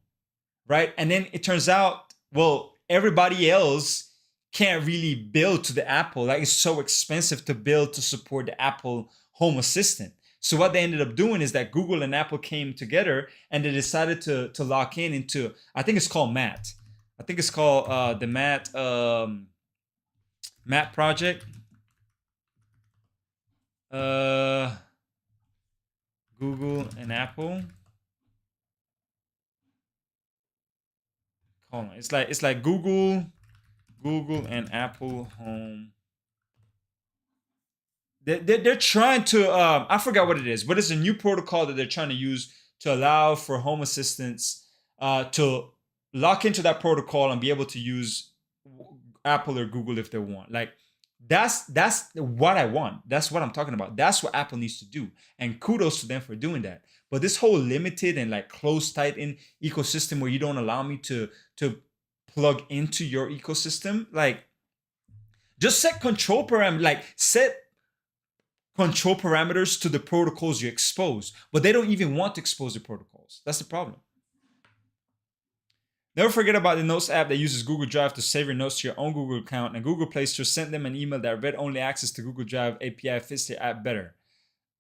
right? And then it turns out, well, everybody else can't really build to the Apple. Like, it's so expensive to build to support the Apple Home Assistant. So what they ended up doing is that Google and Apple came together and they decided to lock in into, I think it's called MAT. I think it's called the MAT project. Google and Apple. Hold on. It's like Google and Apple Home. They're trying to I forgot what it is, but it's a new protocol that they're trying to use to allow for Home Assistants to lock into that protocol and be able to use Apple or Google if they want. Like, that's what I want. That's what I'm talking about. That's what Apple needs to do, and kudos to them for doing that. But this whole limited and like closed tight in ecosystem where you don't allow me to plug into your ecosystem, like, just set control parameters. Like, set control parameters to the protocols you expose, but they don't even want to expose the protocols. That's the problem. Never forget about the Notes app that uses Google Drive to save your notes to your own Google account, and Google Play Store sent them an email that read-only access to Google Drive API fits their app better.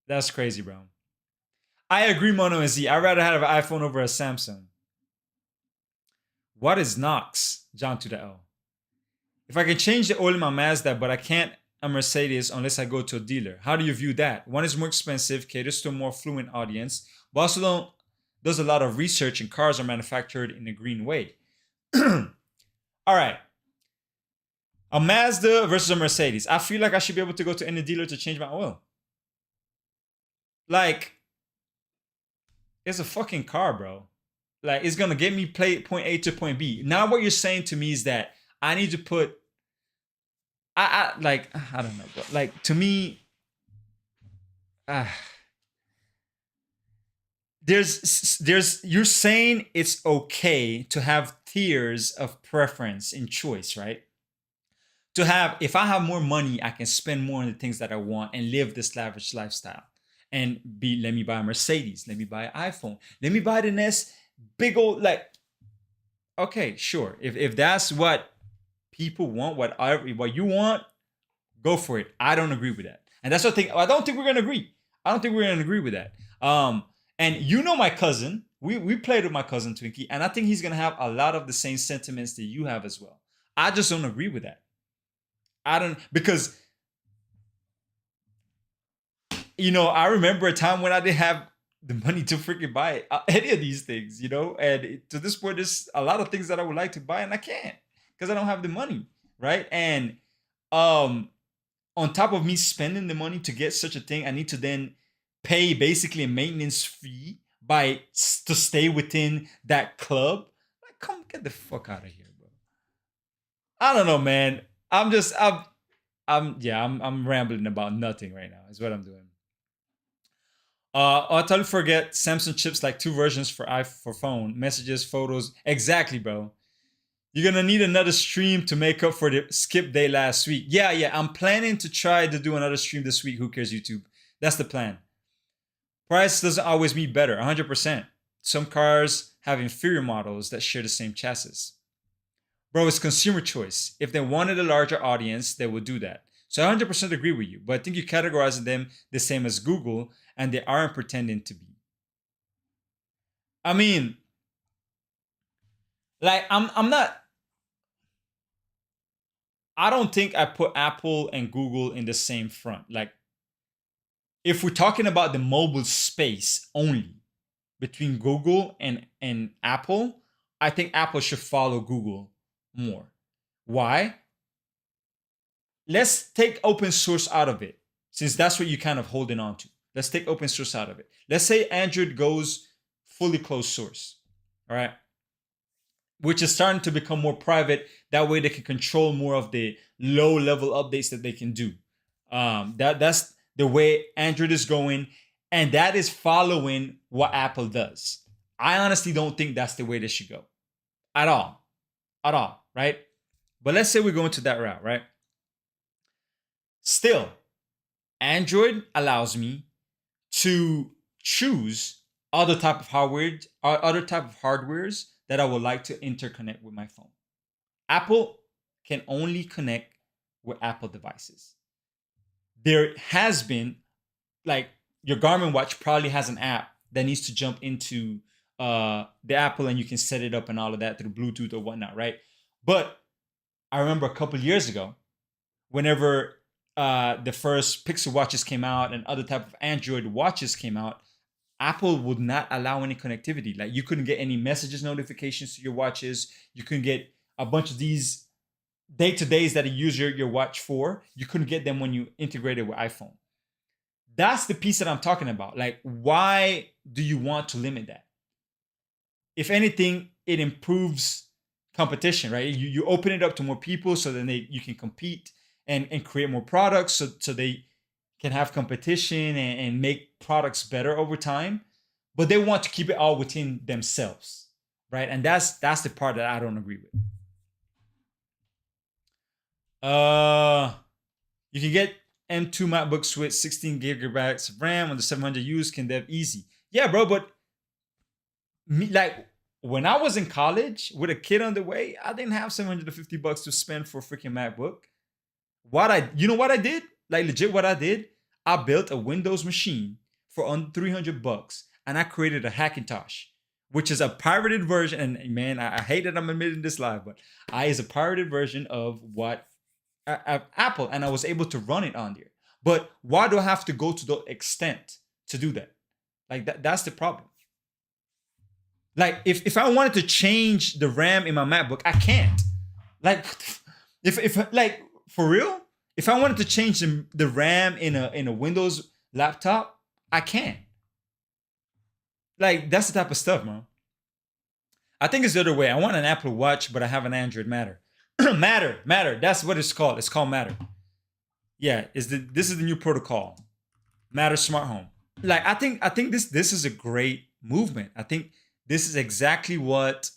That's crazy, bro. I agree, Mono and Z. I'd rather have an iPhone over a Samsung. What is Knox? John 2.0. If I can change the oil in my Mazda, but I can't a Mercedes unless I go to a dealer. How do you view that? One is more expensive, caters to a more affluent audience, but also does a lot of research, and cars are manufactured in a green way. All right. A Mazda versus a Mercedes. I feel like I should be able to go to any dealer to change my oil. Like, it's a fucking car, bro. Like, it's gonna get me point A to point B. Now what you're saying to me is that I need to put I don't know, bro. Like, to me, there's you're saying it's okay to have tiers of preference in choice, right? To have, if I have more money, I can spend more on the things that I want and live this lavish lifestyle. And let me buy a Mercedes, let me buy an iPhone, let me buy the next big old, like, okay, sure. If that's what people want, what you want, go for it. I don't agree with that. And that's what I don't think we're gonna agree. I don't think we're gonna agree with that. And my cousin, we played with my cousin Twinkie, and I think he's gonna have a lot of the same sentiments that you have as well. I just don't agree with that. Because I remember a time when I didn't have the money to freaking buy any of these things, and to this point, there's a lot of things that I would like to buy and I can't because I don't have the money, right? And on top of me spending the money to get such a thing, I need to then pay basically a maintenance fee to stay within that club. Like, come get the fuck out of here, bro. I don't know, man. I'm rambling about nothing right now. Is what I'm doing. I'll totally forget Samsung chips like 2 versions for phone, messages, photos. Exactly, bro. You're gonna need another stream to make up for the skip day last week. Yeah. I'm planning to try to do another stream this week. Who cares, YouTube? That's the plan. Price doesn't always mean better, 100%. Some cars have inferior models that share the same chassis. Bro, it's consumer choice. If they wanted a larger audience, they would do that. So I 100% agree with you, but I think you're categorizing them the same as Google, and they aren't pretending to be. I mean, like, I'm not. I don't think I put Apple and Google in the same front. Like, if we're talking about the mobile space only between Google and Apple, I think Apple should follow Google more. Why? Let's take open source out of it, since that's what you're kind of holding on to. Let's take open source out of it. Let's say Android goes fully closed source, all right? Which is starting to become more private. That way they can control more of the low level updates that they can do. That's the way Android is going, and that is following what Apple does. I honestly don't think that's the way they should go at all, right? But let's say we're going to that route, right? Still, Android allows me to choose other type of hardwares that I would like to interconnect with my phone. Apple can only connect with Apple devices. There has been, like, your Garmin watch probably has an app that needs to jump into the Apple, and you can set it up and all of that through Bluetooth or whatnot, right? But I remember a couple years ago, whenever the first Pixel watches came out and other type of Android watches came out, Apple would not allow any connectivity. Like, you couldn't get any messages notifications to your watches. You couldn't get a bunch of these day-to-days that you use your watch for. You couldn't get them when you integrated with iPhone. That's the piece that I'm talking about. Like, why do you want to limit that? If anything, it improves competition, right? You open it up to more people, so then you can compete and create more products, so they can have competition and make products better over time. But they want to keep it all within themselves, right? And that's the part that I don't agree with. You can get M2 MacBooks with 16 gigabytes of RAM on the 700 use, can dev easy. Yeah, bro, but me, like, when I was in college with a kid on the way, I didn't have $750 to spend for a freaking MacBook. You know what I did? Like, legit what I did? I built a Windows machine for under $300, and I created a Hackintosh, which is a pirated version. And man, I hate that I'm admitting this live, but is a pirated version of what Apple, and I was able to run it on there. But why do I have to go to the extent to do that? Like, that's the problem. Like, if I wanted to change the RAM in my MacBook, I can't. Like, if like, for real, if I wanted to change the RAM in a Windows laptop, I can't. Like, that's the type of stuff, man. I think it's the other way. I want an Apple Watch, but I have an Android Matter. Matter. That's what it's called. It's called Matter. Yeah, this is the new protocol. Matter Smart Home. Like, I think this is a great movement. I think this is exactly what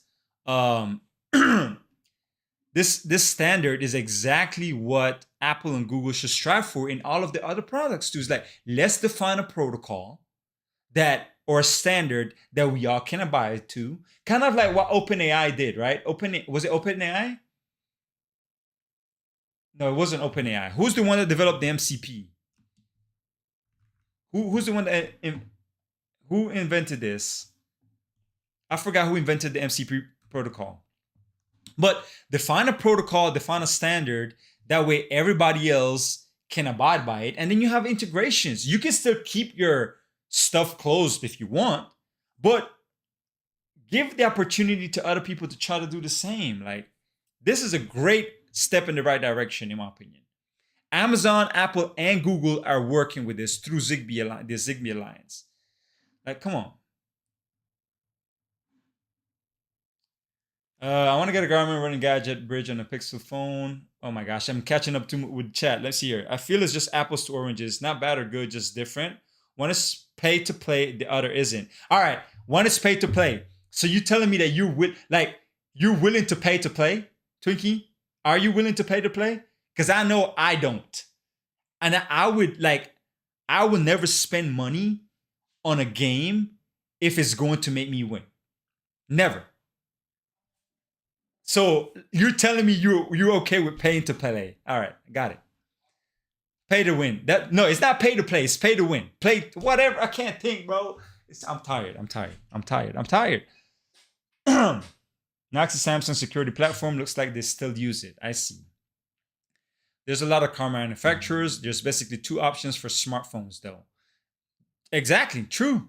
this standard is exactly what Apple and Google should strive for in all of the other products too. It's like, let's define a protocol or a standard that we all can abide to. Kind of like what OpenAI did, right? Was it OpenAI? No, it wasn't OpenAI. Who's the one that developed the MCP? Who's the one that who invented this? I forgot who invented the MCP protocol. But define a protocol, define a standard. That way everybody else can abide by it. And then you have integrations. You can still keep your stuff closed if you want, but give the opportunity to other people to try to do the same. Like, this is a great step in the right direction, in my opinion. Amazon, Apple, and Google are working with this through the Zigbee Alliance. Like, come on. I want to get a Garmin running gadget bridge on a Pixel phone. Oh my gosh, I'm catching up too with chat. Let's see here. I feel it's just apples to oranges. Not bad or good, just different. One is pay to play, the other isn't. All right, one is pay to play. So you telling me that you're willing to pay to play, Twinkie? Are you willing to pay to play? Because I know I don't, and I would never spend money on a game if it's going to make me win. Never. So you're telling me you're okay with paying to play? All right, got it. Pay to win. No, it's not pay to play. It's pay to win. Play whatever. I can't think, bro. I'm tired. Next, the Samsung security platform looks like they still use it. I see. There's a lot of car manufacturers. There's basically two options for smartphones, though. Exactly, true.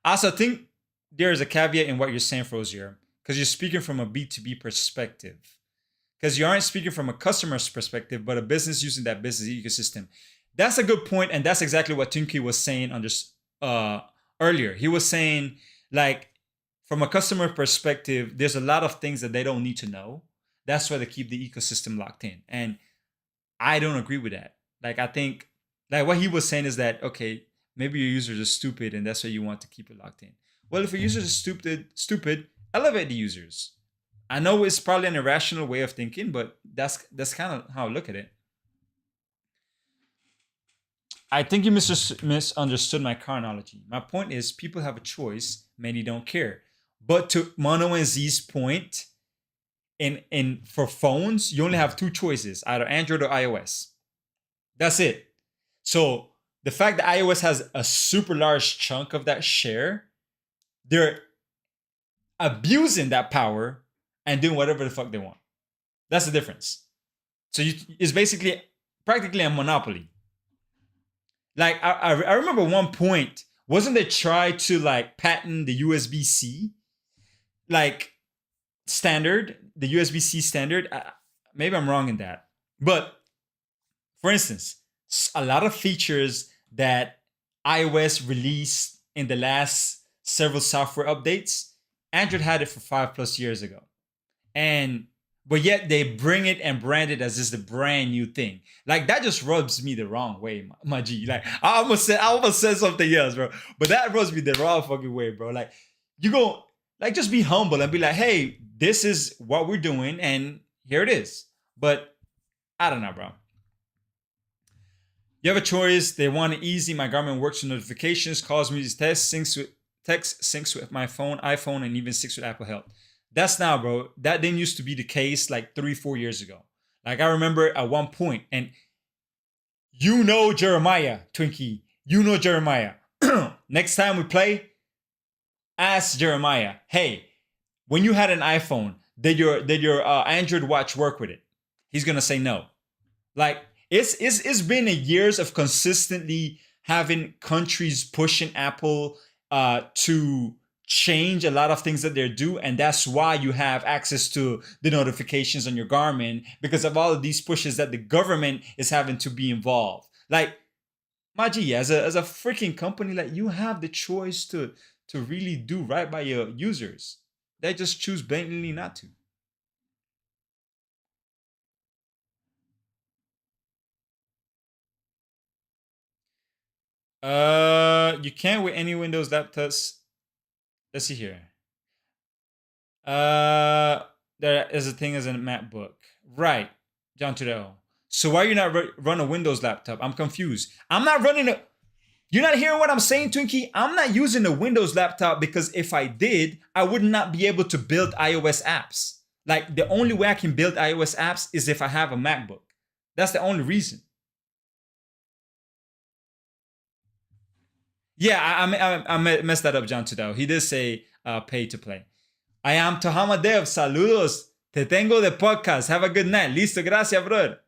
I also think there is a caveat in what you're saying, Frosier, because you're speaking from a B2B perspective. Because you aren't speaking from a customer's perspective, but a business using that business ecosystem. That's a good point, and that's exactly what Tunki was saying on this earlier. He was saying, like, from a customer perspective, there's a lot of things that they don't need to know. That's why they keep the ecosystem locked in. And I don't agree with that. Like, I think, like, what he was saying is that, okay, maybe your users are stupid and that's why you want to keep it locked in. Well, if your users are stupid, elevate the users. I know it's probably an irrational way of thinking, but that's kind of how I look at it. I think you misunderstood my car analogy. My point is people have a choice, many don't care. But to Mono and Z's point, in for phones, you only have two choices, either Android or iOS. That's it. So the fact that iOS has a super large chunk of that share, they're abusing that power and doing whatever the fuck they want. That's the difference. So it's basically practically a monopoly. Like I remember one point, wasn't they try to like patent the USB-C like standard, the USB-C standard? Maybe I'm wrong in that. But for instance, a lot of features that iOS released in the last several software updates, Android had it for 5+ years ago. But yet they bring it and brand it as just the brand new thing. Like that just rubs me the wrong way, my G. Like I almost said something else, bro. But that rubs me the wrong fucking way, bro. Like you go, like just be humble and be like, hey, this is what we're doing and here it is. But I don't know, bro. You have a choice. They want it easy. My Garmin works with notifications, calls me, text syncs with my phone, iPhone, and even syncs with Apple Health. That's now, bro. That didn't used to be the case like 3-4 years ago. Like I remember at one point, and you know Jeremiah, Twinkie. You know Jeremiah. Next time we play, ask Jeremiah, hey, when you had an iPhone, did your Android watch work with it? He's gonna say no. Like it's been years of consistently having countries pushing Apple to change a lot of things that they do, and that's why you have access to the notifications on your Garmin, because of all of these pushes that the government is having to be involved. Like, Maji, as a freaking company, like you have the choice to really do right by your users. They just choose blatantly not to. You can't with any Windows laptops. Let's see here. There is a thing as a MacBook, right? John Tudell. So why are you not run a Windows laptop? I'm confused. I'm not running a. You're not hearing what I'm saying, Twinkie? I'm not using a Windows laptop because if I did, I would not be able to build iOS apps. Like the only way I can build iOS apps is if I have a MacBook. That's the only reason. Yeah, I messed that up, John Tudell. He did say pay to play. I am Tohama Dev. Saludos. Te tengo de podcast. Have a good night. Listo. Gracias, brother.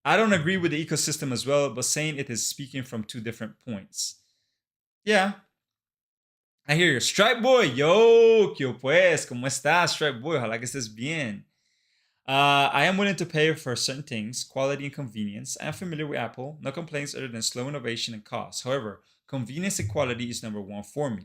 I don't agree with the ecosystem as well, but saying it is speaking from two different points. Yeah. I hear you. Stripe Boy. Yo, ¿qué pues? ¿Cómo estás, Stripe Boy? Ojalá que estés bien. I am willing to pay for certain things, quality and convenience. I am familiar with Apple. No complaints other than slow innovation and cost. However, convenience and quality is number one for me.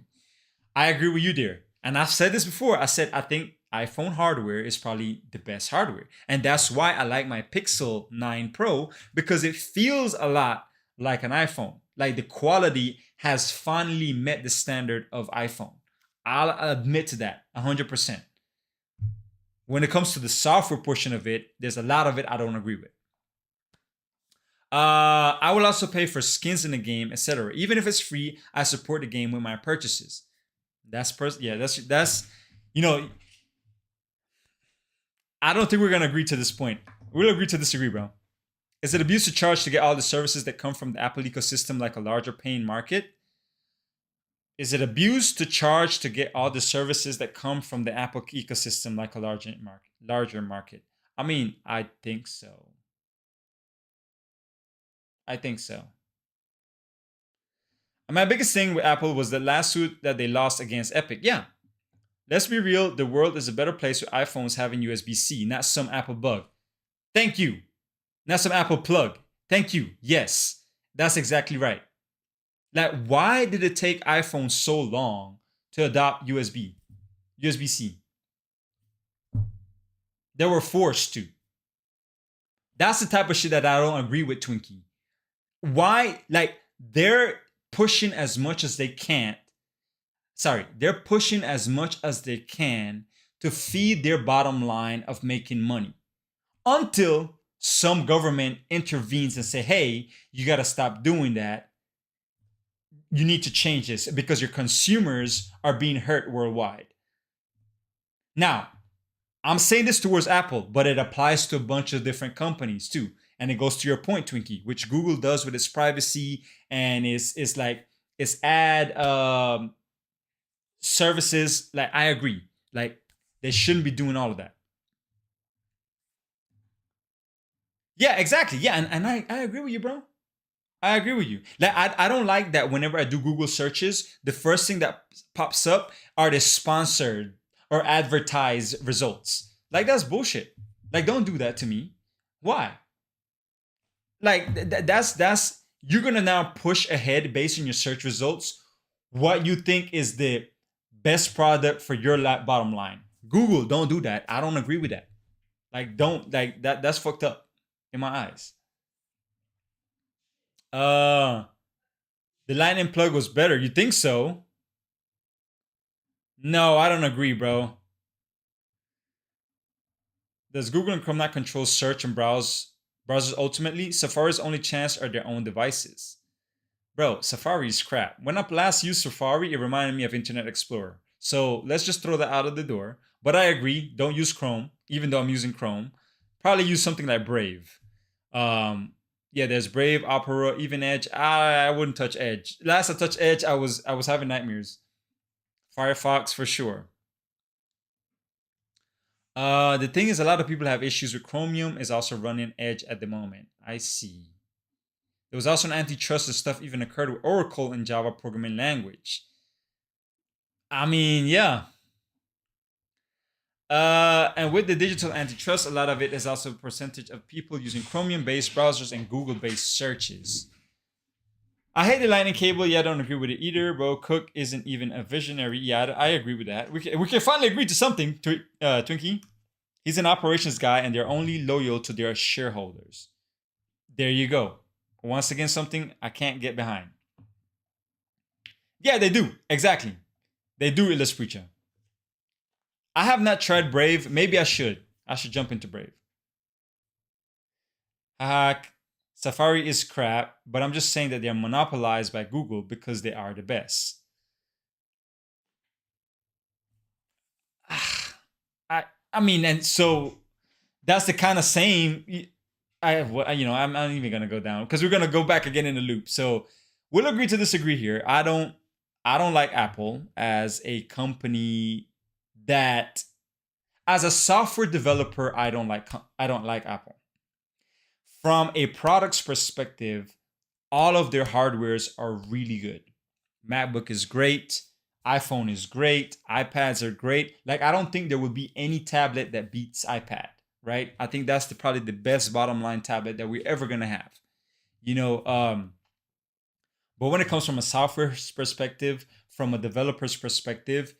I agree with you there. And I've said this before. I said, I think iPhone hardware is probably the best hardware. And that's why I like my Pixel 9 Pro, because it feels a lot like an iPhone. Like the quality has finally met the standard of iPhone. I'll admit to that 100%. When it comes to the software portion of it, there's a lot of it I don't agree with. I will also pay for skins in the game, etc. Even if it's free, I support the game with my purchases. That's you know, I don't think we're gonna agree to this point. We'll agree to disagree, bro. Is it abuse to charge to get all the services that come from the Apple ecosystem like a larger paying market? Is it abuse to charge to get all the services that come from the Apple ecosystem like a larger market? I mean, I think so. I think so. And my biggest thing with Apple was the lawsuit that they lost against Epic. Yeah. Let's be real, the world is a better place with iPhones having USB-C, not some Apple bug. Thank you. Not some Apple plug. Thank you. Yes, that's exactly right. Like, why did it take iPhone so long to adopt USB-C? They were forced to. That's the type of shit that I don't agree with, Twinkie. Why? Like, they're pushing as much as they can. They're pushing as much as they can to feed their bottom line of making money. Until some government intervenes and say, hey, you got to stop doing that. You need to change this because your consumers are being hurt worldwide. Now, I'm saying this towards Apple, but it applies to a bunch of different companies too. And it goes to your point, Twinkie, which Google does with its privacy and its ad services. Like, I agree. Like, they shouldn't be doing all of that. Yeah, exactly. Yeah, and I agree with you, bro. I agree with you. Like, I don't like that whenever I do Google searches, the first thing that pops up are the sponsored or advertised results. Like, that's bullshit. Like, don't do that to me. Why? Like, that's you're gonna now push ahead based on your search results what you think is the best product for your bottom line. Google, don't do that. I don't agree with that. Like, don't, like, that's fucked up in my eyes. The lightning plug was better. You think so? No, I don't agree, bro. Does Google and Chrome not control search and browsers ultimately? Safari's only chance are their own devices. Bro, Safari is crap. When I last used Safari, it reminded me of Internet Explorer. So let's just throw that out of the door. But I agree, don't use Chrome, even though I'm using Chrome. Probably use something like Brave. Yeah, there's Brave, Opera, even Edge. I wouldn't touch Edge. Last I touched Edge, I was having nightmares. Firefox for sure. The thing is, a lot of people have issues with Chromium is also running Edge at the moment. I see. There was also an antitrust and stuff even occurred with Oracle in Java programming language. I mean, yeah. And with the digital antitrust, a lot of it is also a percentage of people using Chromium-based browsers and Google-based searches. I hate the lightning cable. Yeah, I don't agree with it either. Bro, Cook isn't even a visionary. Yeah, I agree with that. We can finally agree to something, Twinkie. He's an operations guy, and they're only loyal to their shareholders. There you go. Once again, something I can't get behind. Yeah, they do. Exactly. They do, Illis Preacher. I have not tried Brave. Maybe I should. I should jump into Brave. Safari is crap, but I'm just saying that they're monopolized by Google because they are the best. I mean, and so that's the kind of same. I'm not even gonna go down because we're gonna go back again in the loop. So we'll agree to disagree here. I don't like Apple as a company that, as a software developer, I don't like Apple. From a product's perspective, all of their hardwares are really good. MacBook is great. iPhone is great. iPads are great. Like, I don't think there would be any tablet that beats iPad, right? I think that's probably the best bottom line tablet that we're ever gonna have. But when it comes from a software perspective, from a developer's perspective,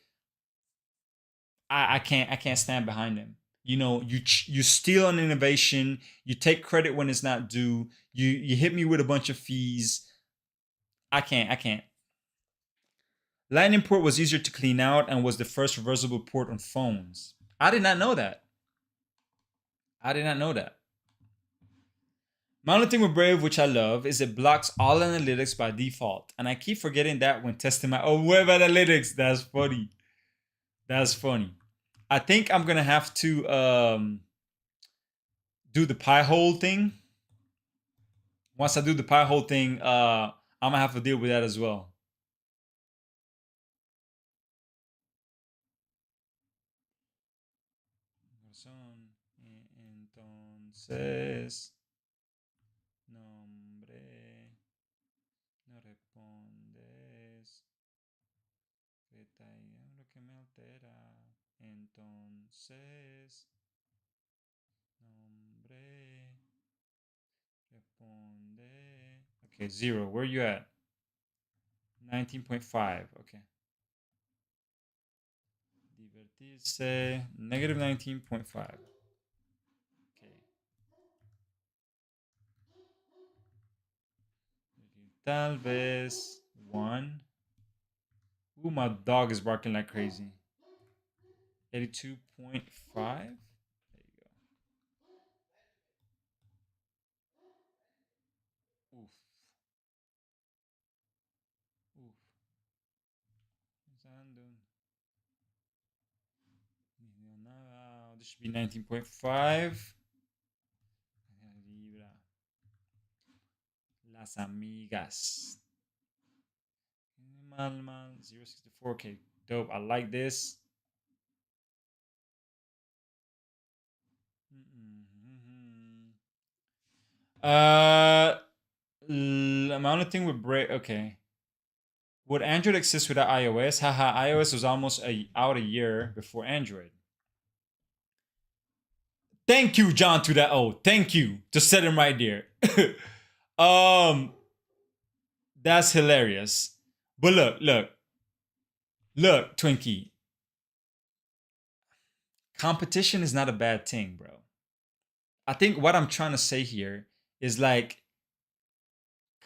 I can't stand behind them. You know, you steal an innovation, you take credit when it's not due, you hit me with a bunch of fees. I can't. Lightning port was easier to clean out and was the first reversible port on phones. I did not know that. I did not know that. My only thing with Brave, which I love, is it blocks all analytics by default. And I keep forgetting that when testing my web analytics. That's funny. That's funny. I think I'm gonna have to do the pie hole thing. Once I do the pie hole thing, I'm gonna have to deal with that as well. Entonces, nombre, no respondes. Lo que me altera. Entonces, nombre, responde. Okay, 0. Where are you at? 19.5. Okay. Divertirse. Negative 19.5. Okay. Tal vez 1. Ooh, my dog is barking like crazy. 82.5. There you go. Oof. Oof. This should be 19.5. Las amigas. Mal, 064. Okay, dope. I like this. My only thing with break. Okay. Would Android exist without iOS? Haha, iOS was almost out a year before Android. Thank you, John, to that. Oh, thank you. Just set him right there. That's hilarious. But look, Twinkie. Competition is not a bad thing, bro. I think what I'm trying to say here is like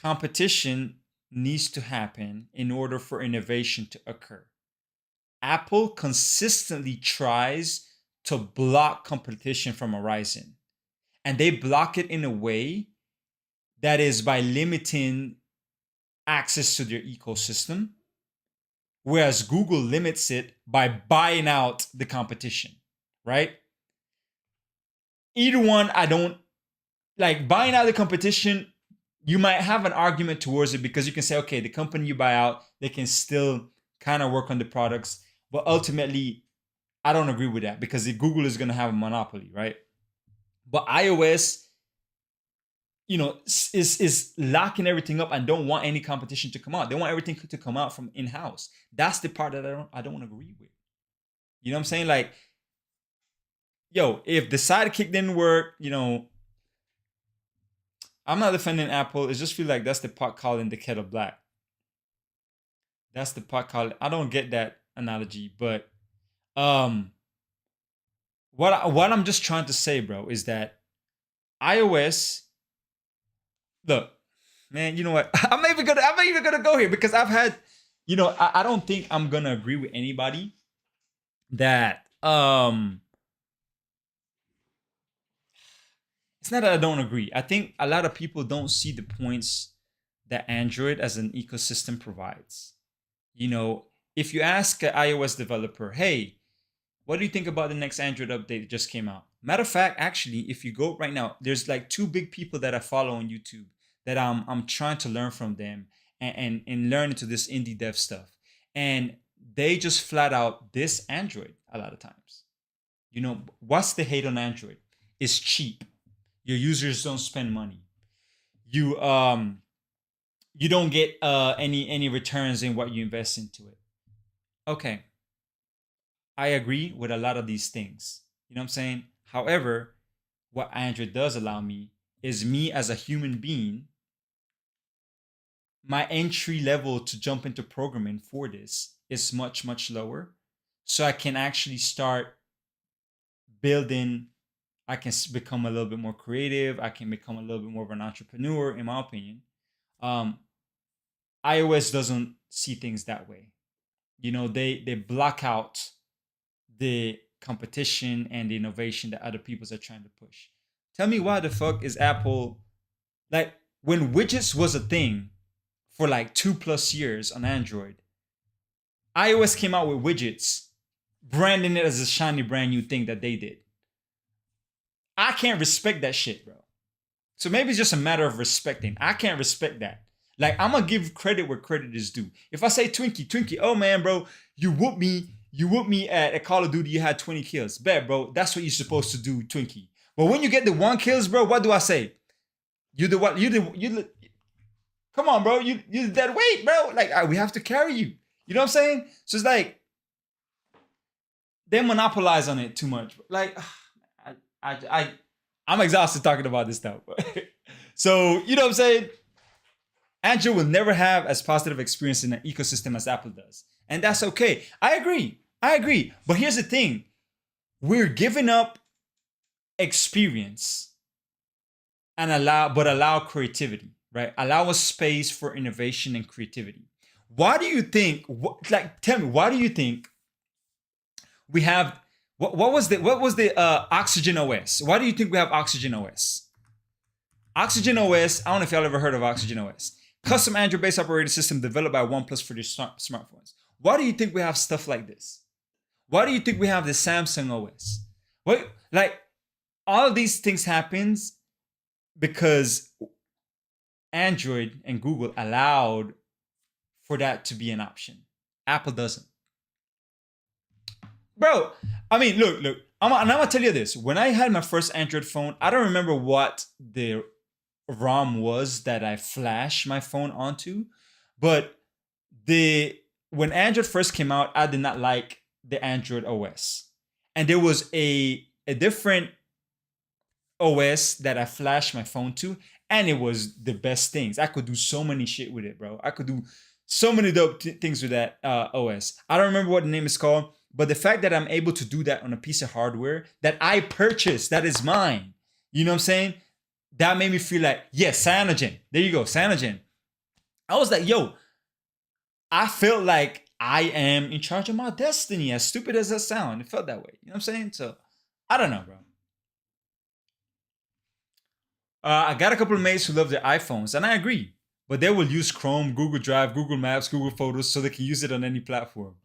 competition needs to happen in order for innovation to occur. Apple consistently tries to block competition from arising, and they block it in a way that is by limiting access to their ecosystem, whereas Google limits it by buying out the competition, right? Either one, I don't like. Buying out the competition, you might have an argument towards it because you can say, okay, the company you buy out, they can still kind of work on the products, but ultimately, I don't agree with that because Google is going to have a monopoly, right? But iOS, you know, is locking everything up and don't want any competition to come out. They want everything to come out from in-house. That's the part that I don't agree with. You know what I'm saying? Like, yo, if the sidekick didn't work, you know, I'm not defending Apple. It just feel like that's the pot calling the kettle black. That's the pot calling. I don't get that analogy, but what I'm just trying to say, bro, is that iOS. Look, man, you know what? I'm not even gonna go here because I've had, you know, I don't think I'm gonna agree with anybody that it's not that I don't agree. I think a lot of people don't see the points that Android as an ecosystem provides. You know, if you ask an iOS developer, hey, what do you think about the next Android update that just came out? Matter of fact, actually, if you go right now, there's like 2 big people that I follow on YouTube that I'm trying to learn from them and learn into this indie dev stuff. And they just flat out diss Android a lot of times. You know, what's the hate on Android? It's cheap. Your users don't spend money. You don't get any returns in what you invest into it. Okay. I agree with a lot of these things. You know what I'm saying? However, what Android does allow me is me as a human being, my entry level to jump into programming for this is much, much lower. so I can actually start building. I can become a little bit more creative. I can become a little bit more of an entrepreneur, in my opinion. Um, iOS doesn't see things that way. You know, they block out the competition and the innovation that other peoples are trying to push. Tell me why the fuck is Apple like when widgets was a thing for like 2+ years on Android, iOS came out with widgets, branding it as a shiny brand new thing that they did. I can't respect that shit, bro. So maybe it's just a matter of respecting. I can't respect that. Like, I'm gonna give credit where credit is due. If I say Twinkie, oh man, bro, you whooped me at Call of Duty, you had 20 kills. Bet, bro, that's what you're supposed to do, Twinkie. But when you get the 1 kills, bro, what do I say? You the what? Come on, bro, you the dead weight, bro. Like, we have to carry you. You know what I'm saying? So it's like they monopolize on it too much. Like, I'm exhausted talking about this stuff. So, you know what I'm saying? Android will never have as positive experience in an ecosystem as Apple does. And that's okay. I agree. But here's the thing. We're giving up experience and allow creativity, right? Allow a space for innovation and creativity. Why do you think, tell me, why do you think we have, what was the Oxygen OS? Why do you think we have Oxygen OS? Oxygen OS, I don't know if y'all ever heard of Oxygen OS. Custom Android-based operating system developed by OnePlus for their smartphones. Why do you think we have stuff like this? Why do you think we have the Samsung OS? What, like, all of these things happens because Android and Google allowed for that to be an option. Apple doesn't. Bro, I mean, look. I'm gonna tell you this. When I had my first Android phone, I don't remember what the ROM was that I flashed my phone onto, but when Android first came out, I did not like the Android OS, and there was a different OS that I flashed my phone to, and it was the best things. I could do so many shit with it, bro. I could do so many dope things with that OS. I don't remember what the name is called, but the fact that I'm able to do that on a piece of hardware that I purchased, that is mine, you know what I'm saying? That made me feel like, yes, Cyanogen. There you go, Cyanogen. I was like, yo, I felt like I am in charge of my destiny, as stupid as that sounds. It felt that way. You know what I'm saying? So, I don't know, bro. I got a couple of mates who love their iPhones, and I agree. But they will use Chrome, Google Drive, Google Maps, Google Photos, so they can use it on any platform.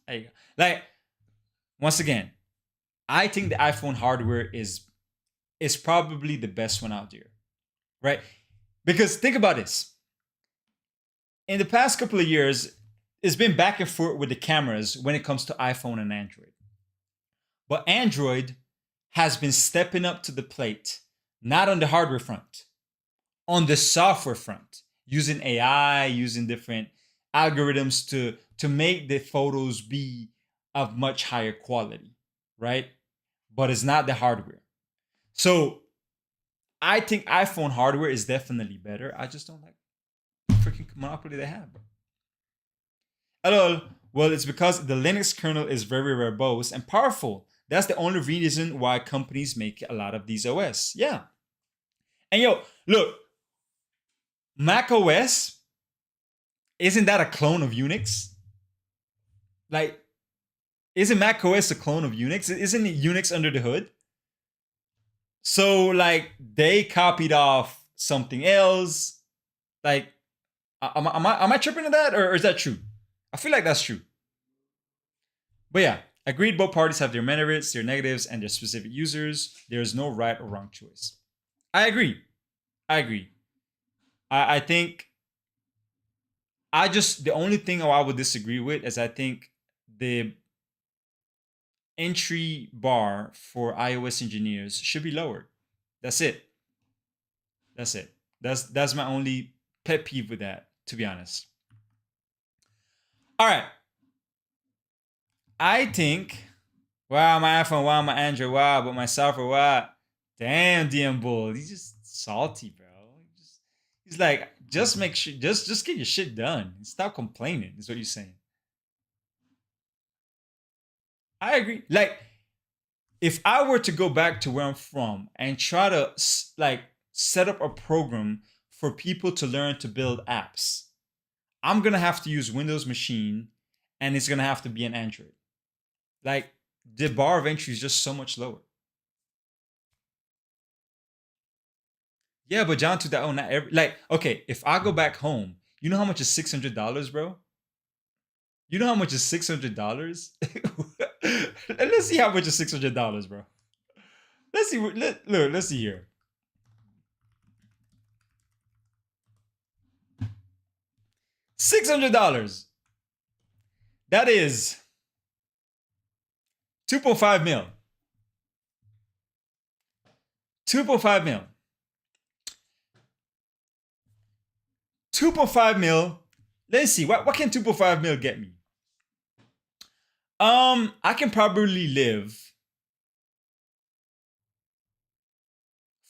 There you go. Like, once again, I think the iPhone hardware is probably the best one out there, right? Because think about this. In the past couple of years, it's been back and forth with the cameras when it comes to iPhone and Android. But Android has been stepping up to the plate, not on the hardware front, on the software front, using AI, using different algorithms to make the photos be of much higher quality, right? But it's not the hardware. So I think iPhone hardware is definitely better. I just don't like the freaking monopoly they have, bro. Hello. Well, it's because the Linux kernel is very verbose and powerful. That's the only reason why companies make a lot of these OS. Yeah. And yo, look, Mac OS, isn't that a clone of Unix? Like, isn't Mac OS a clone of Unix? Isn't it Unix under the hood? So, like, they copied off something else. Like, am I tripping to that, or is that true? I feel like that's true. But yeah, agreed, both parties have their merits, their negatives, and their specific users. There is no right or wrong choice. I agree. I think the only thing I would disagree with is I think the entry bar for iOS engineers should be lowered. That's it. That's my only pet peeve with that, to be honest. All right. I think, wow, my iPhone, wow, my Android, wow, but my software, wow. Damn, DM Bull, he's just salty, bro. He's like, just make sure, just get your shit done. Stop complaining, is what you're saying. I agree. Like, if I were to go back to where I'm from and try to like set up a program for people to learn to build apps, I'm gonna have to use Windows machine, and it's gonna have to be an Android. Like, the bar of entry is just so much lower. Yeah, but John, to that, oh, not every, like, okay, if I go back home, you know how much is $600, bro? You know how much is $600? Let's see how much is $600, bro. Let's see. Let's see here. $600. That is 2.5 mil. 2.5 mil. 2.5 mil. Let's see. What can 2.5 mil get me? I can probably live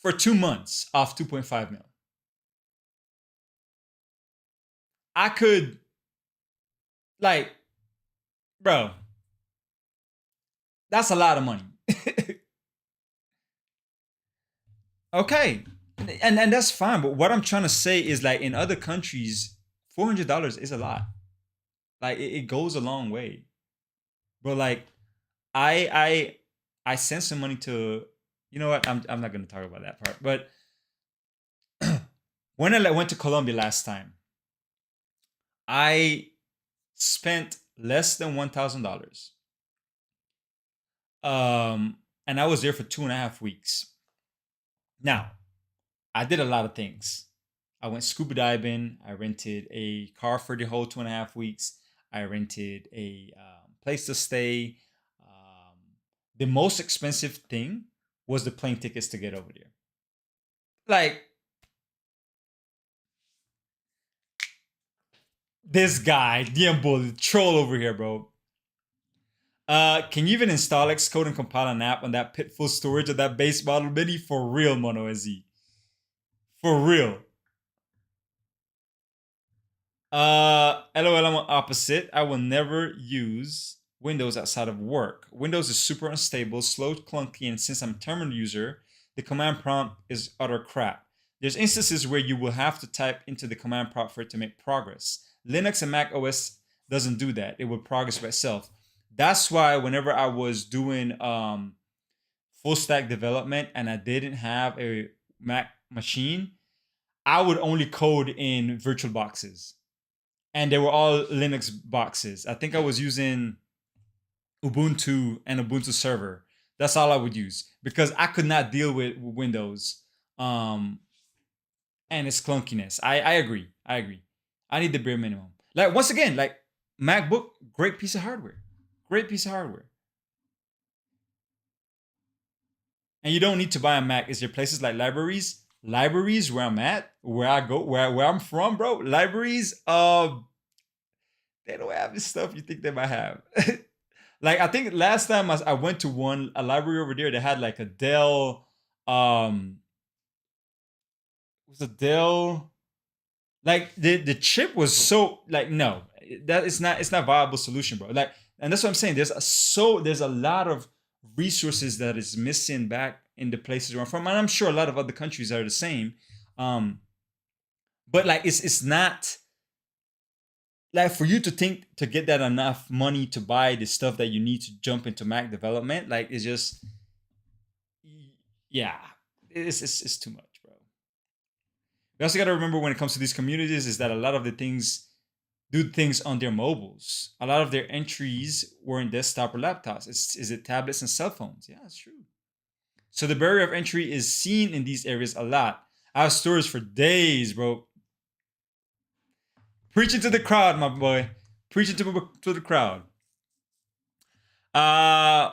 for 2 months off 2.5 mil. I could, like, bro, that's a lot of money. Okay. And that's fine. But what I'm trying to say is, like, in other countries, $400 is a lot. Like, it goes a long way. But like, I sent some money to, you know what? I'm not gonna talk about that part. But when I went to Colombia last time, I spent less than $1,000. And I was there for 2.5 weeks. Now, I did a lot of things. I went scuba diving. I rented a car for the whole 2.5 weeks. I rented a place to stay. The most expensive thing was the plane tickets to get over there. Like, this guy, DM Bull, troll over here, bro. Can you even install Xcode and compile an app on that pitful storage of that base model mini? For real, Mono SE. For real. LOL, I'm opposite. I will never use Windows outside of work. Windows is super unstable, slow, clunky, and since I'm a terminal user, the command prompt is utter crap. There's instances where you will have to type into the command prompt for it to make progress. Linux and Mac OS doesn't do that. It will progress by itself. That's why whenever I was doing full stack development and I didn't have a Mac machine, I would only code in virtual boxes. And they were all Linux boxes. I think I was using Ubuntu and Ubuntu server. That's all I would use because I could not deal with Windows and its clunkiness. I agree. I need the bare minimum. Like, once again, like, MacBook, great piece of hardware. Great piece of hardware. And you don't need to buy a Mac. Is there places like libraries? Libraries where I'm at, where I go, where I'm from, bro. Libraries, they don't have the stuff you think they might have. Like, I think last time I went to a library over there, they had like a Dell, it was a Dell, like the chip was so, like, no, that it's not a viable solution, bro. Like, and that's what I'm saying. There's a lot of resources that is missing back in the places where I'm from, and I'm sure a lot of other countries are the same. But like, it's not like, for you to think to get that enough money to buy the stuff that you need to jump into Mac development, like, it's just, yeah, it's too much, bro. We also got to remember when it comes to these communities is that a lot of the things do things on their mobiles. A lot of their entries were in desktop or laptops. Is it tablets and cell phones? Yeah, it's true. So the barrier of entry is seen in these areas a lot. I have stories for days, bro. Preaching to the crowd, my boy. Preaching to the crowd. I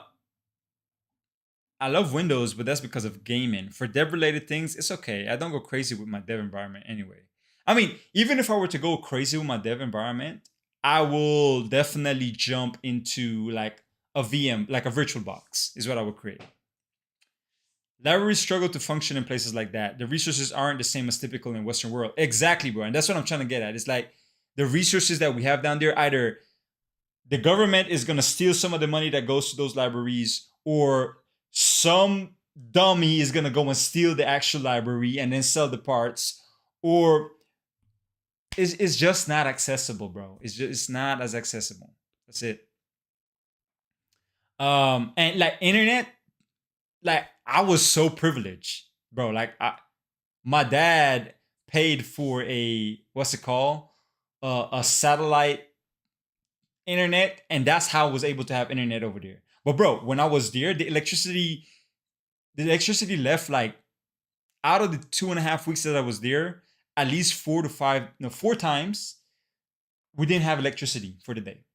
love Windows, but that's because of gaming. For dev-related things, it's okay. I don't go crazy with my dev environment anyway. I mean, even if I were to go crazy with my dev environment, I will definitely jump into like a VM, like a virtual box, is what I would create. Libraries struggle to function in places like that. The resources aren't the same as typical in Western world. Exactly, bro. And that's what I'm trying to get at. It's like the resources that we have down there, either the government is going to steal some of the money that goes to those libraries, or some dummy is going to go and steal the actual library and then sell the parts, or it's just not accessible, bro. It's not as accessible. That's it. And like internet, like I was so privileged, bro. Like my dad paid for a what's it called, a satellite internet, and that's how I was able to have internet over there. But bro, when I was there, the electricity left like out of the 2.5 weeks that I was there, at least 4 times we didn't have electricity for the day.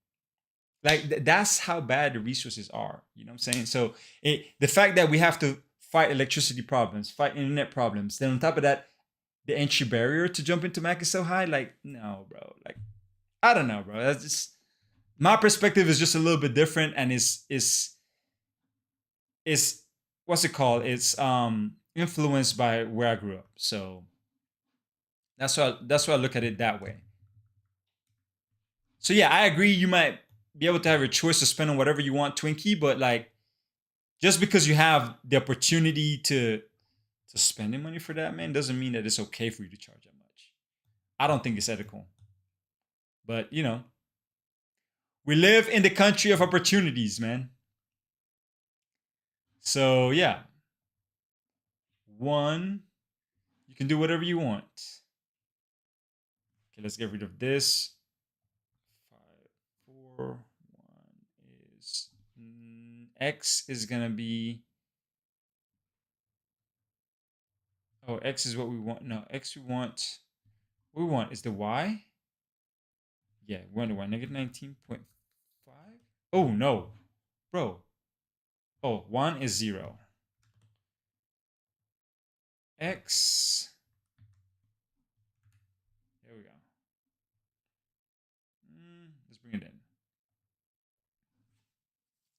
Like that's how bad the resources are. You know what I'm saying? So the fact that we have to fight electricity problems, fight internet problems, then on top of that, the entry barrier to jump into Mac is so high. Like no, bro. Like I don't know, bro. That's just my perspective is just a little bit different, and is what's it called? It's influenced by where I grew up. So that's why I look at it that way. So yeah, I agree. You might be able to have your choice to spend on whatever you want, Twinkie, but like just because you have the opportunity to spend money for that, man, doesn't mean that it's okay for you to charge that much. I don't think it's ethical. But you know, we live in the country of opportunities, man. So yeah. 1, you can do whatever you want. Okay, let's get rid of this. 5, 4, 1 is X is gonna be. Oh, X is what we want. No, X we want. What we want is the Y. Yeah, we want the Y. Negative 19.5. Oh no, bro. Oh, 1 is 0. X. There we go. Let's bring it in.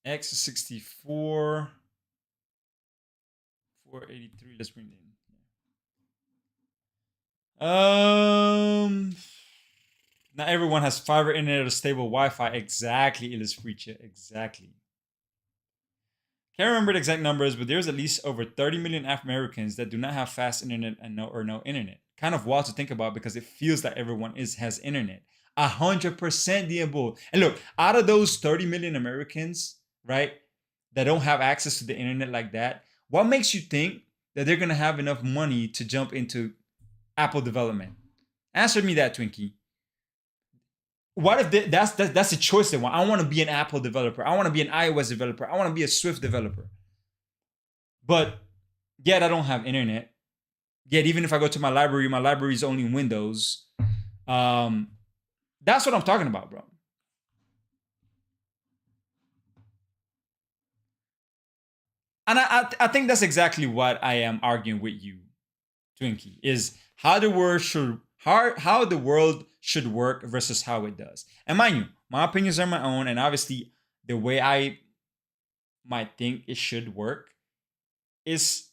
X is 64. 483. Let's bring it in. Not everyone has fiber internet or stable Wi-Fi. Exactly, Illis Preacher. Exactly. Can't remember the exact numbers, but there's at least over 30 million Americans that do not have fast internet and no internet. Kind of wild to think about because it feels like everyone has internet. 100% Diabo. And look, out of those 30 million Americans, right, that don't have access to the internet like that, what makes you think that they're gonna have enough money to jump into Apple development? Answer me that, Twinkie. What if that's a choice they want? I want to be an Apple developer. I want to be an iOS developer. I want to be a Swift developer. But yet I don't have internet. Yet even if I go to my library is only in Windows. That's what I'm talking about, bro. And I think that's exactly what I am arguing with you, Twinkie, is how the world should work versus how it does. And mind you, my opinions are my own, and obviously the way I might think it should work is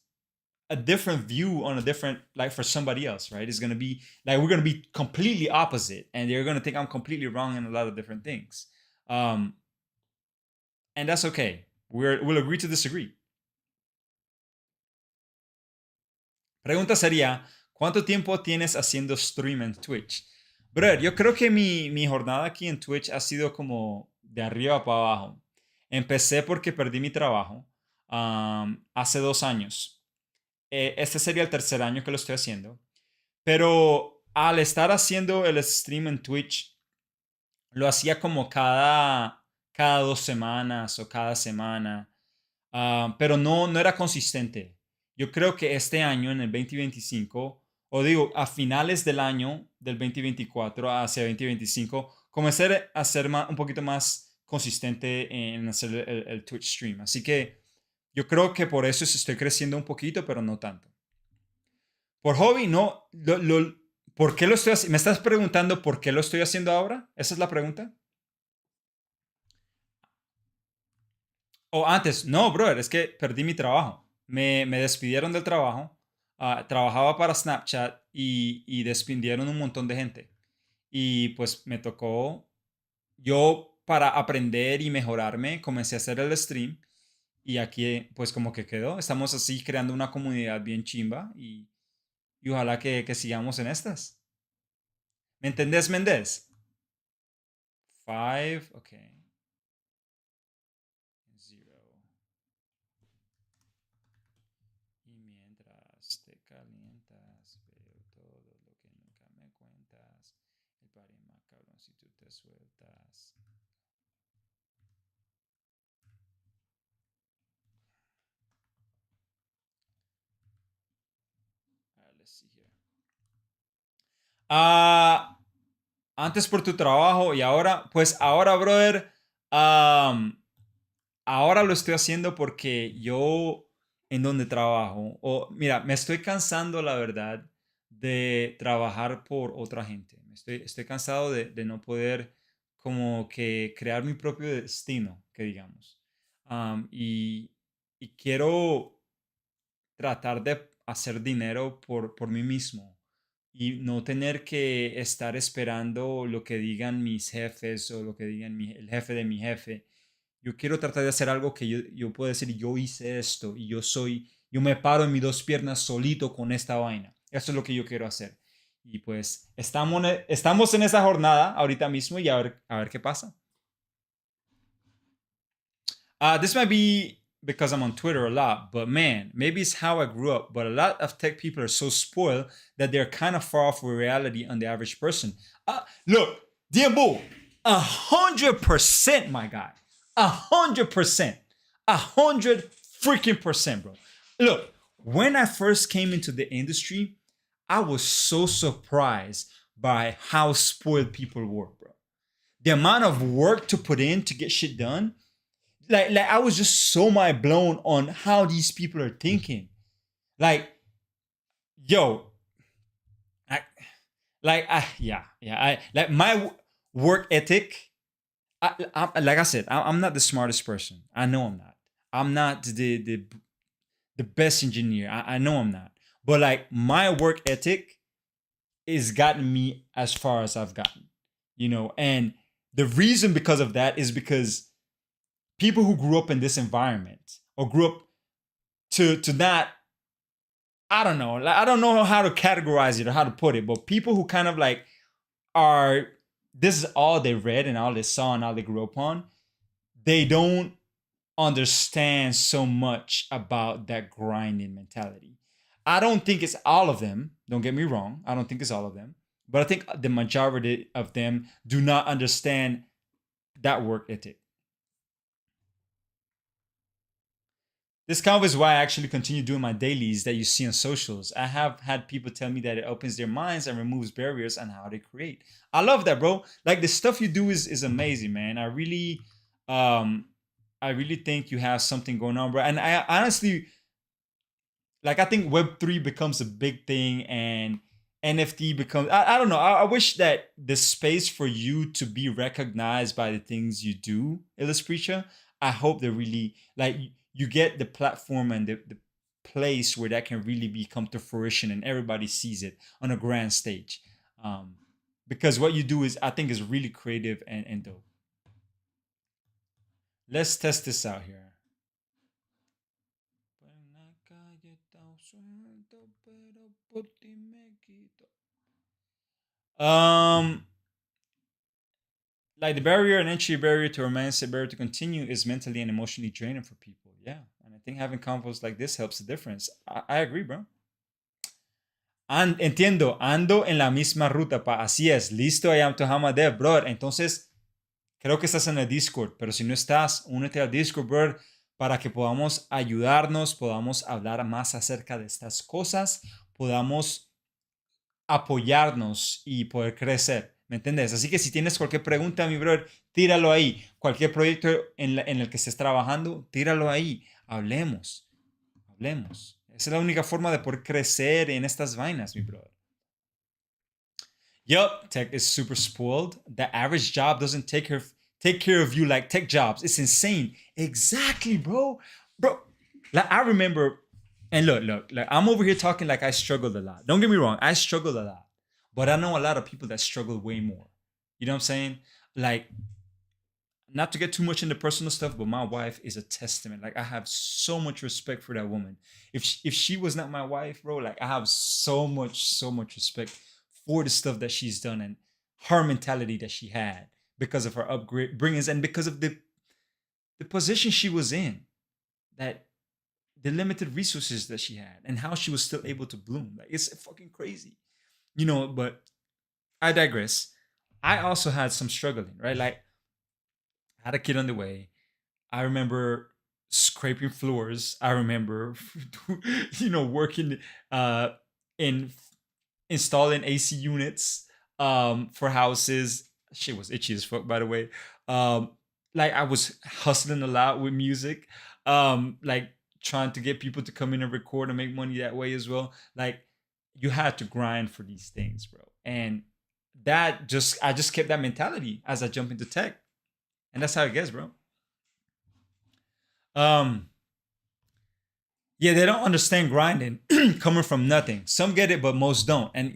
a different view on a different, like for somebody else, right? It's gonna be like we're gonna be completely opposite, and they're gonna think I'm completely wrong in a lot of different things. And that's okay. We'll agree to disagree. Pregunta sería, ¿cuánto tiempo tienes haciendo stream en Twitch? Brother, yo creo que mi jornada aquí en Twitch ha sido como de arriba para abajo. Empecé porque perdí mi trabajo hace 2 años. Este sería el 3er año que lo estoy haciendo. Pero al estar haciendo el stream en Twitch, lo hacía como cada 2 semanas o cada semana. Pero no era consistente. Yo creo que este año, en el 2025, o digo, a finales del año del 2024 hacia 2025, comencé a ser un poquito más consistente en hacer el Twitch stream. Así que yo creo que por eso estoy creciendo un poquito, pero no tanto. Por hobby, no. ¿Por qué lo estoy haciendo? ¿Me estás preguntando por qué lo estoy haciendo ahora? ¿Esa es la pregunta? O antes, no, brother, es que perdí mi trabajo. Me despidieron del trabajo. Trabajaba para Snapchat y despidieron un montón de gente. Y pues me tocó. Yo para aprender y mejorarme, comencé a hacer el stream y aquí pues como que quedó. Estamos así creando una comunidad bien chimba y ojalá que sigamos en estas. ¿Me entendés, Méndez? 5, ok. 0. Y mientras te calientas, veo todo lo que nunca me cuentas. El party más cabrón si tú te sueltas. Let's see here. Antes por tu trabajo y ahora, pues ahora, brother, ahora lo estoy haciendo porque yo en donde trabajo, o mira, me estoy cansando, la verdad, de trabajar por otra gente. Estoy cansado de no poder como que crear mi propio destino, que digamos. Y, y quiero tratar de hacer dinero por mí mismo y no tener que estar esperando lo que digan mis jefes o lo que digan el jefe de mi jefe. Yo quiero tratar de hacer algo que yo pueda decir, yo hice esto y yo me paro en mis dos piernas solito con esta vaina. Eso es lo que yo quiero hacer. Y pues estamos en esa jornada ahorita mismo y a ver qué pasa. This might be because I'm on Twitter a lot, but man, maybe it's how I grew up. But a lot of tech people are so spoiled that they're kind of far off with reality on the average person. Look, Diembo, 100%, my guy, 100%, 100 freaking %, bro. Look, when I first came into the industry, I was so surprised by how spoiled people were, bro. The amount of work to put in to get shit done, like I was just so mind blown on how these people are thinking. Like, yo, yeah, like my work ethic. Like I said, I'm not the smartest person. I know I'm not. I'm not the best engineer. I know I'm not. But like my work ethic has gotten me as far as I've gotten, and the reason because of that is because people who grew up in this environment or grew up to not, I don't know, like, I don't know how to categorize it or how to put it, but people who kind of like this is all they read and all they saw and all they grew up on, they don't understand so much about that grinding mentality. I don't think it's all of them, don't get me wrong, I don't think it's all of them, but I think the majority of them do not understand that work ethic. This convo is why I actually continue doing my dailies that you see on socials. I have had people tell me that it opens their minds and removes barriers on how they create. I love that, bro. Like the stuff you do is amazing, man. I really think you have something going on, bro. And I honestly, like, I think Web3 becomes a big thing and NFT becomes, I don't know. I wish that the space for you to be recognized by the things you do, Illustrator, I hope that really, like, you get the platform and the place where that can really become to fruition and everybody sees it on a grand stage. Because what you do is, I think, is really creative and dope. Let's test this out here. Like the barrier and entry barrier to romance, the barrier to continue is mentally and emotionally draining for people. Yeah. And I think having convos like this helps the difference. I agree, bro. Entiendo, ando en la misma ruta, pa. Así es, listo, I am to Hama Dev, brother. Entonces, creo que estás en el Discord, pero si no estás, únete al Discord, brother, para que podamos ayudarnos, podamos hablar más acerca de estas cosas, podamos apoyarnos y poder crecer. ¿Me entiendes? Así que si tienes cualquier pregunta, mi brother, tíralo ahí. Cualquier proyecto en el que estés trabajando, tíralo ahí. Hablemos. Hablemos. Esa es la única forma de poder crecer en estas vainas, mi brother. Yup, tech is super spoiled. The average job doesn't take care of you like tech jobs. It's insane. Exactly, bro. Bro, like I remember, and look, like I'm over here talking like I struggled a lot. Don't get me wrong, I struggled a lot. But I know a lot of people that struggle way more. You know what I'm saying? Like, not to get too much into personal stuff, but my wife is a testament. Like I have so much respect for that woman. If she was not my wife, bro, like I have so much respect for the stuff that she's done and her mentality that she had because of her upbringings and because of the position she was in, that the limited resources that she had and how she was still able to bloom. Like it's fucking crazy, But I digress. I also had some struggling, right? Like I had a kid on the way. I remember scraping floors. I remember, working in installing AC units for houses. Shit was itchy as fuck, by the way. Like I was hustling a lot with music, like trying to get people to come in and record and make money that way as well. Like you had to grind for these things, bro. And I just kept that mentality as I jump into tech, and that's how it gets, bro. Um, yeah, they don't understand grinding coming from nothing. Some get it, but most don't. And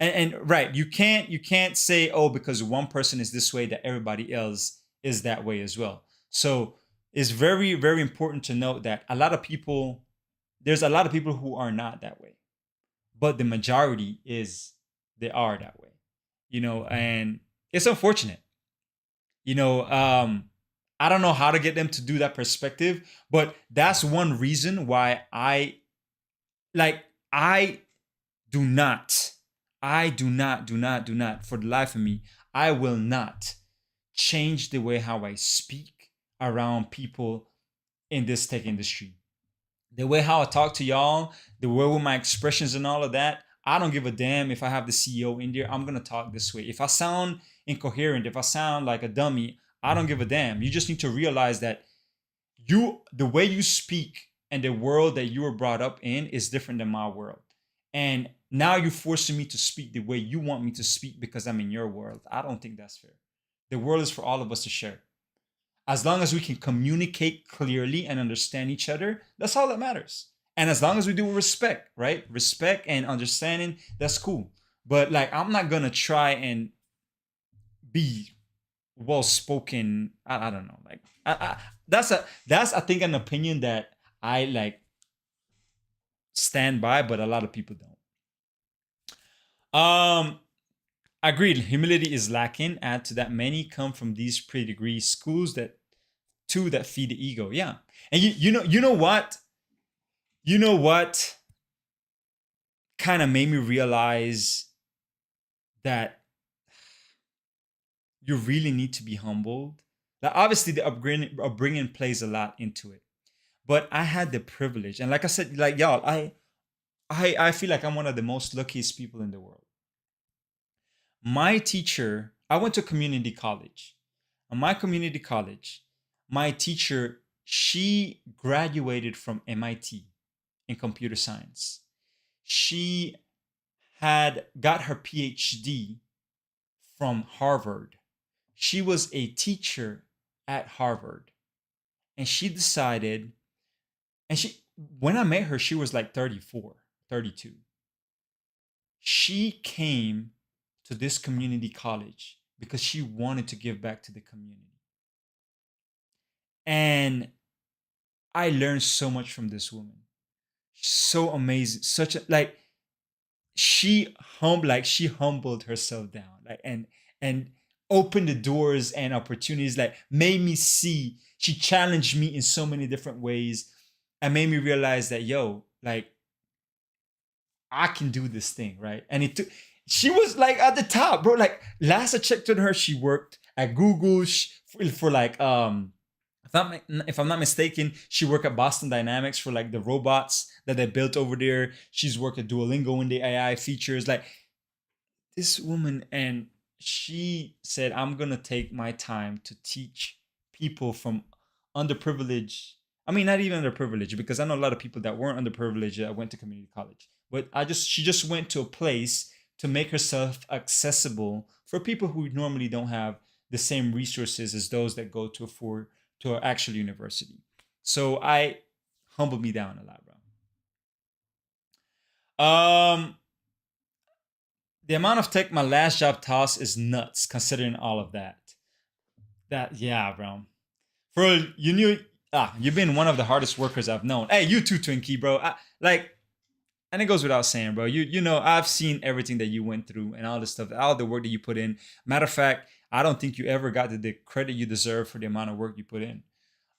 and right, you can't say, oh, because one person is this way that everybody else is that way as well. So it's very, very important to note that there's a lot of people who are not that way, but the majority is they are that way. And it's unfortunate. you know um I don't know how to get them to do that perspective, but that's one reason why like I do not do not for the life of me, I will not change the way how I speak around people in this tech industry. The way how I talk to y'all, the way with my expressions and all of that, I don't give a damn if I have the CEO in there. I'm gonna talk this way. If I sound incoherent, if I sound like a dummy, I don't give a damn. You just need to realize that the way you speak and the world that you were brought up in is different than my world. And now you're forcing me to speak the way you want me to speak because I'm in your world. I don't think that's fair. The world is for all of us to share. As long as we can communicate clearly and understand each other, that's all that matters. And as long as we do with respect, right? Respect and understanding, that's cool. But like, I'm not gonna try and be well spoken. I don't know. Like, that's I think an opinion that I like stand by, but a lot of people don't. Agreed. Humility is lacking. Add to that, many come from these pre-degree schools that feed the ego. Yeah, and you know what, kind of made me realize that you really need to be humbled. Like obviously the upbringing plays a lot into it, but I had the privilege, and like I said, like y'all, I feel like I'm one of the most luckiest people in the world. My teacher, I went to community college. And my community college, my teacher, she graduated from MIT in computer science. She had got her PhD from Harvard. She was a teacher at Harvard. And she decided, when I met her, she was like 34, 32. She came to this community college because she wanted to give back to the community. And I learned so much from this woman. So amazing. Such a like she humbled herself down. Like and opened the doors and opportunities, like made me see. She challenged me in so many different ways and made me realize that like I can do this thing, right? And she was like at the top, bro. Like last I checked on her, she worked at Google for like if I'm not mistaken, she worked at Boston Dynamics for like the robots that they built over there. She's worked at Duolingo in the AI features. Like this woman, and she said, I'm gonna take my time to teach people from underprivileged. I mean, not even underprivileged, because I know a lot of people that weren't underprivileged that went to community college. But she just went to a place to make herself accessible for people who normally don't have the same resources as those that go to an actual university. So I humbled me down a lot, bro. The amount of tech my last job tossed is nuts, considering all of that. Yeah, bro. For you've been one of the hardest workers I've known. Hey, you too, Twinkie, bro. And it goes without saying, bro. You know, I've seen everything that you went through and all the stuff, all the work that you put in. Matter of fact, I don't think you ever got the credit you deserve for the amount of work you put in.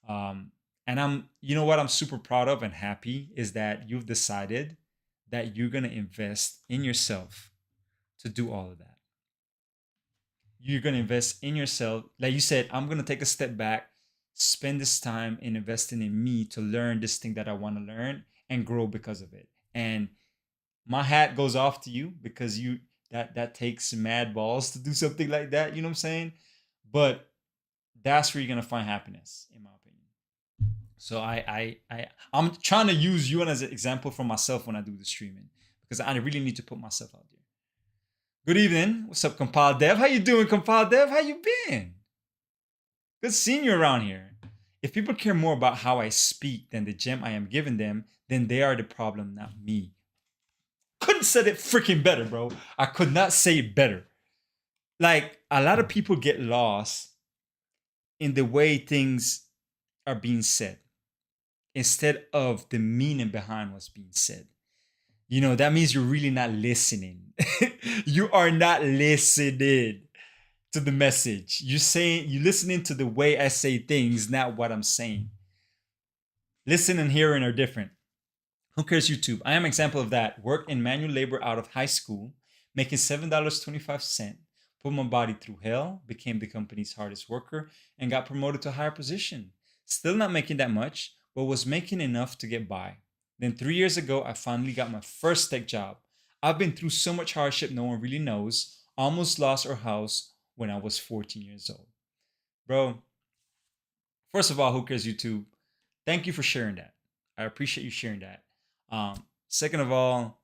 And you know what I'm super proud of and happy is that you've decided that you're gonna invest in yourself to do all of that. You're going to invest in yourself. Like you said, I'm going to take a step back, spend this time in investing in me to learn this thing that I want to learn and grow because of it. And my hat goes off to you because that takes mad balls to do something like that. You know what I'm saying? But that's where you're going to find happiness, in my opinion. So I'm trying to use you as an example for myself when I do the streaming because I really need to put myself out there. Good evening. What's up, Compile Dev? How you doing, Compile Dev? How you been? Good seeing you around here. If people care more about how I speak than the gem I am giving them, then they are the problem, not me. Couldn't said it freaking better, bro. I could not say it better. Like, a lot of people get lost in the way things are being said instead of the meaning behind what's being said. You know, that means you're really not listening. You are not listening to the message. You're listening to the way I say things, not what I'm saying. Listen and hearing are different. Who cares, YouTube? I am an example of that. Worked in manual labor out of high school, making $7.25, put my body through hell, became the company's hardest worker, and got promoted to a higher position. Still not making that much, but was making enough to get by. Then 3 years ago, I finally got my first tech job. I've been through so much hardship no one really knows. Almost lost our house when I was 14 years old. Bro, first of all, who cares, YouTube? Thank you for sharing that. I appreciate you sharing that. Second of all,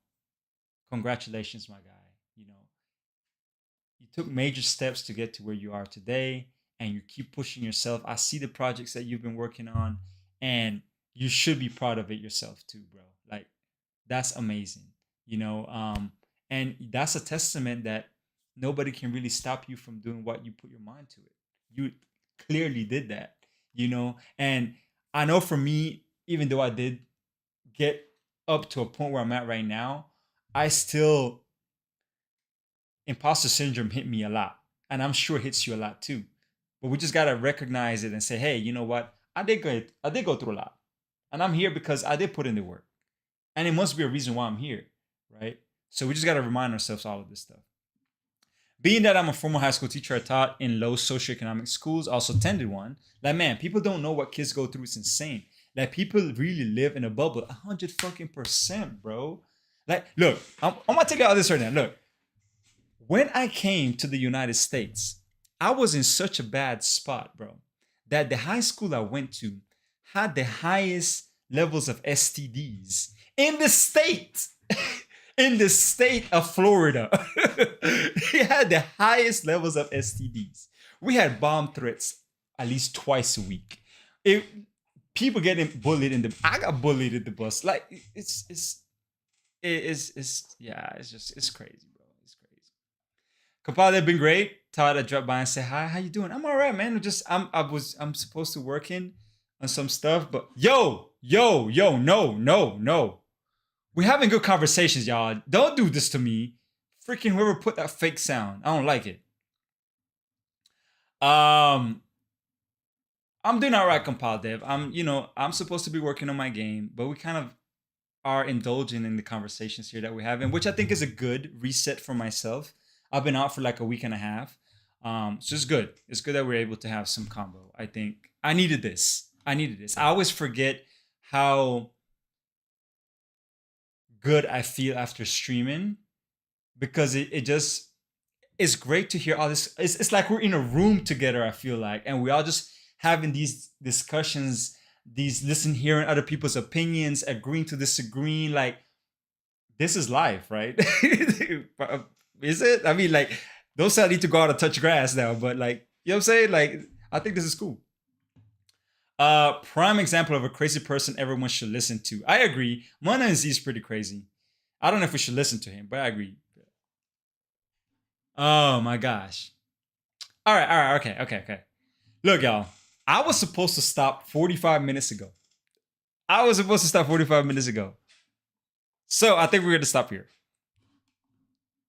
congratulations, my guy. You know, you took major steps to get to where you are today, and you keep pushing yourself. I see the projects that you've been working on, and you should be proud of it yourself too, bro. Like, that's amazing, you know. And that's a testament that nobody can really stop you from doing what you put your mind to it. You clearly did that, you know. And I know for me, even though I did get up to a point where I'm at right now, I still, imposter syndrome hit me a lot, and I'm sure it hits you a lot too. But we just gotta recognize it and say, hey, you know what? I did go through a lot. And I'm here because I did put in the work. And it must be a reason why I'm here, right? So we just got to remind ourselves all of this stuff. Being that I'm a former high school teacher, I taught in low socioeconomic schools, also attended one. Like, man, people don't know what kids go through. It's insane. Like, people really live in a bubble. 100%, bro. Like, look, I'm going to tell you all this right now. Look, when I came to the United States, I was in such a bad spot, bro, that the high school I went to had the highest levels of STDs in the state. In the state of Florida. It had the highest levels of STDs. We had bomb threats at least twice a week. People getting bullied I got bullied at the bus. Like, it's crazy, bro. It's crazy. Kapal, they've been great. Todd, I dropped by and said, hi, how you doing? I'm all right, man. I'm supposed to work on some stuff, but no. We're having good conversations, y'all. Don't do this to me. Freaking whoever put that fake sound. I don't like it. I'm doing all right, Compile Dev. I'm supposed to be working on my game, but we kind of are indulging in the conversations here that we're having, which I think is a good reset for myself. I've been out for like a week and a half. So it's good. It's good that we're able to have some combo. I think I needed this. I always forget how good I feel after streaming because it just, it's great to hear all this. It's like we're in a room together, I feel like, and we all just having these discussions, hearing other people's opinions, agreeing to disagreeing. Like, this is life, right? Is it? I mean, like, don't say I need to go out and touch grass now, but like, you know what I'm saying? Like, I think this is cool. Prime example of a crazy person everyone should listen to. I agree. Mana Z is pretty crazy. I don't know if we should listen to him, but I agree. Oh my gosh. All right. Okay. Look, y'all. I was supposed to stop 45 minutes ago. I was supposed to stop 45 minutes ago. So I think we're going to stop here.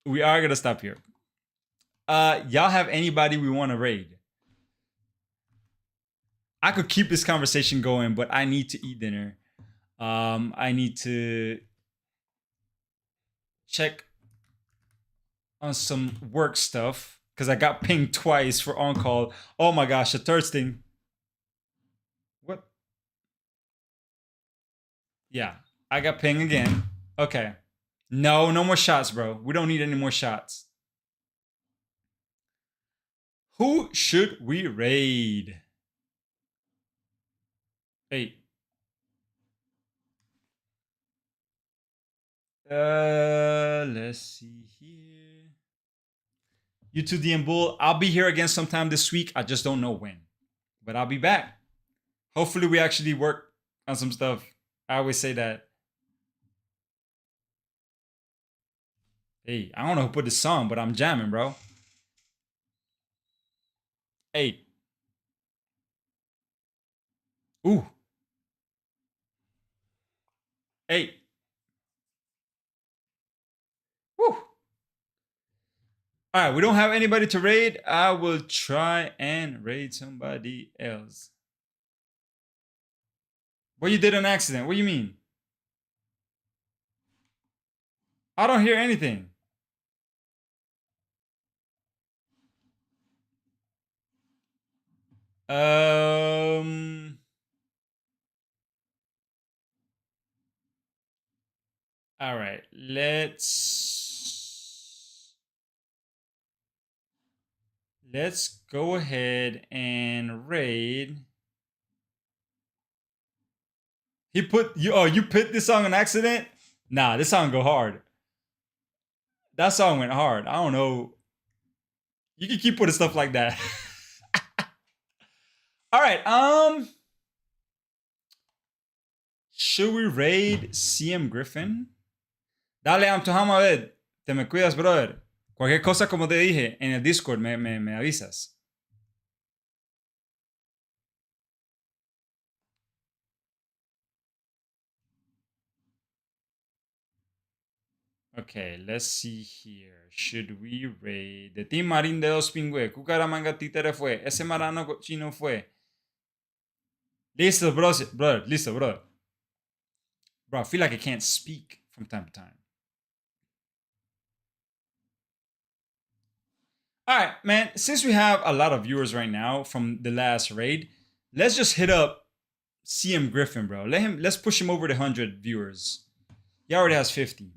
We are going to stop here. Y'all have anybody we want to raid? I could keep this conversation going, but I need to eat dinner. I need to check on some work stuff because I got pinged twice for on call. Oh my gosh, a third thing. What? Yeah, I got pinged again. Okay. No more shots, bro. We don't need any more shots. Who should we raid? Hey. Let's see here. You two DM Bull. I'll be here again sometime this week. I just don't know when. But I'll be back. Hopefully we actually work on some stuff. I always say that. Hey, I don't know who put this song, but I'm jamming, bro. Hey. Ooh. Hey. Woo. All right, we don't have anybody to raid. I will try and raid somebody else. What, you did an accident? What do you mean? I don't hear anything. All right, let's go ahead and raid. He put you. Oh, you picked this song on accident? Nah, this song go hard. That song went hard. I don't know. You can keep putting stuff like that. All right. Should we raid CM Griffin? Dale, Amtoham, a ver. Te me cuidas, brother. Cualquier cosa, como te dije, en el Discord me avisas. Okay, let's see here. Should we raid? De Team Marín de Dos Pingüe. Cucaramanga Títere fue. Ese marano cochino fue. Listo, bro. Brother, listo, brother. Bro, I feel like I can't speak from time to time. All right, man. Since we have a lot of viewers right now from the last raid, let's just hit up CM Griffin, bro. Let's push him over to 100 viewers. He already has 50.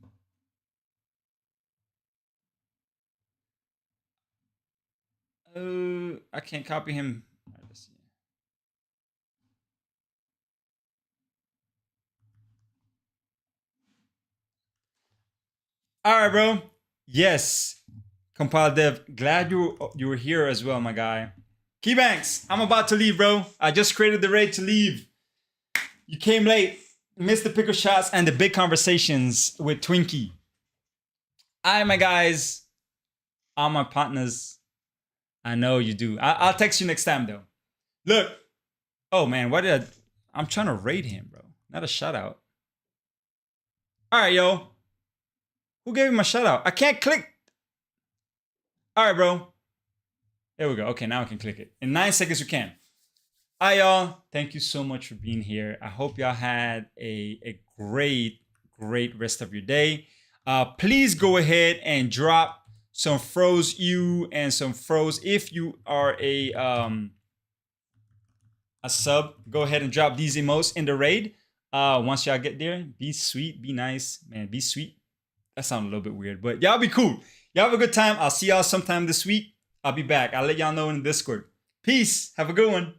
I can't copy him. All right, let's see. All right, bro. Yes. Compile Dev, glad you were here as well, my guy. Keybanks, I'm about to leave, bro. I just created the raid to leave. You came late, missed the pickle shots and the big conversations with Twinkie. All right, my guys, all my partners. I know you do. I'll text you next time, though. Look. Oh, man, what did I'm trying to raid him, bro. Not a shout out. All right, yo. Who gave him a shout out? I can't click. All right, bro. There we go. Okay, now I can click it. In 9 seconds, you can. All right, y'all. Thank you so much for being here. I hope y'all had a great rest of your day. Please go ahead and drop some froze you and some froze if you are a sub. Go ahead and drop these emotes in the raid. Once y'all get there, be sweet, be nice, man. Be sweet. That sounded a little bit weird, but y'all be cool. Y'all have a good time. I'll see y'all sometime this week. I'll be back. I'll let y'all know in the Discord. Peace. Have a good one.